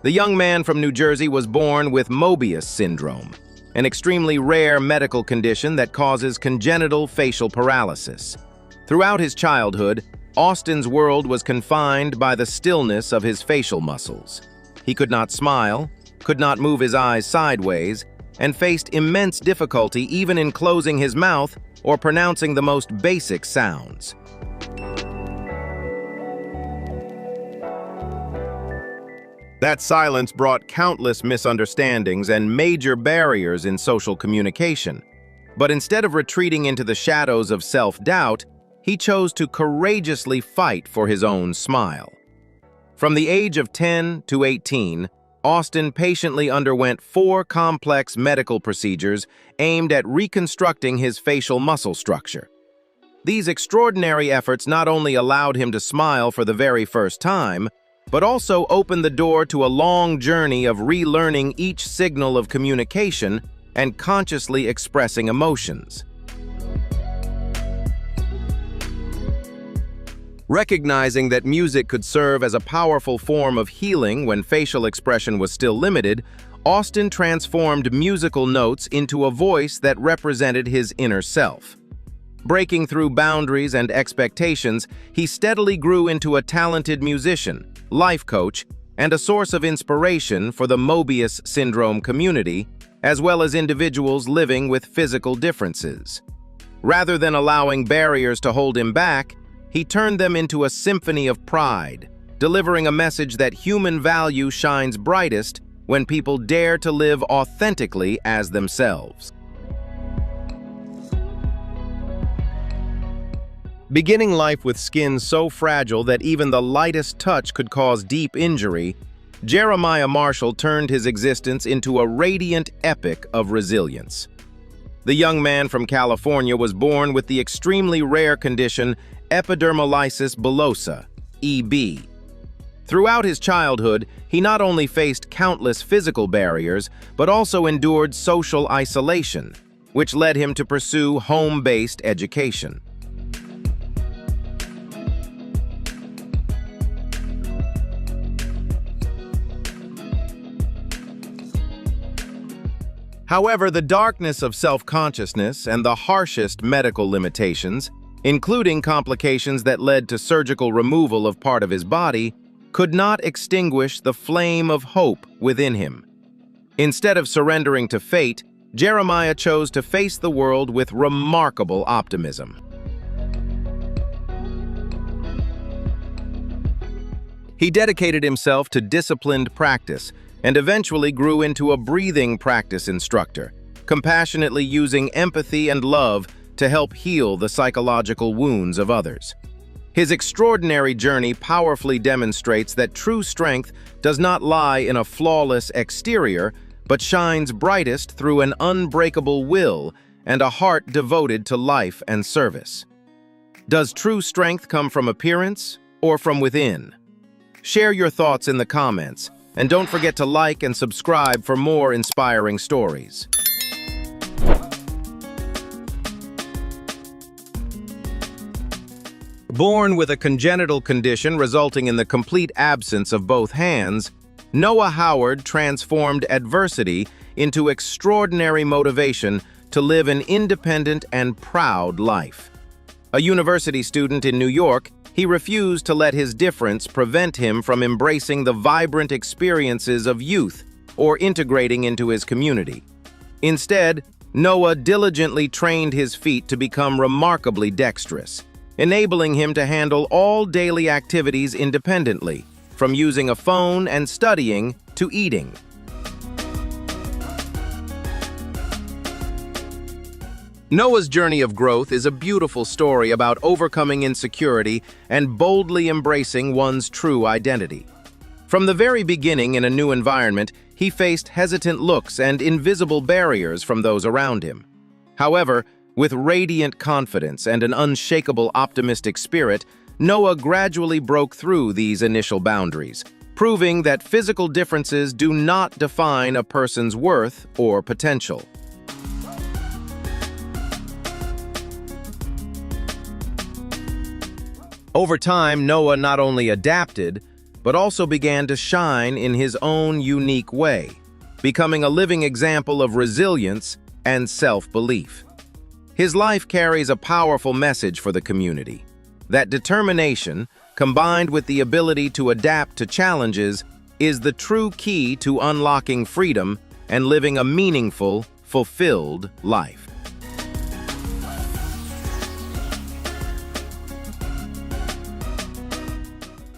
The young man from New Jersey was born with Mobius syndrome, an extremely rare medical condition that causes congenital facial paralysis. Throughout his childhood, Austin's world was confined by the stillness of his facial muscles. He could not smile, could not move his eyes sideways, and faced immense difficulty even in closing his mouth or pronouncing the most basic sounds. That silence brought countless misunderstandings and major barriers in social communication. But instead of retreating into the shadows of self-doubt, he chose to courageously fight for his own smile. From the age of 10 to 18, Austin patiently underwent 4 complex medical procedures aimed at reconstructing his facial muscle structure. These extraordinary efforts not only allowed him to smile for the very first time, but also opened the door to a long journey of relearning each signal of communication and consciously expressing emotions. Recognizing that music could serve as a powerful form of healing when facial expression was still limited, Austin transformed musical notes into a voice that represented his inner self. Breaking through boundaries and expectations, he steadily grew into a talented musician, life coach, and a source of inspiration for the Mobius syndrome community, as well as individuals living with physical differences. Rather than allowing barriers to hold him back, he turned them into a symphony of pride, delivering a message that human value shines brightest when people dare to live authentically as themselves. Beginning life with skin so fragile that even the lightest touch could cause deep injury, Jeremiah Marshall turned his existence into a radiant epic of resilience. The young man from California was born with the extremely rare condition epidermolysis bullosa, EB. Throughout his childhood, he not only faced countless physical barriers, but also endured social isolation, which led him to pursue home-based education. However, the darkness of self-consciousness and the harshest medical limitations, including complications that led to surgical removal of part of his body, could not extinguish the flame of hope within him. Instead of surrendering to fate, Jeremiah chose to face the world with remarkable optimism. He dedicated himself to disciplined practice and eventually grew into a breathing practice instructor, compassionately using empathy and love to help heal the psychological wounds of others. His extraordinary journey powerfully demonstrates that true strength does not lie in a flawless exterior, but shines brightest through an unbreakable will and a heart devoted to life and service. Does true strength come from appearance or from within? Share your thoughts in the comments, and don't forget to like and subscribe for more inspiring stories. Born with a congenital condition resulting in the complete absence of both hands, Noah Howard transformed adversity into extraordinary motivation to live an independent and proud life. A university student in New York, he refused to let his difference prevent him from embracing the vibrant experiences of youth or integrating into his community. Instead, Noah diligently trained his feet to become remarkably dexterous, enabling him to handle all daily activities independently, from using a phone and studying to eating. Noah's journey of growth is a beautiful story about overcoming insecurity and boldly embracing one's true identity. From the very beginning in a new environment, he faced hesitant looks and invisible barriers from those around him. However, with radiant confidence and an unshakable optimistic spirit, Noah gradually broke through these initial boundaries, proving that physical differences do not define a person's worth or potential. Over time, Noah not only adapted, but also began to shine in his own unique way, becoming a living example of resilience and self-belief. His life carries a powerful message for the community, that determination, combined with the ability to adapt to challenges, is the true key to unlocking freedom and living a meaningful, fulfilled life.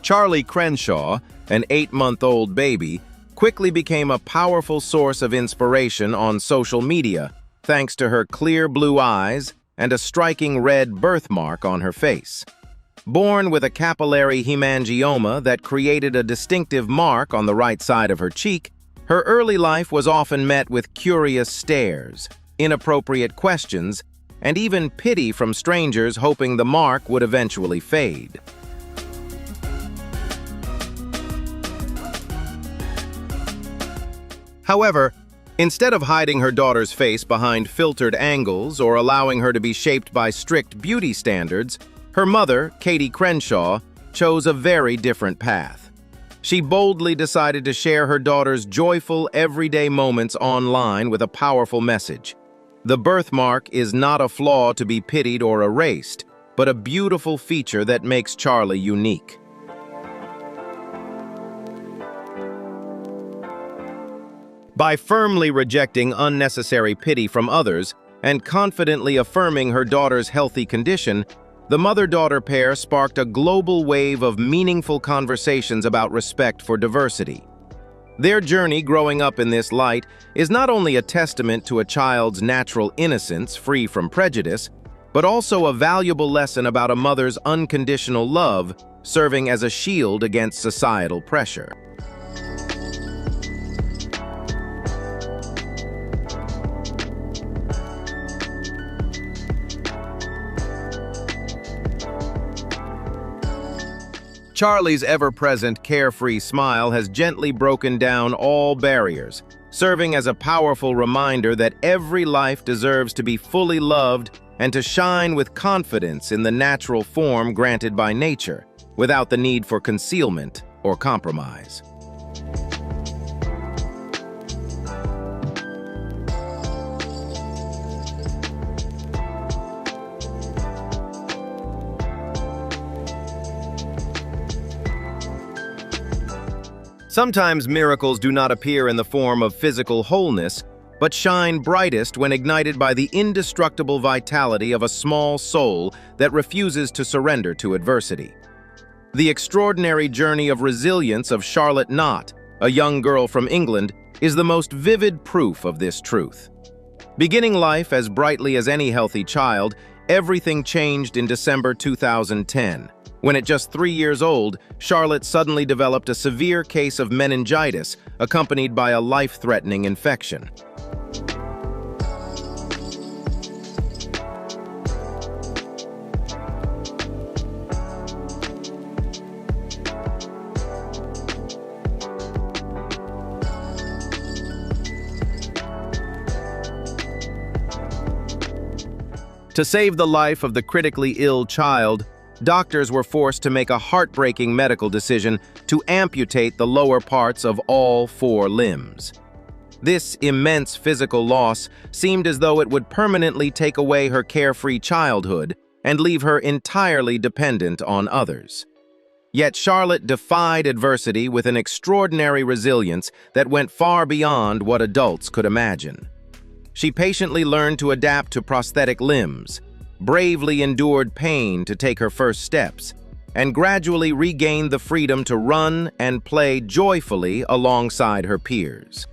Charlie Crenshaw, an 8-month-old baby, quickly became a powerful source of inspiration on social media, thanks to her clear blue eyes and a striking red birthmark on her face. Born with a capillary hemangioma that created a distinctive mark on the right side of her cheek, her early life was often met with curious stares, inappropriate questions, and even pity from strangers hoping the mark would eventually fade. However, instead of hiding her daughter's face behind filtered angles or allowing her to be shaped by strict beauty standards, her mother, Katie Crenshaw, chose a very different path. She boldly decided to share her daughter's joyful, everyday moments online with a powerful message. The birthmark is not a flaw to be pitied or erased, but a beautiful feature that makes Charlie unique. By firmly rejecting unnecessary pity from others and confidently affirming her daughter's healthy condition, the mother-daughter pair sparked a global wave of meaningful conversations about respect for diversity. Their journey growing up in this light is not only a testament to a child's natural innocence free from prejudice, but also a valuable lesson about a mother's unconditional love, serving as a shield against societal pressure. Charlie's ever-present, carefree smile has gently broken down all barriers, serving as a powerful reminder that every life deserves to be fully loved and to shine with confidence in the natural form granted by nature, without the need for concealment or compromise. Sometimes miracles do not appear in the form of physical wholeness, but shine brightest when ignited by the indestructible vitality of a small soul that refuses to surrender to adversity. The extraordinary journey of resilience of Charlotte Knott, a young girl from England, is the most vivid proof of this truth. Beginning life as brightly as any healthy child, everything changed in December 2010. When at just 3 years old, Charlotte suddenly developed a severe case of meningitis, accompanied by a life-threatening infection. To save the life of the critically ill child, doctors were forced to make a heartbreaking medical decision to amputate the lower parts of all 4 limbs. This immense physical loss seemed as though it would permanently take away her carefree childhood and leave her entirely dependent on others. Yet Charlotte defied adversity with an extraordinary resilience that went far beyond what adults could imagine. She patiently learned to adapt to prosthetic limbs, bravely endured pain to take her first steps, and gradually regained the freedom to run and play joyfully alongside her peers.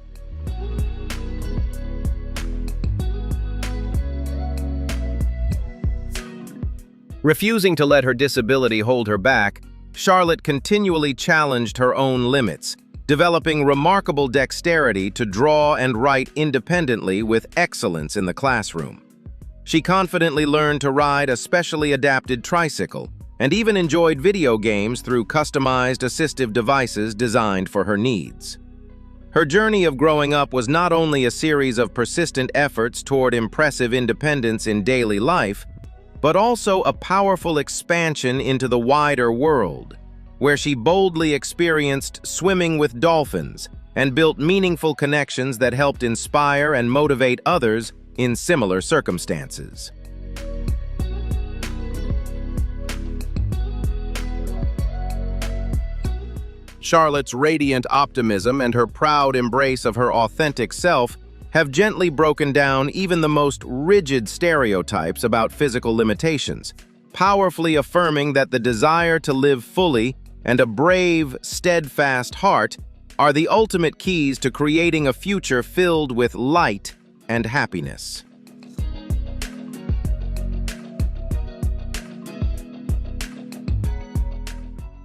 Refusing to let her disability hold her back, Charlotte continually challenged her own limits, developing remarkable dexterity to draw and write independently with excellence in the classroom. She confidently learned to ride a specially adapted tricycle and even enjoyed video games through customized assistive devices designed for her needs. Her journey of growing up was not only a series of persistent efforts toward impressive independence in daily life, but also a powerful expansion into the wider world, where she boldly experienced swimming with dolphins and built meaningful connections that helped inspire and motivate others in similar circumstances. Charlotte's radiant optimism and her proud embrace of her authentic self have gently broken down even the most rigid stereotypes about physical limitations, powerfully affirming that the desire to live fully and a brave, steadfast heart are the ultimate keys to creating a future filled with light and happiness.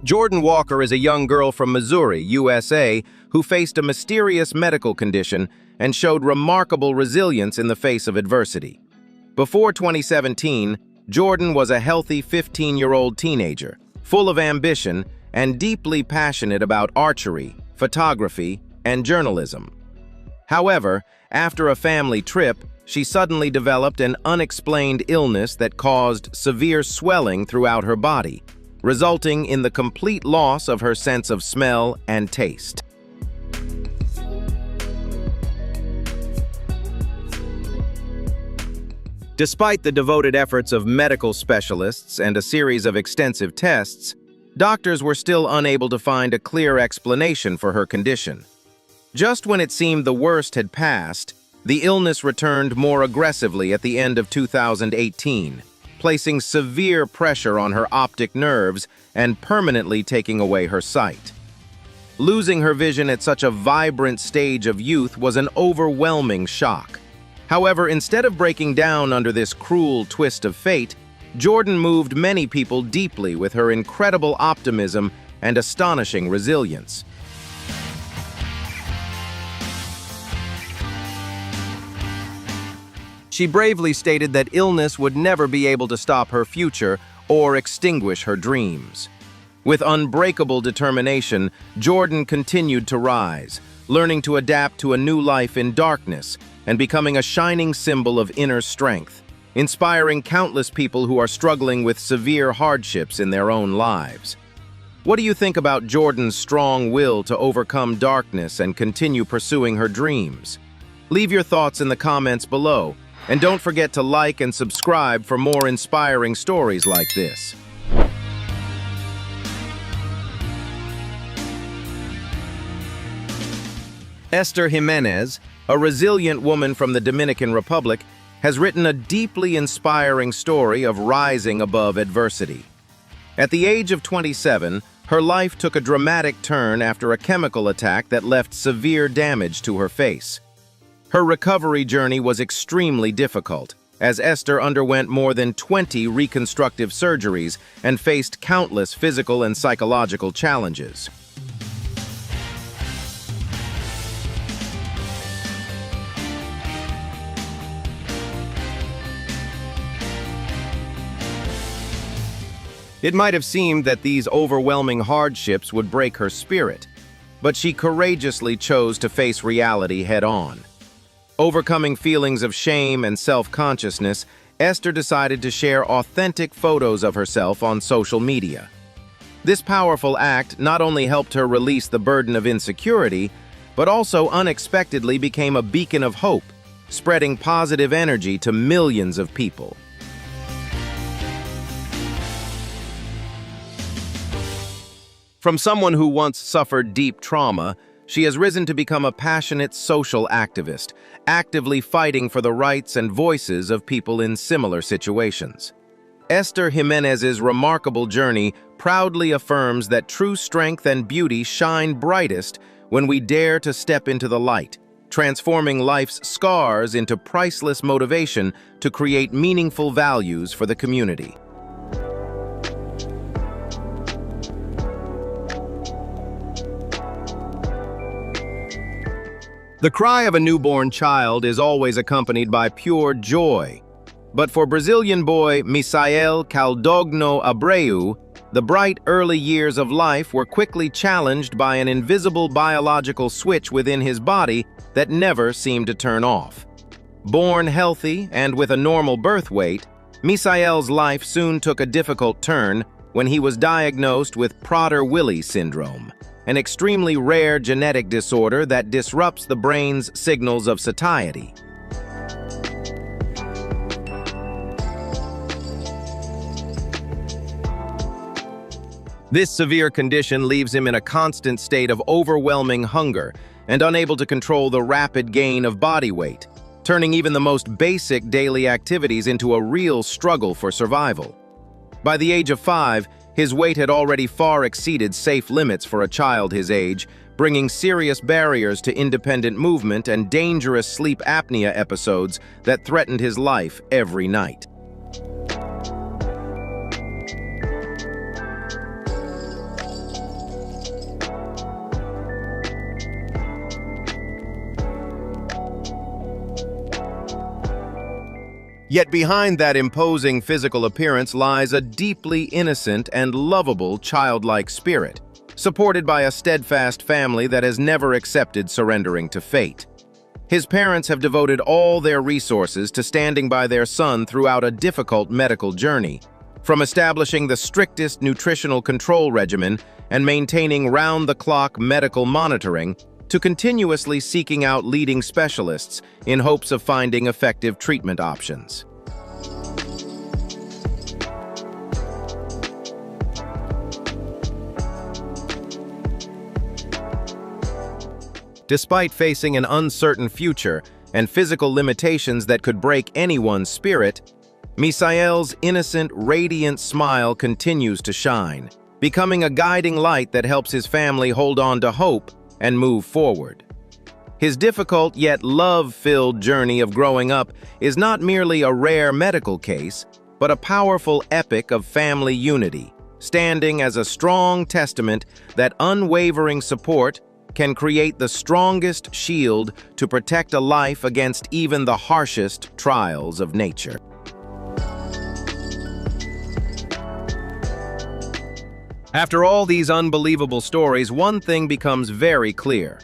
Jordan Walker is a young girl from Missouri, USA, who faced a mysterious medical condition and showed remarkable resilience in the face of adversity. Before 2017, Jordan was a healthy 15-year-old teenager, full of ambition and deeply passionate about archery, photography, and journalism. However, after a family trip, she suddenly developed an unexplained illness that caused severe swelling throughout her body, resulting in the complete loss of her sense of smell and taste. Despite the devoted efforts of medical specialists and a series of extensive tests, doctors were still unable to find a clear explanation for her condition. Just when it seemed the worst had passed, the illness returned more aggressively at the end of 2018, placing severe pressure on her optic nerves and permanently taking away her sight. Losing her vision at such a vibrant stage of youth was an overwhelming shock. However, instead of breaking down under this cruel twist of fate, Jordan moved many people deeply with her incredible optimism and astonishing resilience. She bravely stated that illness would never be able to stop her future or extinguish her dreams. With unbreakable determination, Jordan continued to rise, learning to adapt to a new life in darkness and becoming a shining symbol of inner strength, inspiring countless people who are struggling with severe hardships in their own lives. What do you think about Jordan's strong will to overcome darkness and continue pursuing her dreams? Leave your thoughts in the comments below, and don't forget to like and subscribe for more inspiring stories like this. Esther Jimenez, a resilient woman from the Dominican Republic, has written a deeply inspiring story of rising above adversity. At the age of 27, her life took a dramatic turn after a chemical attack that left severe damage to her face. Her recovery journey was extremely difficult, as Esther underwent more than 20 reconstructive surgeries and faced countless physical and psychological challenges. It might have seemed that these overwhelming hardships would break her spirit, but she courageously chose to face reality head-on. Overcoming feelings of shame and self-consciousness, Esther decided to share authentic photos of herself on social media. This powerful act not only helped her release the burden of insecurity, but also unexpectedly became a beacon of hope, spreading positive energy to millions of people. From someone who once suffered deep trauma, she has risen to become a passionate social activist, actively fighting for the rights and voices of people in similar situations. Esther Jimenez's remarkable journey proudly affirms that true strength and beauty shine brightest when we dare to step into the light, transforming life's scars into priceless motivation to create meaningful values for the community. The cry of a newborn child is always accompanied by pure joy. But for Brazilian boy Misael Caldogno Abreu, the bright early years of life were quickly challenged by an invisible biological switch within his body that never seemed to turn off. Born healthy and with a normal birth weight, Misael's life soon took a difficult turn when he was diagnosed with Prader-Willi syndrome, an extremely rare genetic disorder that disrupts the brain's signals of satiety. This severe condition leaves him in a constant state of overwhelming hunger and unable to control the rapid gain of body weight, turning even the most basic daily activities into a real struggle for survival. By the age of 5, his weight had already far exceeded safe limits for a child his age, bringing serious barriers to independent movement and dangerous sleep apnea episodes that threatened his life every night. Yet behind that imposing physical appearance lies a deeply innocent and lovable childlike spirit, supported by a steadfast family that has never accepted surrendering to fate. His parents have devoted all their resources to standing by their son throughout a difficult medical journey, from establishing the strictest nutritional control regimen and maintaining round-the-clock medical monitoring, to continuously seeking out leading specialists in hopes of finding effective treatment options. Despite facing an uncertain future and physical limitations that could break anyone's spirit, Misael's innocent, radiant smile continues to shine, becoming a guiding light that helps his family hold on to hope and move forward. His difficult yet love-filled journey of growing up is not merely a rare medical case, but a powerful epic of family unity, standing as a strong testament that unwavering support can create the strongest shield to protect a life against even the harshest trials of nature. After all these unbelievable stories, one thing becomes very clear.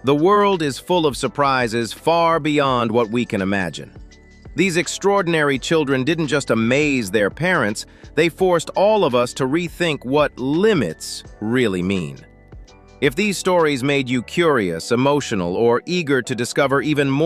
The world is full of surprises far beyond what we can imagine. These extraordinary children didn't just amaze their parents, they forced all of us to rethink what limits really mean. If these stories made you curious, emotional, or eager to discover even more